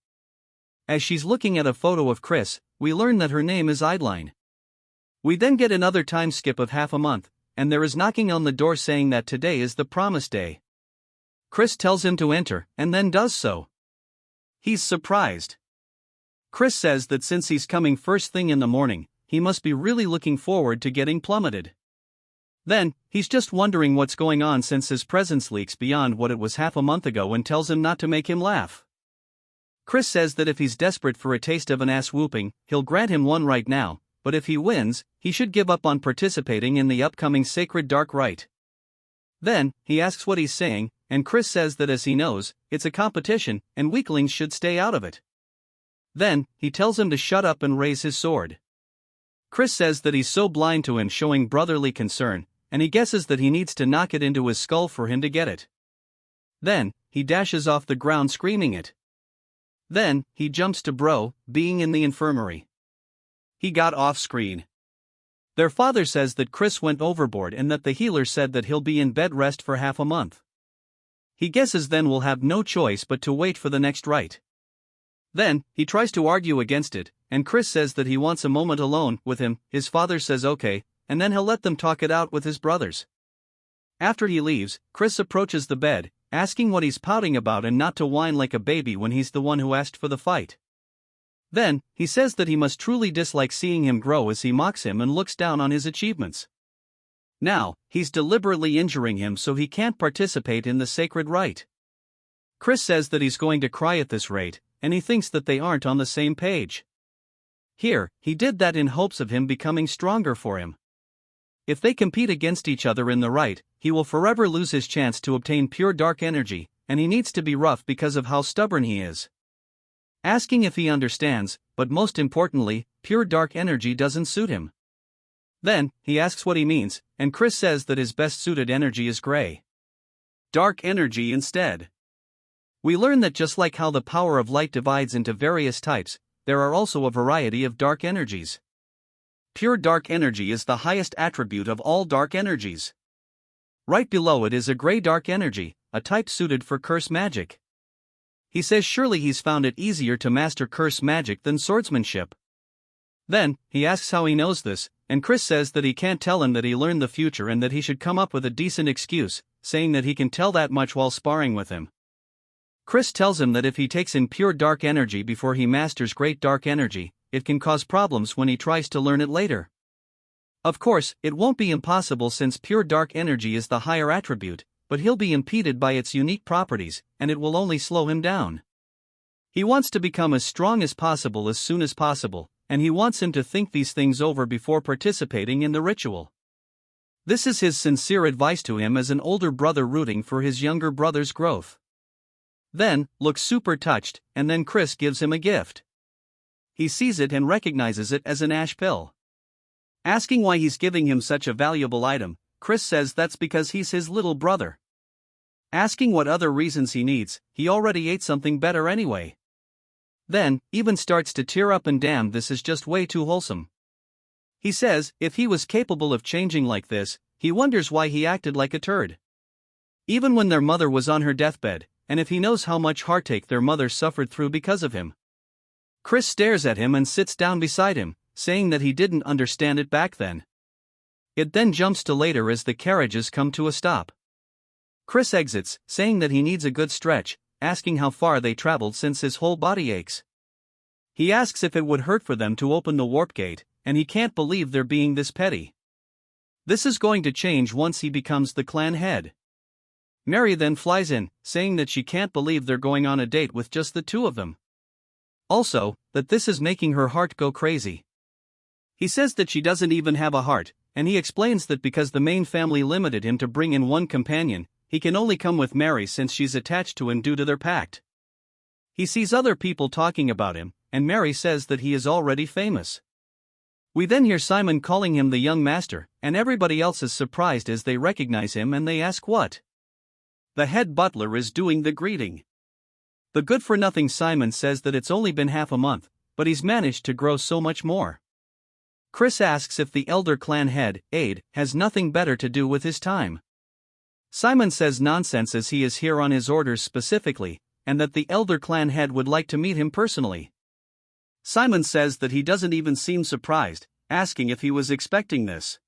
As she's looking at a photo of Chris, we learn that her name is Eidline. We then get another time skip of half a month, and there is knocking on the door saying that today is the promised day. Chris tells him to enter, and then does so. He's surprised. Chris says that since he's coming first thing in the morning, he must be really looking forward to getting plummeted. Then, he's just wondering what's going on since his presence leaks beyond what it was half a month ago and tells him not to make him laugh. Chris says that if he's desperate for a taste of an ass whooping, he'll grant him one right now, but if he wins, he should give up on participating in the upcoming Sacred Dark Rite. Then, he asks what he's saying, and Chris says that as he knows, it's a competition, and weaklings should stay out of it. Then, he tells him to shut up and raise his sword. Chris says that he's so blind to him showing brotherly concern, and he guesses that he needs to knock it into his skull for him to get it. Then, he dashes off the ground screaming it. Then, he jumps to Bro, being in the infirmary. He got off screen. Their father says that Chris went overboard and that the healer said that he'll be in bed rest for half a month. He guesses then we'll have no choice but to wait for the next rite. Then, he tries to argue against it, and Chris says that he wants a moment alone with him. His father says okay, and then he'll let them talk it out with his brothers. After he leaves, Chris approaches the bed, asking what he's pouting about and not to whine like a baby when he's the one who asked for the fight. Then, he says that he must truly dislike seeing him grow as he mocks him and looks down on his achievements. Now, he's deliberately injuring him so he can't participate in the sacred rite. Chris says that he's going to cry at this rate, and he thinks that they aren't on the same page. Here, he did that in hopes of him becoming stronger for him. If they compete against each other in the rite, he will forever lose his chance to obtain pure dark energy, and he needs to be rough because of how stubborn he is. Asking if he understands, but most importantly, pure dark energy doesn't suit him. Then, he asks what he means, and Chris says that his best suited energy is gray. Dark energy instead. We learn that just like how the power of light divides into various types, there are also a variety of dark energies. Pure dark energy is the highest attribute of all dark energies. Right below it is a gray dark energy, a type suited for curse magic. He says surely he's found it easier to master curse magic than swordsmanship. Then, he asks how he knows this, and Chris says that he can't tell him that he learned the future and that he should come up with a decent excuse, saying that he can tell that much while sparring with him. Chris tells him that if he takes in pure dark energy before he masters great dark energy, it can cause problems when he tries to learn it later. Of course, it won't be impossible since pure dark energy is the higher attribute, but he'll be impeded by its unique properties, and it will only slow him down. He wants to become as strong as possible as soon as possible, and he wants him to think these things over before participating in the ritual. This is his sincere advice to him as an older brother rooting for his younger brother's growth. Then, looks super touched, and then Chris gives him a gift. He sees it and recognizes it as an ash pill. Asking why he's giving him such a valuable item, Chris says that's because he's his little brother. Asking what other reasons he needs, he already ate something better anyway. Then, even starts to tear up and damn, this is just way too wholesome. He says, if he was capable of changing like this, he wonders why he acted like a turd. Even when their mother was on her deathbed, and if he knows how much heartache their mother suffered through because of him. Chris stares at him and sits down beside him, saying that he didn't understand it back then. It then jumps to later as the carriages come to a stop. Chris exits, saying that he needs a good stretch, asking how far they traveled since his whole body aches. He asks if it would hurt for them to open the warp gate, and he can't believe they're being this petty. This is going to change once he becomes the clan head. Mary then flies in, saying that she can't believe they're going on a date with just the two of them. Also, that this is making her heart go crazy. He says that she doesn't even have a heart, and he explains that because the main family limited him to bring in one companion, he can only come with Mary since she's attached to him due to their pact. He sees other people talking about him, and Mary says that he is already famous. We then hear Simon calling him the young master, and everybody else is surprised as they recognize him and they ask what the head butler is doing the greeting. The good-for-nothing Simon says that it's only been half a month, but he's managed to grow so much more. Chris asks if the elder clan head, Aid, has nothing better to do with his time. Simon says nonsense as he is here on his orders specifically, and that the elder clan head would like to meet him personally. Simon says that he doesn't even seem surprised, asking if he was expecting this.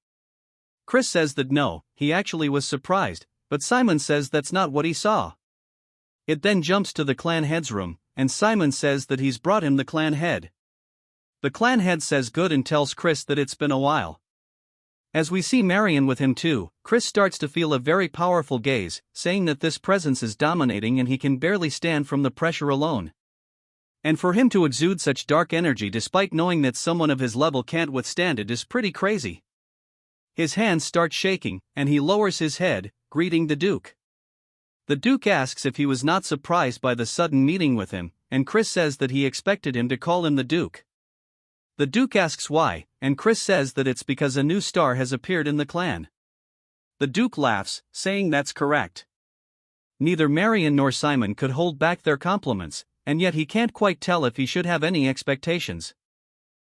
Chris says that no, he actually was surprised, but Simon says that's not what he saw. It then jumps to the clan head's room, and Simon says that he's brought him the clan head. The clan head says good and tells Chris that it's been a while. As we see Marion with him too, Chris starts to feel a very powerful gaze, saying that this presence is dominating and he can barely stand from the pressure alone. And for him to exude such dark energy despite knowing that someone of his level can't withstand it is pretty crazy. His hands start shaking, and he lowers his head, greeting the Duke. The Duke asks if he was not surprised by the sudden meeting with him, and Chris says that he expected him to call him the Duke. The Duke asks why, and Chris says that it's because a new star has appeared in the clan. The Duke laughs, saying that's correct. Neither Marion nor Simon could hold back their compliments, and yet he can't quite tell if he should have any expectations.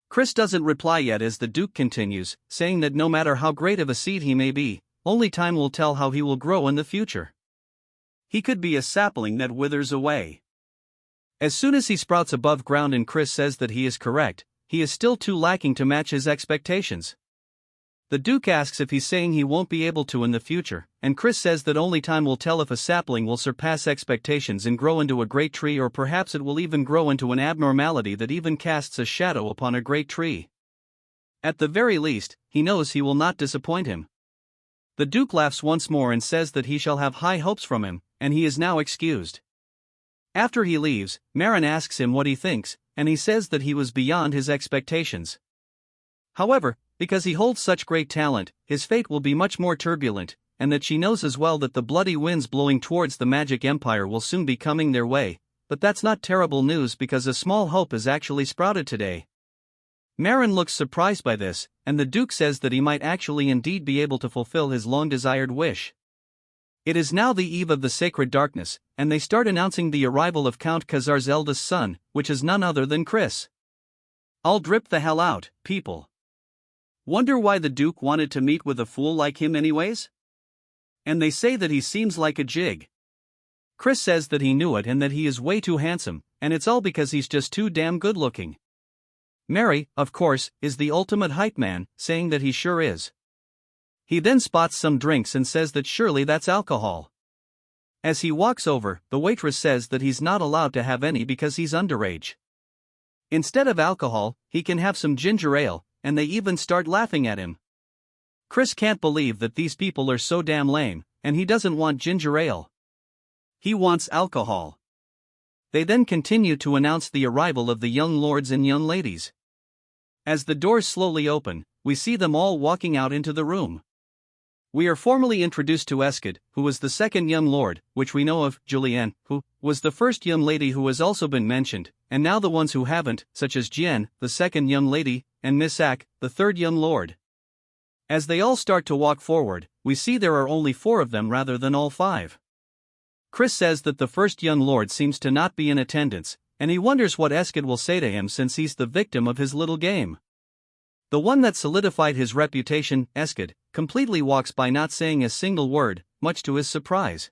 Chris doesn't reply yet as the Duke continues, saying that no matter how great of a seed he may be, only time will tell how he will grow in the future. He could be a sapling that withers away. As soon as he sprouts above ground and Chris says that he is correct, he is still too lacking to match his expectations. The Duke asks if he's saying he won't be able to in the future, and Chris says that only time will tell if a sapling will surpass expectations and grow into a great tree, or perhaps it will even grow into an abnormality that even casts a shadow upon a great tree. At the very least, he knows he will not disappoint him. The Duke laughs once more and says that he shall have high hopes from him, and he is now excused. After he leaves, Marin asks him what he thinks, and he says that he was beyond his expectations. However, because he holds such great talent, his fate will be much more turbulent, and that she knows as well that the bloody winds blowing towards the magic empire will soon be coming their way, but that's not terrible news because a small hope has actually sprouted today. Marin looks surprised by this, and the Duke says that he might actually indeed be able to fulfill his long-desired wish. It is now the eve of the sacred darkness, and they start announcing the arrival of Count Khazar's eldest son, which is none other than Chris. I'll drip the hell out, people. Wonder why the Duke wanted to meet with a fool like him anyways? And they say that he seems like a jig. Chris says that he knew it and that he is way too handsome, and it's all because he's just too damn good looking. Mary, of course, is the ultimate hype man, saying that he sure is. He then spots some drinks and says that surely that's alcohol. As he walks over, the waitress says that he's not allowed to have any because he's underage. Instead of alcohol, he can have some ginger ale, and they even start laughing at him. Chris can't believe that these people are so damn lame, and he doesn't want ginger ale. He wants alcohol. They then continue to announce the arrival of the young lords and young ladies. As the doors slowly open, we see them all walking out into the room. We are formally introduced to Eskid, who was the second young lord, which we know of, Julienne, who was the first young lady who has also been mentioned, and now the ones who haven't, such as Jian, the second young lady, and Miss Ak, the third young lord. As they all start to walk forward, we see there are only 4 of them rather than all 5. Chris says that the first young lord seems to not be in attendance, and he wonders what Eskid will say to him since he's the victim of his little game. The one that solidified his reputation, Eskid, completely walks by not saying a single word, much to his surprise.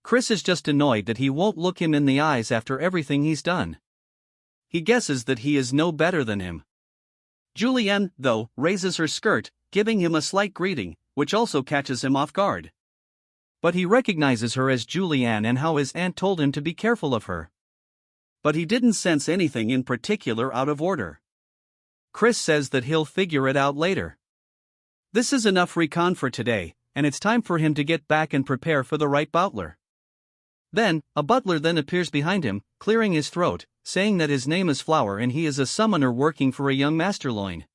Chris is just annoyed that he won't look him in the eyes after everything he's done. He guesses that he is no better than him. Julienne, though, raises her skirt, giving him a slight greeting, which also catches him off guard. But he recognizes her as Julianne and how his aunt told him to be careful of her. But he didn't sense anything in particular out of order. Chris says that he'll figure it out later. This is enough recon for today, and it's time for him to get back and prepare for the right butler. Then, a butler then appears behind him, clearing his throat, saying that his name is Flower and he is a summoner working for a young masterloin.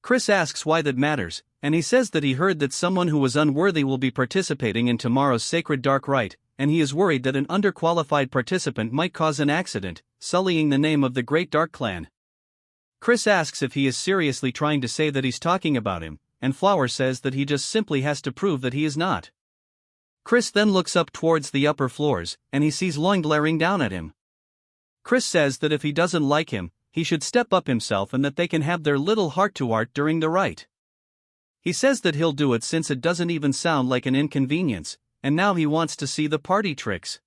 Chris asks why that matters, and he says that he heard that someone who was unworthy will be participating in tomorrow's sacred dark rite, and he is worried that an underqualified participant might cause an accident, sullying the name of the Great Dark Clan. Chris asks if he is seriously trying to say that he's talking about him, and Flower says that he just simply has to prove that he is not. Chris then looks up towards the upper floors, and he sees Loin glaring down at him. Chris says that if he doesn't like him, he should step up himself and that they can have their little heart-to-heart during the rite. He says that he'll do it since it doesn't even sound like an inconvenience, and now he wants to see the party tricks.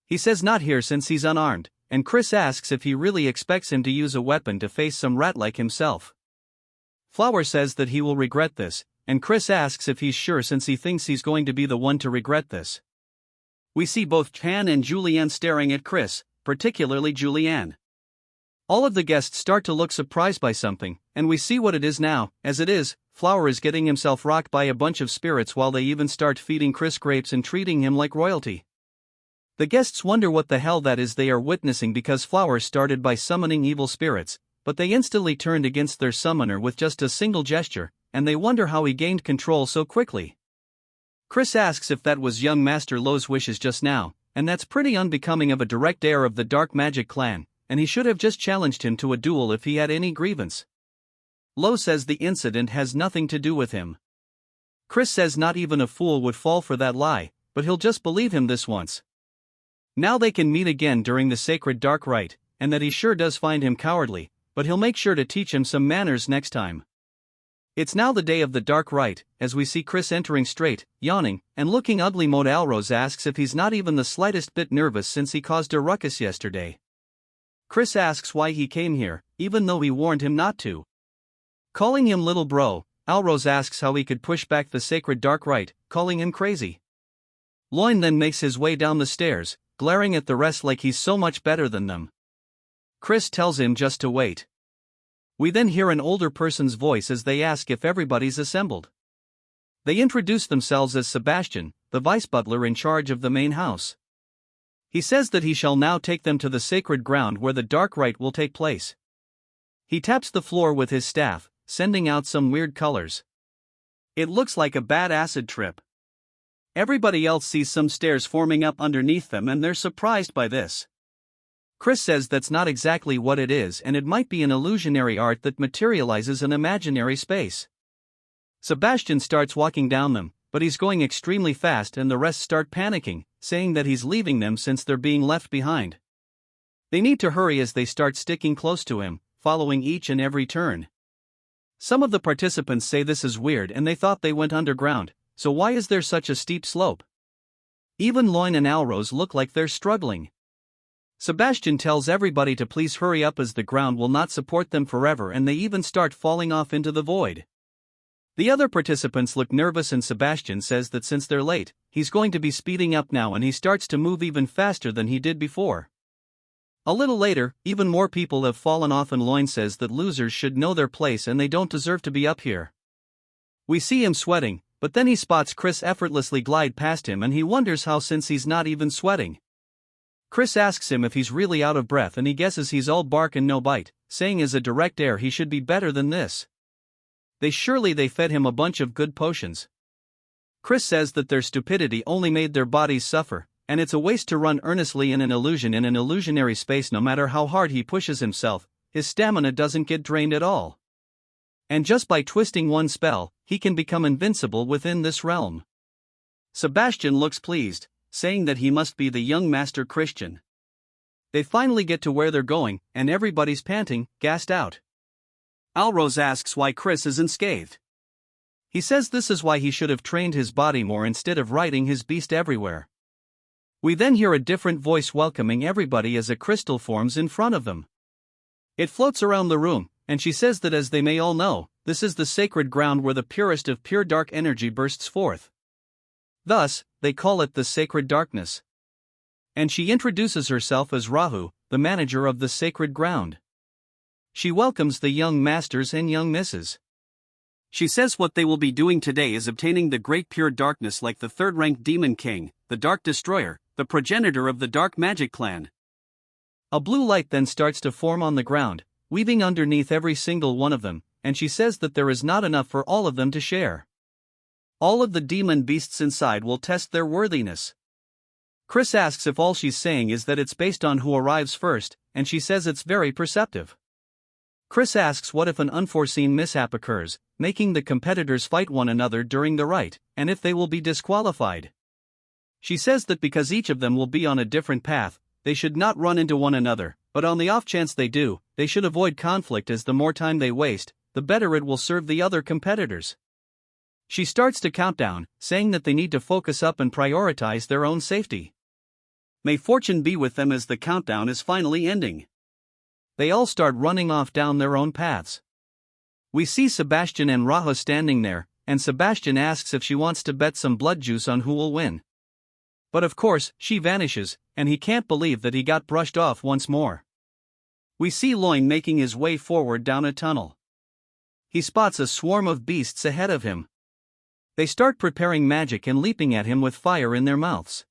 He says not here since he's unarmed, and Chris asks if he really expects him to use a weapon to face some rat like himself. Flower says that he will regret this, and Chris asks if he's sure since he thinks he's going to be the one to regret this. We see both Chan and Julianne staring at Chris, particularly Julianne. All of the guests start to look surprised by something, and we see what it is now. As it is, Flower is getting himself rocked by a bunch of spirits while they even start feeding Chris grapes and treating him like royalty. The guests wonder what the hell that is they are witnessing because Flower started by summoning evil spirits, but they instantly turned against their summoner with just a single gesture, and they wonder how he gained control so quickly. Chris asks if that was young Master Lo's wishes just now, and that's pretty unbecoming of a direct heir of the Dark Magic clan, and he should have just challenged him to a duel if he had any grievance. Lo says the incident has nothing to do with him. Chris says not even a fool would fall for that lie, but he'll just believe him this once. Now they can meet again during the sacred dark rite, and that he sure does find him cowardly, but he'll make sure to teach him some manners next time. It's now the day of the dark rite, as we see Chris entering straight, yawning, and looking ugly. Mode Alrose asks if he's not even the slightest bit nervous since he caused a ruckus yesterday. Chris asks why he came here, even though he warned him not to. Calling him little bro, Alrose asks how he could push back the sacred dark rite, calling him crazy. Loin then makes his way down the stairs, glaring at the rest like he's so much better than them. Chris tells him just to wait. We then hear an older person's voice as they ask if everybody's assembled. They introduce themselves as Sebastian, the vice butler in charge of the main house. He says that he shall now take them to the sacred ground where the dark rite will take place. He taps the floor with his staff, sending out some weird colors. It looks like a bad acid trip. Everybody else sees some stairs forming up underneath them and they're surprised by this. Chris says that's not exactly what it is and it might be an illusionary art that materializes an imaginary space. Sebastian starts walking down them, but he's going extremely fast and the rest start panicking, saying that he's leaving them since they're being left behind. They need to hurry as they start sticking close to him, following each and every turn. Some of the participants say this is weird and they thought they went underground, so why is there such a steep slope? Even Loin and Alrose look like they're struggling. Sebastian tells everybody to please hurry up as the ground will not support them forever and they even start falling off into the void. The other participants look nervous and Sebastian says that since they're late, he's going to be speeding up now and he starts to move even faster than he did before. A little later, even more people have fallen off and Loin says that losers should know their place and they don't deserve to be up here. We see him sweating, but then he spots Chris effortlessly glide past him and he wonders how since he's not even sweating. Chris asks him if he's really out of breath and he guesses he's all bark and no bite, saying as a direct heir he should be better than this. They fed him a bunch of good potions. Chris says that their stupidity only made their bodies suffer, and it's a waste to run earnestly in an illusion in an illusionary space. No matter how hard he pushes himself, his stamina doesn't get drained at all. And just by twisting one spell, he can become invincible within this realm. Sebastian looks pleased, saying that he must be the young Master Christian. They finally get to where they're going, and everybody's panting, gassed out. Alrose asks why Chris isn't scathed. He says this is why he should have trained his body more instead of riding his beast everywhere. We then hear a different voice welcoming everybody as a crystal forms in front of them. It floats around the room, and she says that as they may all know, this is the sacred ground where the purest of pure dark energy bursts forth. Thus, they call it the sacred darkness. And she introduces herself as Rahu, the manager of the sacred ground. She welcomes the young masters and young misses. She says what they will be doing today is obtaining the great pure darkness like the third-ranked demon king, the Dark Destroyer, the progenitor of the dark magic clan. A blue light then starts to form on the ground, weaving underneath every single one of them, and she says that there is not enough for all of them to share. All of the demon beasts inside will test their worthiness. Chris asks if all she's saying is that it's based on who arrives first, and she says it's very perceptive. Chris asks what if an unforeseen mishap occurs, making the competitors fight one another during the rite, and if they will be disqualified. She says that because each of them will be on a different path, they should not run into one another, but on the off chance they do, they should avoid conflict as the more time they waste, the better it will serve the other competitors. She starts to count down, saying that they need to focus up and prioritize their own safety. May fortune be with them as the countdown is finally ending. They all start running off down their own paths. We see Sebastian and Raha standing there, and Sebastian asks if she wants to bet some blood juice on who will win. But of course, she vanishes, and he can't believe that he got brushed off once more. We see Loin making his way forward down a tunnel. He spots a swarm of beasts ahead of him. They start preparing magic and leaping at him with fire in their mouths.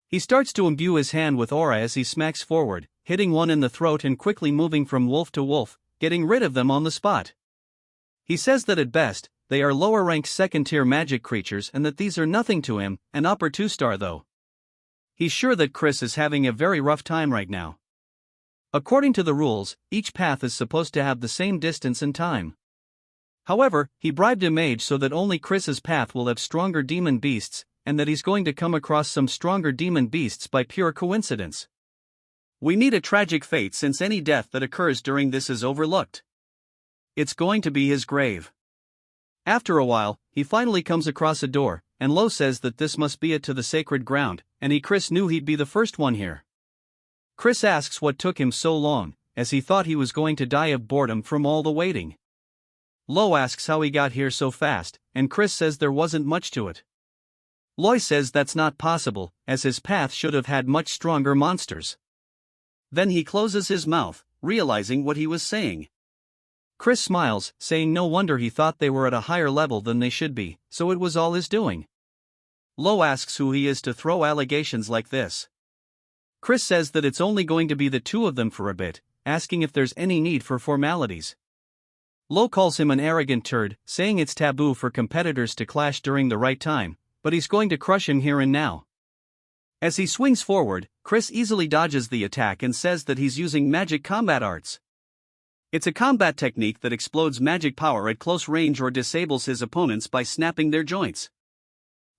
He starts to imbue his hand with aura as he smacks forward, hitting one in the throat and quickly moving from wolf to wolf, getting rid of them on the spot. He says that at best, they are lower-ranked second-tier magic creatures and that these are nothing to him, an upper 2-star though. He's sure that Chris is having a very rough time right now. According to the rules, each path is supposed to have the same distance and time. However, he bribed a mage so that only Chris's path will have stronger demon beasts, and that he's going to come across some stronger demon beasts by pure coincidence. We need a tragic fate since any death that occurs during this is overlooked. It's going to be his grave. After a while, he finally comes across a door, and Lo says that this must be it to the sacred ground, and Chris knew he'd be the first one here. Chris asks what took him so long, as he thought he was going to die of boredom from all the waiting. Lo asks how he got here so fast, and Chris says there wasn't much to it. Loy says that's not possible, as his path should have had much stronger monsters. Then he closes his mouth, realizing what he was saying. Chris smiles, saying no wonder he thought they were at a higher level than they should be, so it was all his doing. Lo asks who he is to throw allegations like this. Chris says that it's only going to be the two of them for a bit, asking if there's any need for formalities. Lo calls him an arrogant turd, saying it's taboo for competitors to clash during the right time, but he's going to crush him here and now. As he swings forward, Chris easily dodges the attack and says that he's using magic combat arts. It's a combat technique that explodes magic power at close range or disables his opponents by snapping their joints.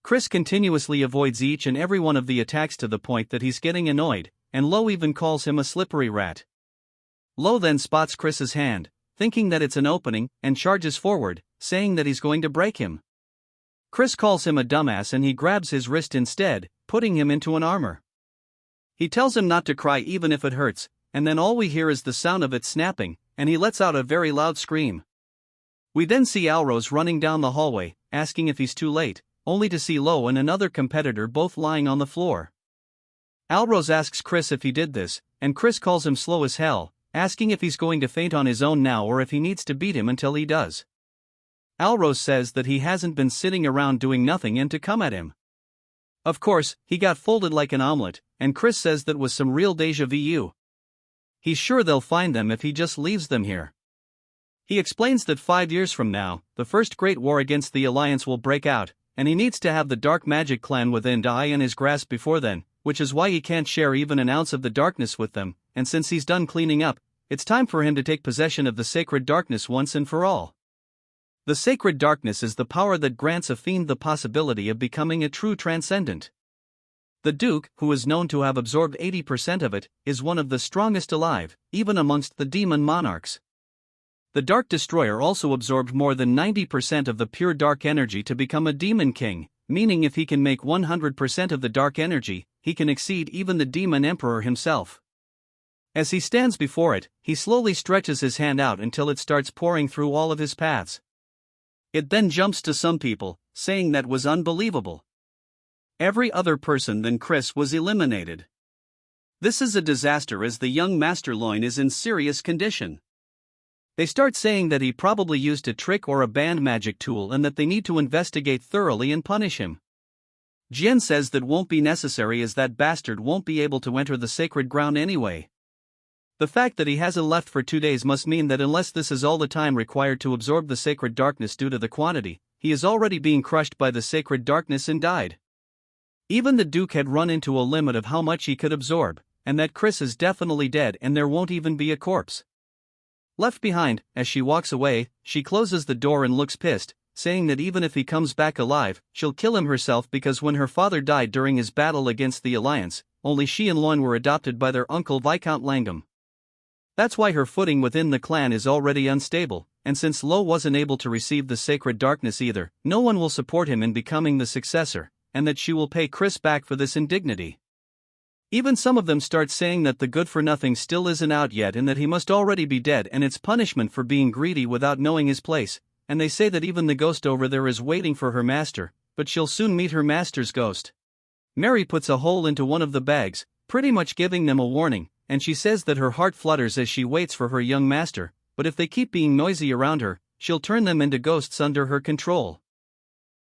Chris continuously avoids each and every one of the attacks to the point that he's getting annoyed, and Lo even calls him a slippery rat. Lo then spots Chris's hand, thinking that it's an opening, and charges forward, saying that he's going to break him. Chris calls him a dumbass and he grabs his wrist instead, putting him into an armor. He tells him not to cry even if it hurts, and then all we hear is the sound of it snapping, and he lets out a very loud scream. We then see Alrose running down the hallway, asking if he's too late, only to see Lo and another competitor both lying on the floor. Alrose asks Chris if he did this, and Chris calls him slow as hell, asking if he's going to faint on his own now or if he needs to beat him until he does. Alrose says that he hasn't been sitting around doing nothing and to come at him. Of course, he got folded like an omelet, and Chris says that was some real deja vu. He's sure they'll find them if he just leaves them here. He explains that 5 years from now, the first great war against the Alliance will break out, and he needs to have the Dark Magic Clan within die in his grasp before then, which is why he can't share even an ounce of the darkness with them, and since he's done cleaning up, it's time for him to take possession of the sacred darkness once and for all. The sacred darkness is the power that grants a fiend the possibility of becoming a true transcendent. The Duke, who is known to have absorbed 80% of it, is one of the strongest alive, even amongst the demon monarchs. The Dark Destroyer also absorbed more than 90% of the pure dark energy to become a demon king, meaning if he can make 100% of the dark energy, he can exceed even the demon emperor himself. As he stands before it, he slowly stretches his hand out until it starts pouring through all of his paths. It then jumps to some people, saying that was unbelievable. Every other person than Chris was eliminated. This is a disaster as the young Master Loin is in serious condition. They start saying that he probably used a trick or a banned magic tool and that they need to investigate thoroughly and punish him. Jian says that won't be necessary as that bastard won't be able to enter the sacred ground anyway. The fact that he hasn't left for 2 days must mean that unless this is all the time required to absorb the sacred darkness due to the quantity, he is already being crushed by the sacred darkness and died. Even the Duke had run into a limit of how much he could absorb, and that Chris is definitely dead and there won't even be a corpse. Left behind, as she walks away, she closes the door and looks pissed, saying that even if he comes back alive, she'll kill him herself because when her father died during his battle against the Alliance, only she and Loin were adopted by their uncle Viscount Langham. That's why her footing within the clan is already unstable, and since Lo wasn't able to receive the sacred darkness either, no one will support him in becoming the successor, and that she will pay Chris back for this indignity. Even some of them start saying that the good-for-nothing still isn't out yet and that he must already be dead and it's punishment for being greedy without knowing his place, and they say that even the ghost over there is waiting for her master, but she'll soon meet her master's ghost. Mary puts a hole into one of the bags, pretty much giving them a warning, and she says that her heart flutters as she waits for her young master, but if they keep being noisy around her, she'll turn them into ghosts under her control.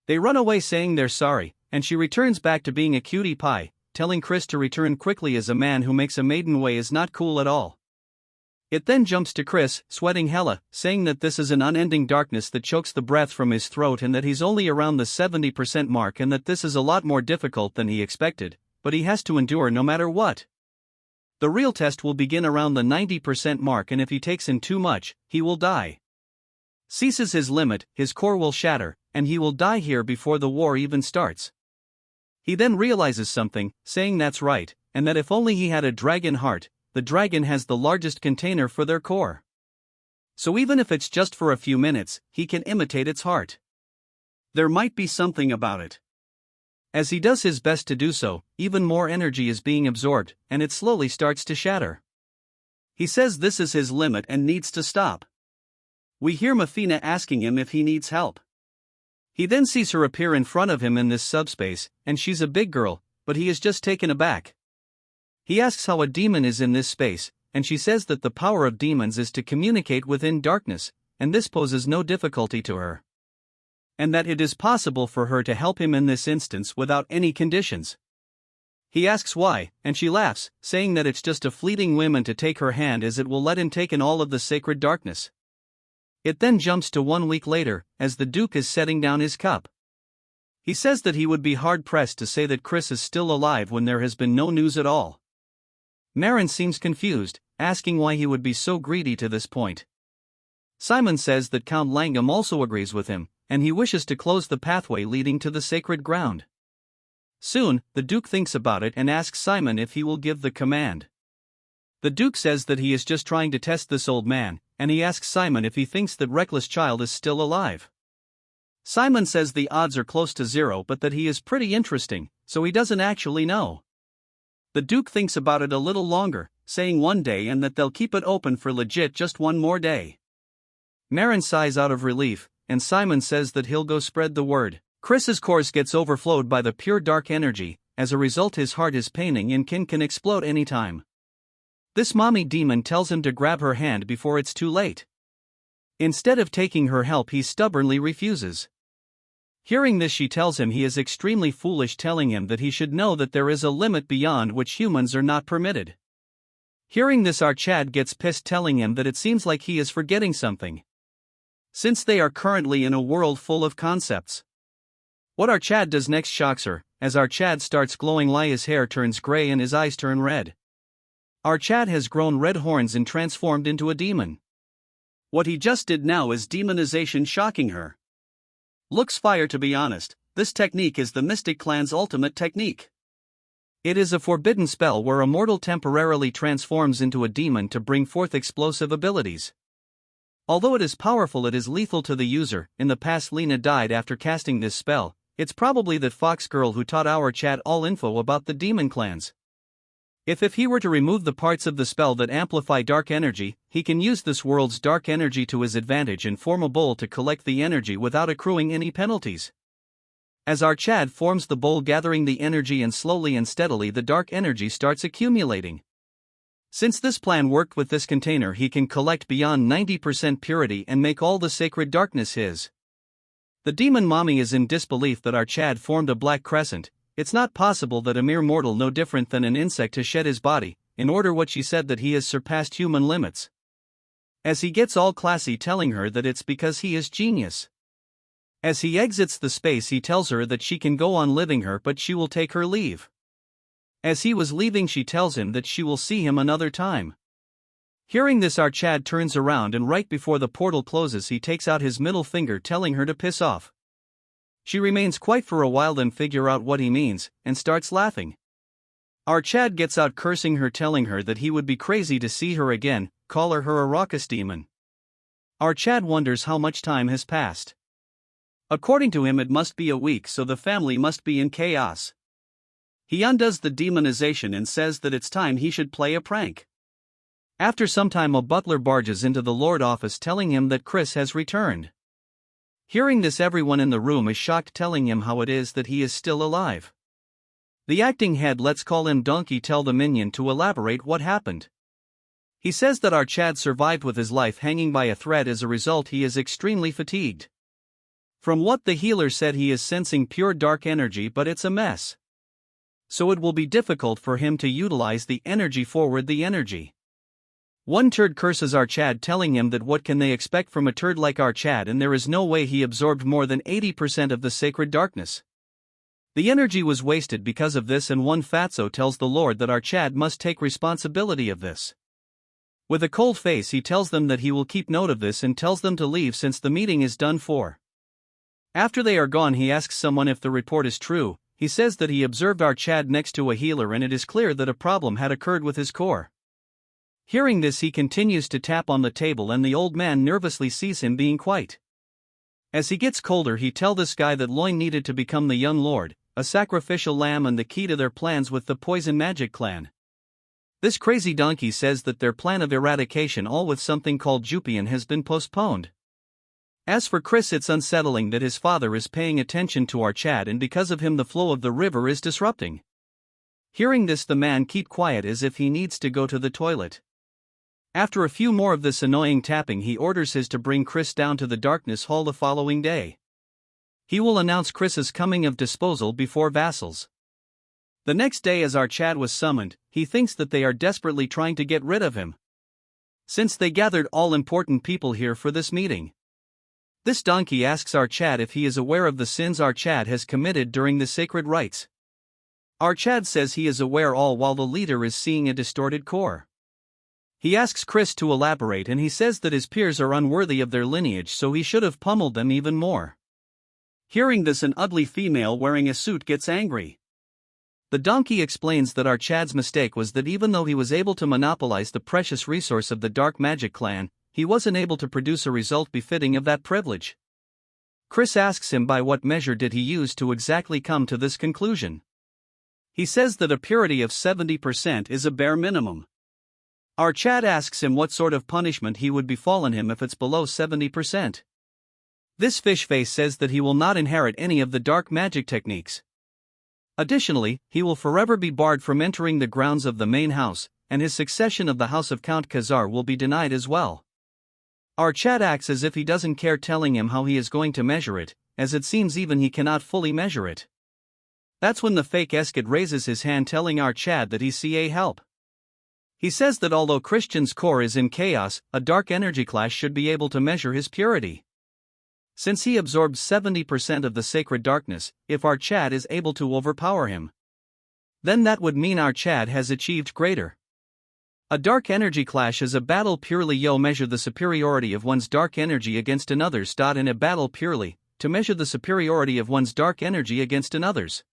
They run away saying they're sorry, and she returns back to being a cutie pie, telling Chris to return quickly as a man who makes a maiden way is not cool at all. It then jumps to Chris, sweating hella, saying that this is an unending darkness that chokes the breath from his throat and that he's only around the 70% mark and that this is a lot more difficult than he expected, but he has to endure no matter what. The real test will begin around the 90% mark and if he takes in too much, he will die. Ceases his limit, his core will shatter, and he will die here before the war even starts. He then realizes something, saying that's right, and that if only he had a dragon heart, the dragon has the largest container for their core. So even if it's just for a few minutes, he can imitate its heart. There might be something about it. As he does his best to do so, even more energy is being absorbed, and it slowly starts to shatter. He says this is his limit and needs to stop. We hear Mafina asking him if he needs help. He then sees her appear in front of him in this subspace, and she's a big girl, but he is just taken aback. He asks how a demon is in this space, and she says that the power of demons is to communicate within darkness, and this poses no difficulty to her. And that it is possible for her to help him in this instance without any conditions. He asks why, and she laughs, saying that it's just a fleeting whim to take her hand as it will let him take in all of the sacred darkness. It then jumps to 1 week later, as the Duke is setting down his cup. He says that he would be hard-pressed to say that Chris is still alive when there has been no news at all. Marin seems confused, asking why he would be so greedy to this point. Simon says that Count Langham also agrees with him, and he wishes to close the pathway leading to the sacred ground. Soon, the Duke thinks about it and asks Simon if he will give the command. The Duke says that he is just trying to test this old man, and he asks Simon if he thinks that Reckless Child is still alive. Simon says the odds are close to 0 but that he is pretty interesting, so he doesn't actually know. The Duke thinks about it a little longer, saying 1 day and that they'll keep it open for legit just 1 more day. Marin sighs out of relief, and Simon says that he'll go spread the word. Chris's course gets overflowed by the pure dark energy, as a result his heart is paining and can explode anytime. This mommy demon tells him to grab her hand before it's too late. Instead of taking her help he stubbornly refuses. Hearing this she tells him he is extremely foolish, telling him that he should know that there is a limit beyond which humans are not permitted. Hearing this our Chad gets pissed, telling him that it seems like he is forgetting something. Since they are currently in a world full of concepts. What our Chad does next shocks her, as our Chad starts glowing like his hair turns grey and his eyes turn red. Our Chad has grown red horns and transformed into a demon. What he just did now is demonization, shocking her. Looks fire, to be honest. This technique is the Mystic Clan's ultimate technique. It is a forbidden spell where a mortal temporarily transforms into a demon to bring forth explosive abilities. Although it is powerful, it is lethal to the user. In the past Lena died after casting this spell. It's probably that fox girl who taught our Chad all info about the demon clans. If he were to remove the parts of the spell that amplify dark energy, he can use this world's dark energy to his advantage and form a bowl to collect the energy without accruing any penalties. As our Chad forms the bowl gathering the energy and slowly and steadily the dark energy starts accumulating. Since this plan worked with this container, he can collect beyond 90% purity and make all the sacred darkness his. The demon mommy is in disbelief that our Chad formed a black crescent. It's not possible that a mere mortal no different than an insect has shed his body, in order what she said that he has surpassed human limits. As he gets all classy telling her that it's because he is genius. As he exits the space he tells her that she can go on living her but she will take her leave. As he was leaving she tells him that she will see him another time. Hearing this our Chad turns around and right before the portal closes he takes out his middle finger telling her to piss off. She remains quiet for a while then figure out what he means, and starts laughing. Our Chad gets out cursing her telling her that he would be crazy to see her again, call her a raucous demon. Our Chad wonders how much time has passed. According to him it must be a week so the family must be in chaos. He undoes the demonization and says that it's time he should play a prank. After some time a butler barges into the Lord office telling him that Chris has returned. Hearing this everyone in the room is shocked telling him how it is that he is still alive. The acting head, let's call him Donkey, tell the minion to elaborate what happened. He says that our Chad survived with his life hanging by a thread. As a result he is extremely fatigued. From what the healer said he is sensing pure dark energy but it's a mess. So it will be difficult for him to utilize the energy forward the energy. One turd curses our Chad telling him that what can they expect from a turd like our Chad, and there is no way he absorbed more than 80% of the sacred darkness. The energy was wasted because of this, and one fatso tells the Lord that our Chad must take responsibility of this. With a cold face he tells them that he will keep note of this and tells them to leave since the meeting is done for. After they are gone he asks someone if the report is true. He says that he observed our Chad next to a healer and it is clear that a problem had occurred with his core. Hearing this he continues to tap on the table and the old man nervously sees him being quiet. As he gets colder he tell this guy that Loin needed to become the young lord, a sacrificial lamb and the key to their plans with the poison magic clan. This crazy donkey says that their plan of eradication all with something called Jupian has been postponed. As for Chris, it's unsettling that his father is paying attention to our Chad and because of him the flow of the river is disrupting. Hearing this the man keep quiet as if he needs to go to the toilet. After a few more of this annoying tapping he orders his to bring Chris down to the darkness hall the following day. He will announce Chris's coming of disposal before vassals. The next day as our Chad was summoned, he thinks that they are desperately trying to get rid of him. Since they gathered all important people here for this meeting. This donkey asks our Chad if he is aware of the sins our Chad has committed during the sacred rites. Our Chad says he is aware all while the leader is seeing a distorted core. He asks Chris to elaborate and he says that his peers are unworthy of their lineage so he should have pummeled them even more. Hearing this an ugly female wearing a suit gets angry. The donkey explains that our Chad's mistake was that even though he was able to monopolize the precious resource of the dark magic clan, he wasn't able to produce a result befitting of that privilege. Chris asks him by what measure did he use to exactly come to this conclusion. He says that a purity of 70% is a bare minimum. Our Chad asks him what sort of punishment he would befallen him if it's below 70%. This fish face says that he will not inherit any of the dark magic techniques. Additionally, he will forever be barred from entering the grounds of the main house, and his succession of the house of Count Khazar will be denied as well. Our Chad acts as if he doesn't care telling him how he is going to measure it, as it seems even he cannot fully measure it. That's when the fake Eskid raises his hand telling our Chad that he's CA help. He says that although Christian's core is in chaos, a dark energy clash should be able to measure his purity. Since he absorbed 70% of the sacred darkness, if our Chad is able to overpower him, then that would mean our Chad has achieved greater. A dark energy clash is a battle purely measure the superiority of one's dark energy against another's. In a battle purely, to measure the superiority of one's dark energy against another's.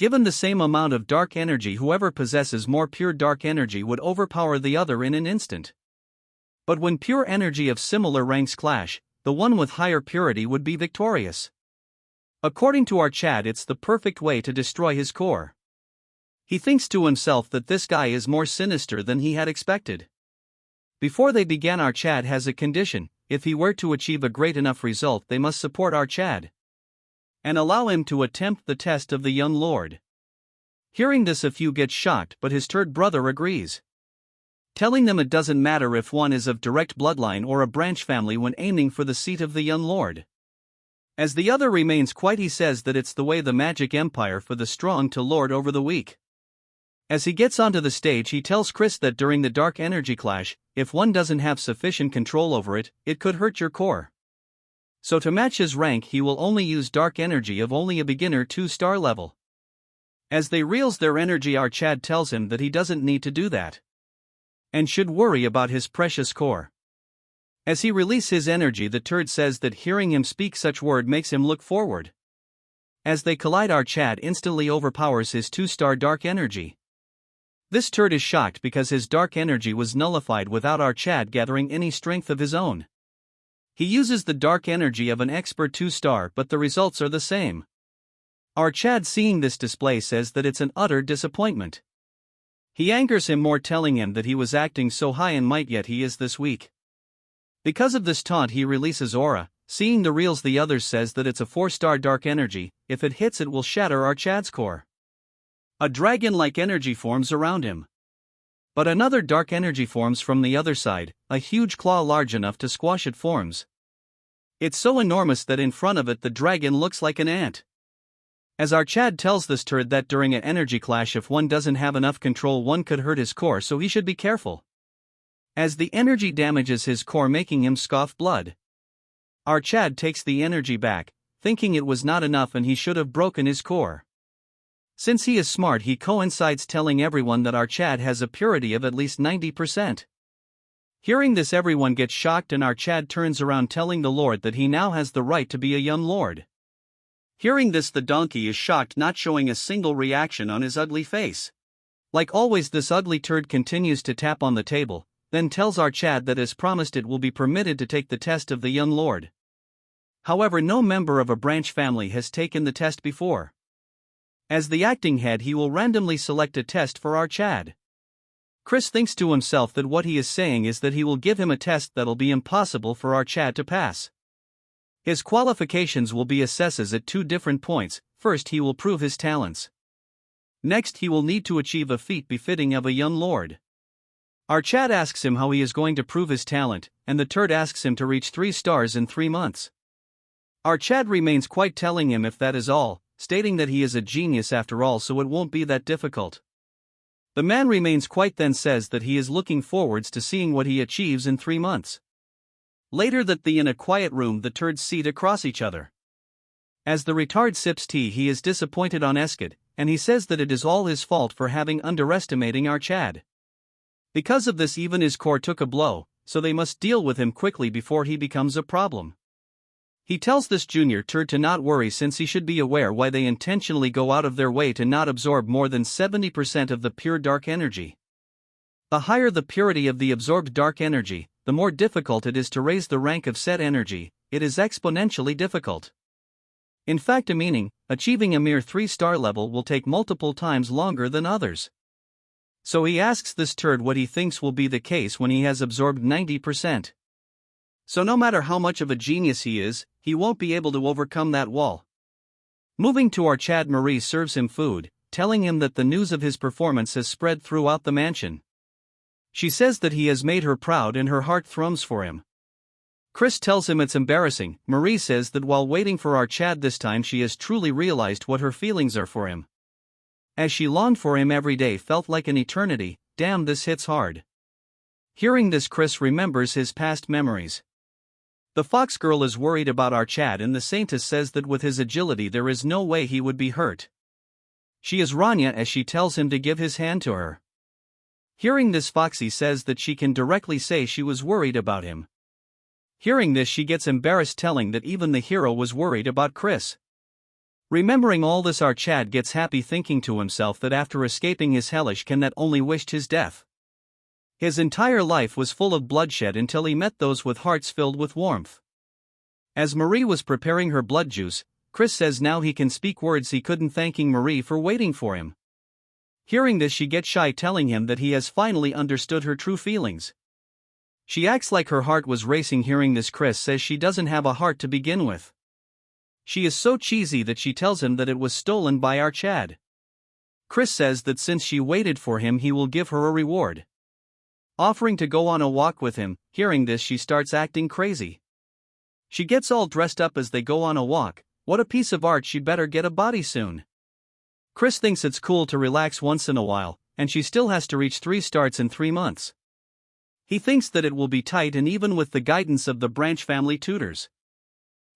Given the same amount of dark energy, whoever possesses more pure dark energy would overpower the other in an instant. But when pure energy of similar ranks clash, the one with higher purity would be victorious. According to our Chad, it's the perfect way to destroy his core. He thinks to himself that this guy is more sinister than he had expected. Before they began, our Chad has a condition: if he were to achieve a great enough result, they must support our Chad and allow him to attempt the test of the young lord. Hearing this, a few get shocked, but his third brother agrees, telling them it doesn't matter if one is of direct bloodline or a branch family when aiming for the seat of the young lord. As the other remains quiet, he says that it's the way the magic empire for the strong to lord over the weak. As he gets onto the stage, he tells Chris that during the dark energy clash, if one doesn't have sufficient control over it, it could hurt your core. So to match his rank, he will only use dark energy of only a beginner 2-star level. As they reels their energy, our Chad tells him that he doesn't need to do that and should worry about his precious core. As he releases his energy, the turd says that hearing him speak such word makes him look forward. As they collide, our Chad instantly overpowers his 2-star dark energy. This turd is shocked because his dark energy was nullified without our Chad gathering any strength of his own. He uses the dark energy of an expert 2-star, but the results are the same. Our Chad, seeing this display, says that it's an utter disappointment. He angers him more, telling him that he was acting so high in might yet he is this weak. Because of this taunt, he releases aura. Seeing the reels, the others says that it's a 4-star dark energy. If it hits, it will shatter our Chad's core. A dragon-like energy forms around him. But another dark energy forms from the other side. A huge claw large enough to squash it forms. It's so enormous that in front of it the dragon looks like an ant. As our Chad tells this turd that during an energy clash, if one doesn't have enough control, one could hurt his core, so he should be careful, as the energy damages his core, making him scoff blood. Our Chad takes the energy back, thinking it was not enough and he should have broken his core. Since he is smart, he coincides telling everyone that our Chad has a purity of at least 90%. Hearing this, everyone gets shocked and our Chad turns around telling the Lord that he now has the right to be a young lord. Hearing this, the donkey is shocked, not showing a single reaction on his ugly face. Like always, this ugly turd continues to tap on the table, then tells our Chad that as promised it will be permitted to take the test of the young lord. However, no member of a branch family has taken the test before. As the acting head, he will randomly select a test for our Chad. Chris thinks to himself that what he is saying is that he will give him a test that'll be impossible for our Chad to pass. His qualifications will be assesses at 2 different points. First, he will prove his talents. Next, he will need to achieve a feat befitting of a young lord. Our Chad asks him how he is going to prove his talent, and the turd asks him to reach 3 stars in 3 months. Our Chad remains quiet, telling him if that is all, stating that he is a genius after all, so it won't be that difficult. The man remains quiet, then says that he is looking forwards to seeing what he achieves in 3 months. Later that in a quiet room, the turds sit across each other. As the retard sips tea, he is disappointed on Eskid, and he says that it is all his fault for having underestimating our Chad. Because of this, even his core took a blow, so they must deal with him quickly before he becomes a problem. He tells this junior turd to not worry, since he should be aware why they intentionally go out of their way to not absorb more than 70% of the pure dark energy. The higher the purity of the absorbed dark energy, the more difficult it is to raise the rank of said energy. It is exponentially difficult. In fact, achieving a mere 3-star level will take multiple times longer than others. So he asks this turd what he thinks will be the case when he has absorbed 90%. So no matter how much of a genius he is, he won't be able to overcome that wall. Moving to our Chad, Marie serves him food, telling him that the news of his performance has spread throughout the mansion. She says that he has made her proud and her heart thrums for him. Chris tells him it's embarrassing. Marie says that while waiting for our Chad this time, she has truly realized what her feelings are for him. As she longed for him every day felt like an eternity. Damn, this hits hard. Hearing this, Chris remembers his past memories. The fox girl is worried about our Chad, and the saintess says that with his agility there is no way he would be hurt. She is Rania, as she tells him to give his hand to her. Hearing this, Foxy says that she can directly say she was worried about him. Hearing this, she gets embarrassed, telling that even the hero was worried about Chris. Remembering all this, our Chad gets happy, thinking to himself that after escaping his hellish can that only wished his death. His entire life was full of bloodshed until he met those with hearts filled with warmth. As Marie was preparing her blood juice, Chris says now he can speak words he couldn't, thanking Marie for waiting for him. Hearing this, she gets shy, telling him that he has finally understood her true feelings. She acts like her heart was racing. Hearing this, Chris says she doesn't have a heart to begin with. She is so cheesy that she tells him that it was stolen by our Chad. Chris says that since she waited for him, he will give her a reward, offering to go on a walk with him. Hearing this, she starts acting crazy. She gets all dressed up as they go on a walk. What a piece of art, she'd better get a body soon. Chris thinks it's cool to relax once in a while, and she still has to reach 3 starts in 3 months. He thinks that it will be tight, and even with the guidance of the branch family tutors,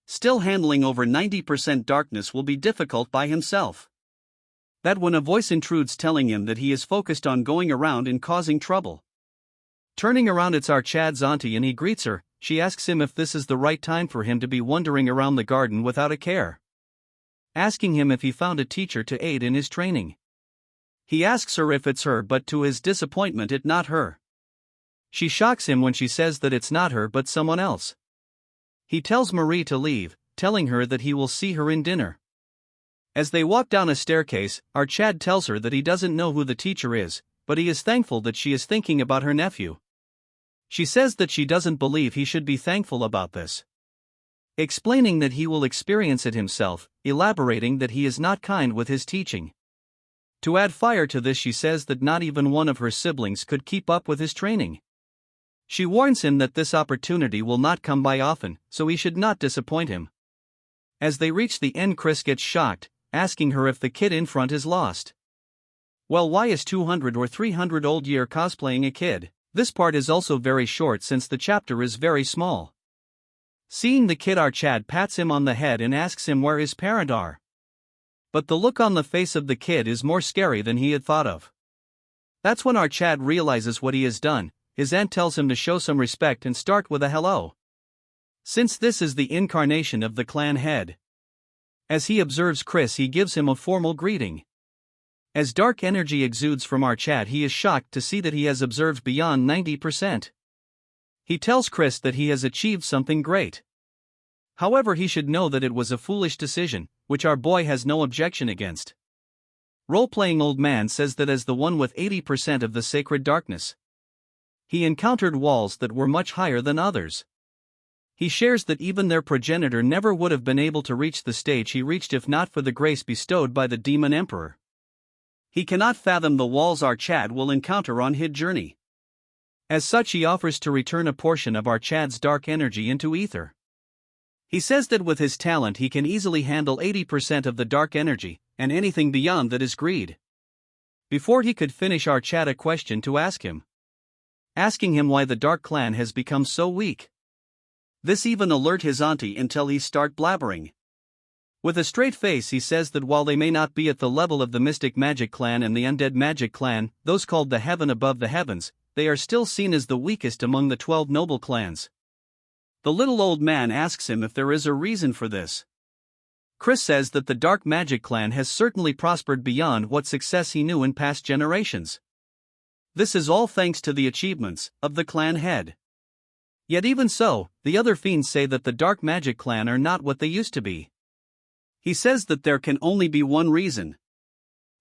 still handling over 90% darkness will be difficult by himself. That when a voice intrudes telling him that he is focused on going around and causing trouble. Turning around, it's our Chad's auntie, and he greets her. She asks him if this is the right time for him to be wandering around the garden without a care, asking him if he found a teacher to aid in his training. He asks her if it's her, but to his disappointment, it's not her. She shocks him when she says that it's not her but someone else. He tells Marie to leave, telling her that he will see her in dinner. As they walk down a staircase, our Chad tells her that he doesn't know who the teacher is, but he is thankful that she is thinking about her nephew. She says that she doesn't believe he should be thankful about this, explaining that he will experience it himself, elaborating that he is not kind with his teaching. To add fire to this, she says that not even one of her siblings could keep up with his training. She warns him that this opportunity will not come by often, so he should not disappoint him. As they reach the end, Chris gets shocked, asking her if the kid in front is lost. Well, why is 200 or 300 old year cosplaying a kid? This part is also very short since the chapter is very small. Seeing the kid, our Chad pats him on the head and asks him where his parents are. But the look on the face of the kid is more scary than he had thought of. That's when our Chad realizes what he has done. His aunt tells him to show some respect and start with a hello, since this is the incarnation of the clan head. As he observes Chris, he gives him a formal greeting. As dark energy exudes from our Chad, he is shocked to see that he has observed beyond 90%. He tells Chris that he has achieved something great. However, he should know that it was a foolish decision, which our boy has no objection against. Role-playing old man says that as the one with 80% of the sacred darkness, he encountered walls that were much higher than others. He shares that even their progenitor never would have been able to reach the stage he reached if not for the grace bestowed by the demon emperor. He cannot fathom the walls our Chad will encounter on his journey. As such, he offers to return a portion of our Chad's dark energy into ether. He says that with his talent he can easily handle 80% of the dark energy, and anything beyond that is greed. Before he could finish, our Chad a question to ask him, asking him why the Dark Clan has become so weak. This even alert his auntie until he start blabbering. With a straight face, he says that while they may not be at the level of the Mystic Magic Clan and the Undead Magic Clan, those called the Heaven Above the Heavens, they are still seen as the weakest among the 12 noble clans. The little old man asks him if there is a reason for this. Chris says that the Dark Magic Clan has certainly prospered beyond what success he knew in past generations. This is all thanks to the achievements of the clan head. Yet even so, the other fiends say that the Dark Magic Clan are not what they used to be. He says that there can only be one reason.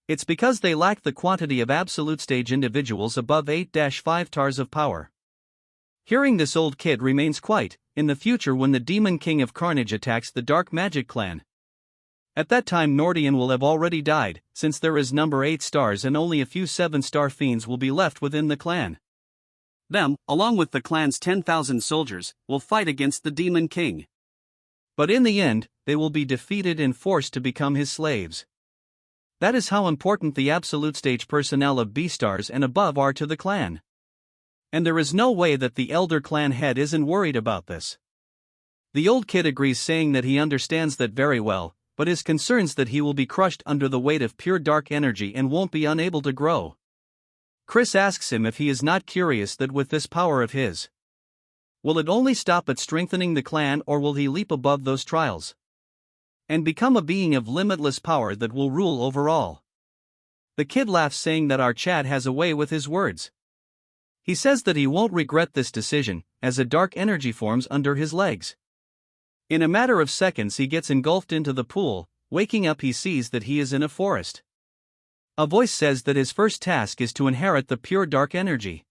It's because they lack the quantity of absolute stage individuals above 8-5 tars of power. Hearing this, old kid remains quiet. In the future, when the Demon King of Carnage attacks the Dark Magic Clan, at that time Nordian will have already died, since there is number 8 stars and only a few 7-star fiends will be left within the clan. Them, along with the clan's 10,000 soldiers, will fight against the Demon King. But in the end, they will be defeated and forced to become his slaves. That is how important the absolute stage personnel of B-stars and above are to the clan. And there is no way that the elder clan head isn't worried about this. The old kid agrees, saying that he understands that very well, but is concerned that he will be crushed under the weight of pure dark energy and won't be unable to grow. Chris asks him if he is not curious that with this power of his, will it only stop at strengthening the clan, or will he leap above those trials and become a being of limitless power that will rule over all? The kid laughs, saying that our Chad has a way with his words. He says that he won't regret this decision, as a dark energy forms under his legs. In a matter of seconds he gets engulfed into the pool. Waking up, he sees that he is in a forest. A voice says that his first task is to inherit the pure dark energy.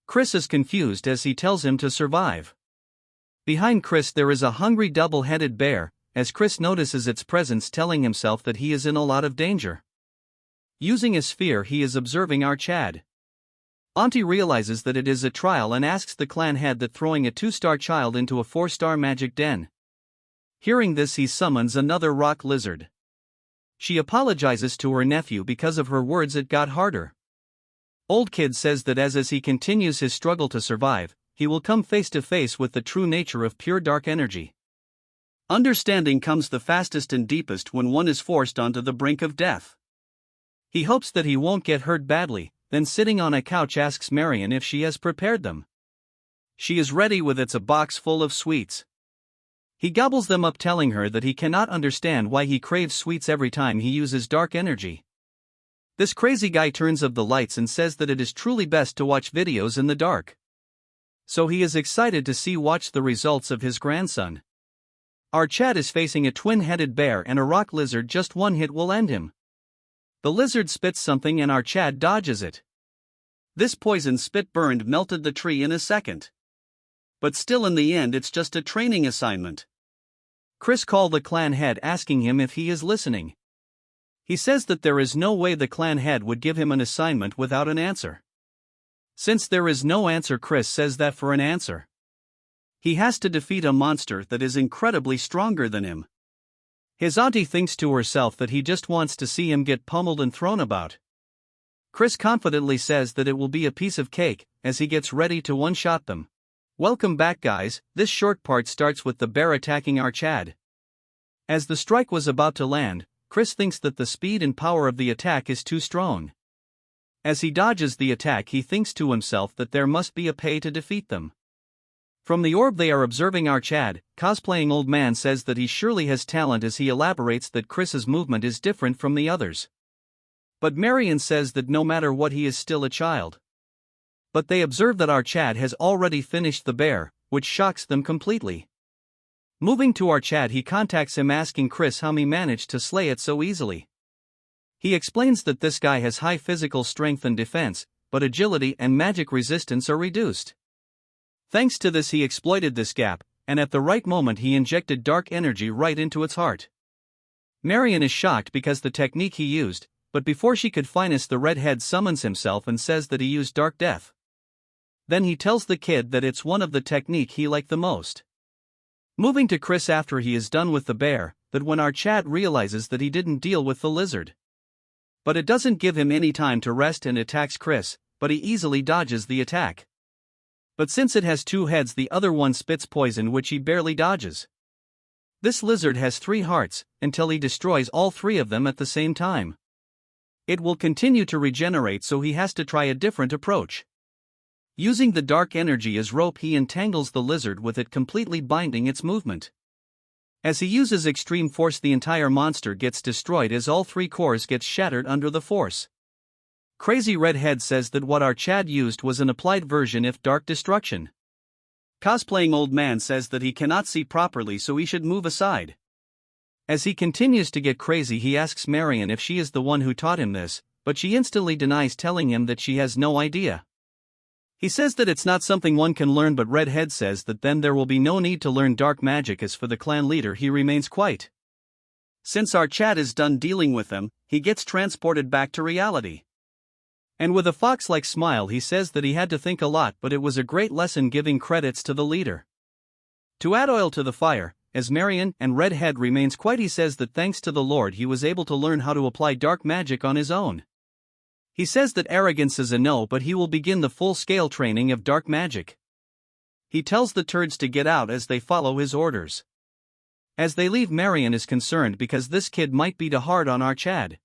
Chris is confused as he tells him to survive. Behind Chris there is a hungry double-headed bear, as Chris notices its presence, telling himself that he is in a lot of danger. Using his sphere, he is observing our Chad. Auntie realizes that it is a trial and asks the clan head that throwing a 2-star child into a 4-star magic den. Hearing this, he summons another rock lizard. She apologizes to her nephew because of her words it got harder. Old Kid says that as he continues his struggle to survive, he will come face to face with the true nature of pure dark energy. Understanding comes the fastest and deepest when one is forced onto the brink of death. He hopes that he won't get hurt badly, then sitting on a couch asks Marion if she has prepared them. She is ready with a box full of sweets. He gobbles them up, telling her that he cannot understand why he craves sweets every time he uses dark energy. This crazy guy turns off the lights and says that it is truly best to watch videos in the dark. So he is excited to watch the results of his grandson. Our Chad is facing a twin-headed bear and a rock lizard. Just one hit will end him. The lizard spits something and our Chad dodges it. This poison spit melted the tree in a second. But still, in the end, it's just a training assignment. Chris calls the clan head, asking him if he is listening. He says that there is no way the clan head would give him an assignment without an answer. Since there is no answer, Chris says that for an answer, he has to defeat a monster that is incredibly stronger than him. His auntie thinks to herself that he just wants to see him get pummeled and thrown about. Chris confidently says that it will be a piece of cake, as he gets ready to one-shot them. Welcome back, guys. This short part starts with the bear attacking our Chad. As the strike was about to land, Chris thinks that the speed and power of the attack is too strong. As he dodges the attack, he thinks to himself that there must be a pay to defeat them. From the orb they are observing our Chad, cosplaying Old Man says that he surely has talent as he elaborates that Chris's movement is different from the others. But Marion says that no matter what, he is still a child. But they observe that our Chad has already finished the bear, which shocks them completely. Moving to our Chad, he contacts him asking Chris how he managed to slay it so easily. He explains that this guy has high physical strength and defense, but agility and magic resistance are reduced. Thanks to this, he exploited this gap, and at the right moment he injected dark energy right into its heart. Marion is shocked because the technique he used, but before she could finish, the redhead summons himself and says that he used dark death. Then he tells the kid that it's one of the technique he liked the most. Moving to Chris after he is done with the bear, that when our Chad realizes that he didn't deal with the lizard. But it doesn't give him any time to rest and attacks Chris, but he easily dodges the attack. But since it has 2 heads, the other one spits poison which he barely dodges. This lizard has 3 hearts, until he destroys all 3 of them at the same time. It will continue to regenerate, so he has to try a different approach. Using the dark energy as rope, he entangles the lizard with it, completely binding its movement. As he uses extreme force, the entire monster gets destroyed as all 3 cores get shattered under the force. Crazy Redhead says that what our Chad used was an applied version of dark destruction. Cosplaying Old Man says that he cannot see properly, so he should move aside. As he continues to get crazy, he asks Marion if she is the one who taught him this, but she instantly denies, telling him that she has no idea. He says that it's not something one can learn, but Redhead says that then there will be no need to learn dark magic, as for the clan leader he remains quiet. Since our Chad is done dealing with them, he gets transported back to reality. And with a fox-like smile he says that he had to think a lot, but it was a great lesson, giving credits to the leader. To add oil to the fire, as Marion and Redhead remains quiet, he says that thanks to the Lord he was able to learn how to apply dark magic on his own. He says that arrogance is a no, but he will begin the full-scale training of dark magic. He tells the turds to get out as they follow his orders. As they leave, Marion is concerned because this kid might be too hard on our Chad.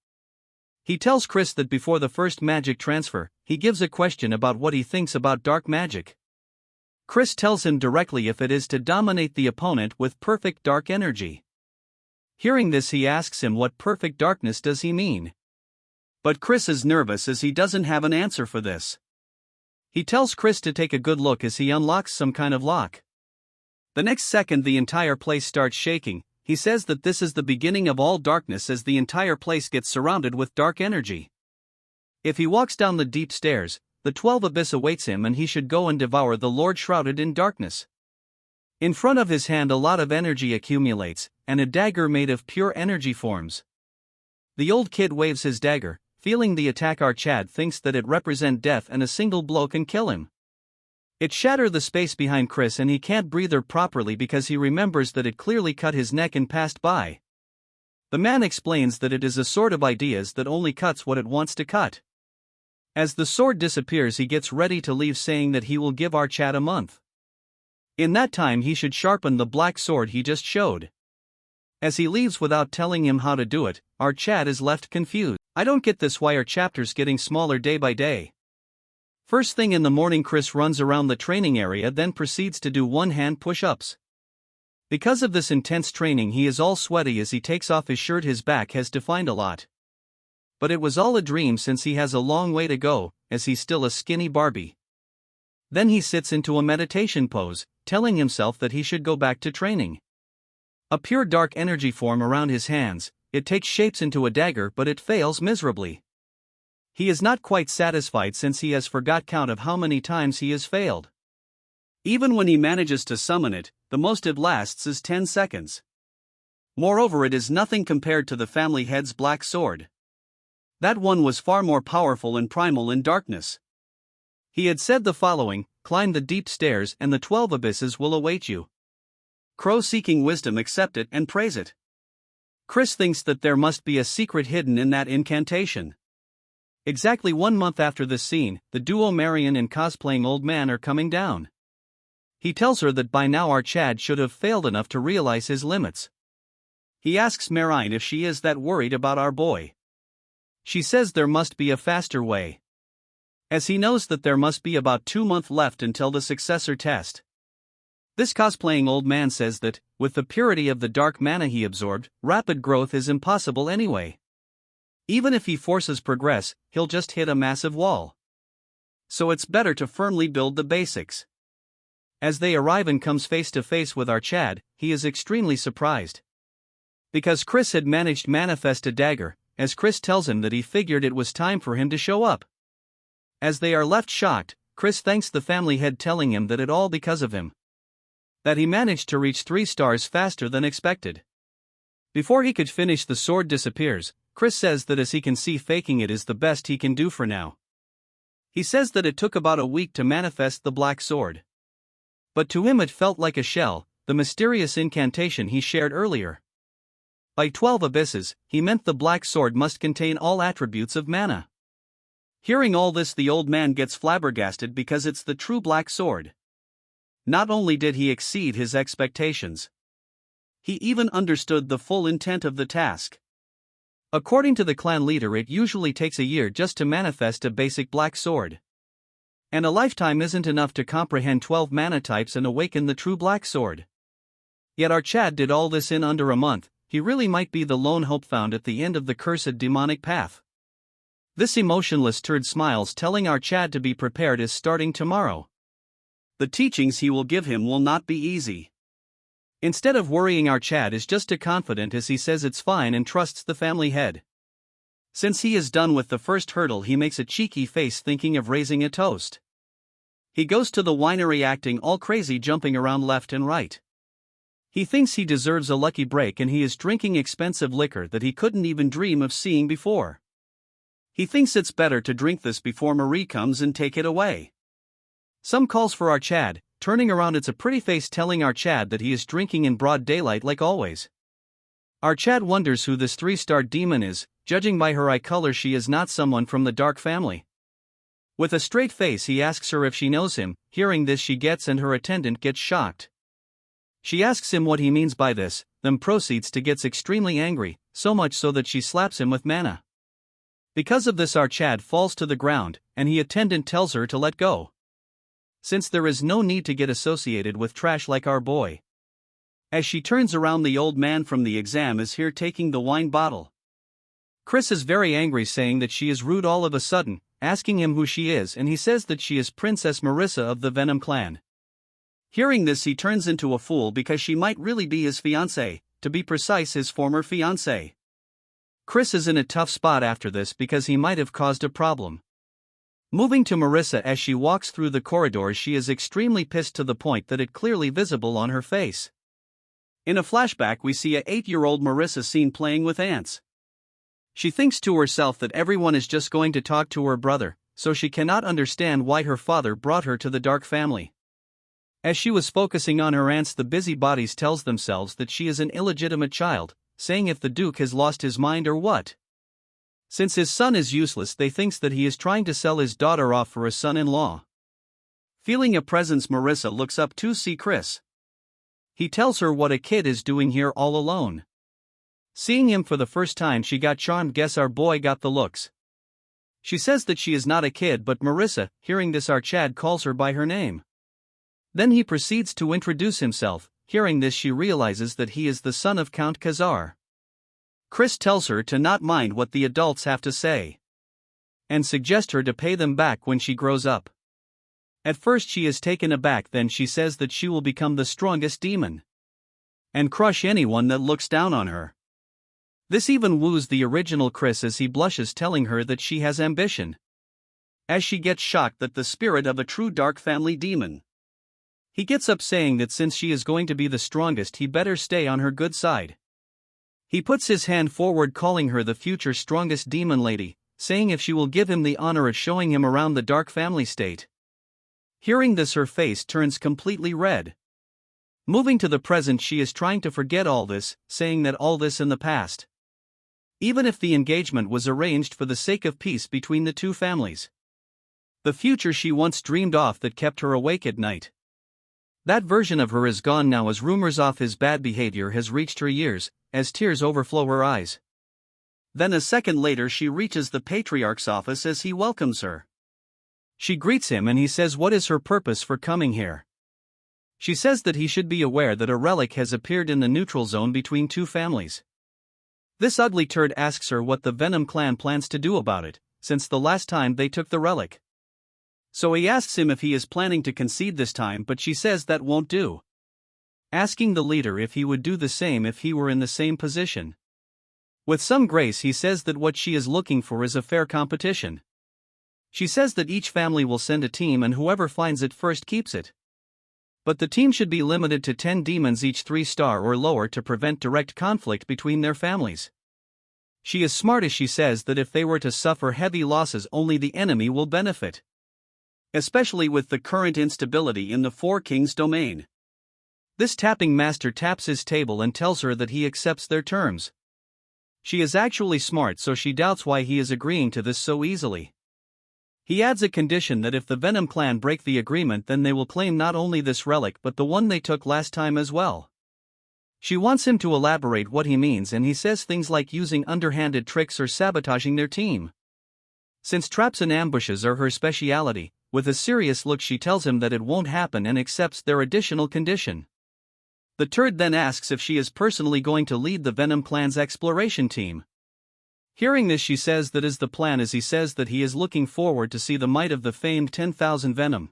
He tells Chris that before the first magic transfer, he gives a question about what he thinks about dark magic. Chris tells him directly if it is to dominate the opponent with perfect dark energy. Hearing this, he asks him what perfect darkness does he mean. But Chris is nervous as he doesn't have an answer for this. He tells Chris to take a good look as he unlocks some kind of lock. The next second the entire place starts shaking, he says that this is the beginning of all darkness as the entire place gets surrounded with dark energy. If he walks down the deep stairs, the 12 abyss awaits him and he should go and devour the Lord shrouded in darkness. In front of his hand a lot of energy accumulates, and a dagger made of pure energy forms. The old kid waves his dagger, feeling the attack. Our Chad thinks that it represents death and a single blow can kill him. It shatters the space behind Chris and he can't breathe properly because he remembers that it clearly cut his neck and passed by. The man explains that it is a sword of ideas that only cuts what it wants to cut. As the sword disappears he gets ready to leave, saying that he will give our Chad a month. In that time he should sharpen the black sword he just showed. As he leaves without telling him how to do it, our Chad is left confused. I don't get this, why are chapters getting smaller day by day? First thing in the morning Chris runs around the training area, then proceeds to do one-hand push-ups. Because of this intense training he is all sweaty as he takes off his shirt. His back has defined a lot. But it was all a dream since he has a long way to go, as he's still a skinny Barbie. Then he sits into a meditation pose, telling himself that he should go back to training. A pure dark energy form around his hands, it takes shapes into a dagger but it fails miserably. He is not quite satisfied since he has forgot count of how many times he has failed. Even when he manages to summon it, the most it lasts is 10 seconds. Moreover, it is nothing compared to the family head's black sword. That one was far more powerful and primal in darkness. He had said the following: climb the deep stairs and the 12 abysses will await you. Crow seeking wisdom accept it and praise it. Chris thinks that there must be a secret hidden in that incantation. Exactly 1 month after this scene, the duo Marion and cosplaying old man are coming down. He tells her that by now our Chad should have failed enough to realize his limits. He asks Marion if she is that worried about our boy. She says there must be a faster way, as he knows that there must be about 2 months left until the successor test. This cosplaying old man says that, with the purity of the dark mana he absorbed, rapid growth is impossible anyway. Even if he forces progress, he'll just hit a massive wall. So it's better to firmly build the basics. As they arrive and comes face to face with our Chad, he is extremely surprised. Because Chris had managed to manifest a dagger, as Chris tells him that he figured it was time for him to show up. As they are left shocked, Chris thanks the family head, telling him that it all because of him. That he managed to reach 3 stars faster than expected. Before he could finish, the sword disappears. Chris says that as he can see, faking it is the best he can do for now. He says that it took about a week to manifest the black sword. But to him it felt like a shell, the mysterious incantation he shared earlier. By 12 abysses, he meant the black sword must contain all attributes of mana. Hearing all this, the old man gets flabbergasted because it's the true black sword. Not only did he exceed his expectations, he even understood the full intent of the task. According to the clan leader, it usually takes a year just to manifest a basic black sword. And a lifetime isn't enough to comprehend 12 mana types and awaken the true black sword. Yet our Chad did all this in under a month. He really might be the lone hope found at the end of the cursed demonic path. This emotionless turd smiles, telling our Chad to be prepared as starting tomorrow. The teachings he will give him will not be easy. Instead of worrying, our Chad is just as confident as he says it's fine and trusts the family head. Since he is done with the first hurdle, he makes a cheeky face, thinking of raising a toast. He goes to the winery acting all crazy, jumping around left and right. He thinks he deserves a lucky break and he is drinking expensive liquor that he couldn't even dream of seeing before. He thinks it's better to drink this before Marie comes and take it away. Some calls for our Chad. Turning around, it's a pretty face telling our Chad that he is drinking in broad daylight like always. Our Chad wonders who this 3-star demon is. Judging by her eye color, she is not someone from the dark family. With a straight face he asks her if she knows him. Hearing this, she gets and her attendant gets shocked. She asks him what he means by this, then proceeds to get extremely angry, so much so that she slaps him with mana. Because of this, our Chad falls to the ground, and the attendant tells her to let go, since there is no need to get associated with trash like our boy. As she turns around, the old man from the exam is here taking the wine bottle. Chris is very angry, saying that she is rude all of a sudden, asking him who she is, and he says that she is Princess Marissa of the Venom clan. Hearing this, he turns into a fool because she might really be his fiancée, to be precise his former fiancée. Chris is in a tough spot after this because he might have caused a problem. Moving to Marissa as she walks through the corridors, she is extremely pissed to the point that it clearly visible on her face. In a flashback we see a 8-year-old Marissa seen playing with ants. She thinks to herself that everyone is just going to talk to her brother, so she cannot understand why her father brought her to the dark family. As she was focusing on her ants, the busybodies tells themselves that she is an illegitimate child, saying if the Duke has lost his mind or what. Since his son is useless, they thinks that he is trying to sell his daughter off for a son-in-law. Feeling a presence, Marissa looks up to see Chris. He tells her what a kid is doing here all alone. Seeing him for the first time, she got charmed. Guess our boy got the looks. She says that she is not a kid, but Marissa, hearing this, our Chad calls her by her name. Then he proceeds to introduce himself. Hearing this, she realizes that he is the son of Count Khazar. Chris tells her to not mind what the adults have to say, and suggests her to pay them back when she grows up. At first she is taken aback, then she says that she will become the strongest demon and crush anyone that looks down on her. This even woos the original Chris as he blushes, telling her that she has ambition, as she gets shocked that the spirit of a true dark family demon. He gets up saying that since she is going to be the strongest, he better stay on her good side. He puts his hand forward, calling her the future strongest demon lady, saying if she will give him the honor of showing him around the dark family state. Hearing this, her face turns completely red. Moving to the present, she is trying to forget all this, saying that all this in the past. Even if the engagement was arranged for the sake of peace between the two families, the future she once dreamed of that kept her awake at night, that version of her is gone now, as rumors of his bad behavior has reached her ears, as tears overflow her eyes. Then a second later she reaches the patriarch's office as he welcomes her. She greets him and he says what is her purpose for coming here. She says that he should be aware that a relic has appeared in the neutral zone between two families. This ugly turd asks her what the Venom clan plans to do about it, since the last time they took the relic. So he asks him if he is planning to concede this time, but she says that won't do, asking the leader if he would do the same if he were in the same position. With some grace he says that what she is looking for is a fair competition. She says that each family will send a team and whoever finds it first keeps it. But the team should be limited to 10 demons each, 3-star or lower, to prevent direct conflict between their families. She is smart as she says that if they were to suffer heavy losses, only the enemy will benefit, especially with the current instability in the Four Kings domain. This tapping master taps his table and tells her that he accepts their terms. She is actually smart, so she doubts why he is agreeing to this so easily. He adds a condition that if the Venom clan break the agreement, then they will claim not only this relic but the one they took last time as well. She wants him to elaborate what he means, and he says things like using underhanded tricks or sabotaging their team, since traps and ambushes are her speciality. With a serious look she tells him that it won't happen and accepts their additional condition. The turd then asks if she is personally going to lead the Venom clan's exploration team. Hearing this, she says that is the plan, as he says that he is looking forward to see the might of the famed 10,000 Venom.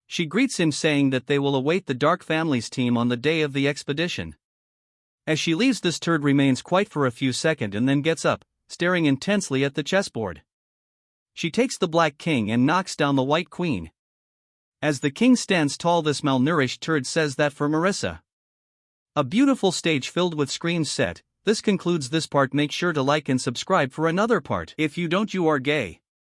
She greets him saying that they will await the Dark Family's team on the day of the expedition. As she leaves, this turd remains quiet for a few seconds and then gets up, staring intensely at the chessboard. She takes the Black King and knocks down the White Queen. As the king stands tall, this malnourished turd says that for Marissa. A beautiful stage filled with screams set. This concludes this part. Make sure to like and subscribe for another part. If you don't, you are gay.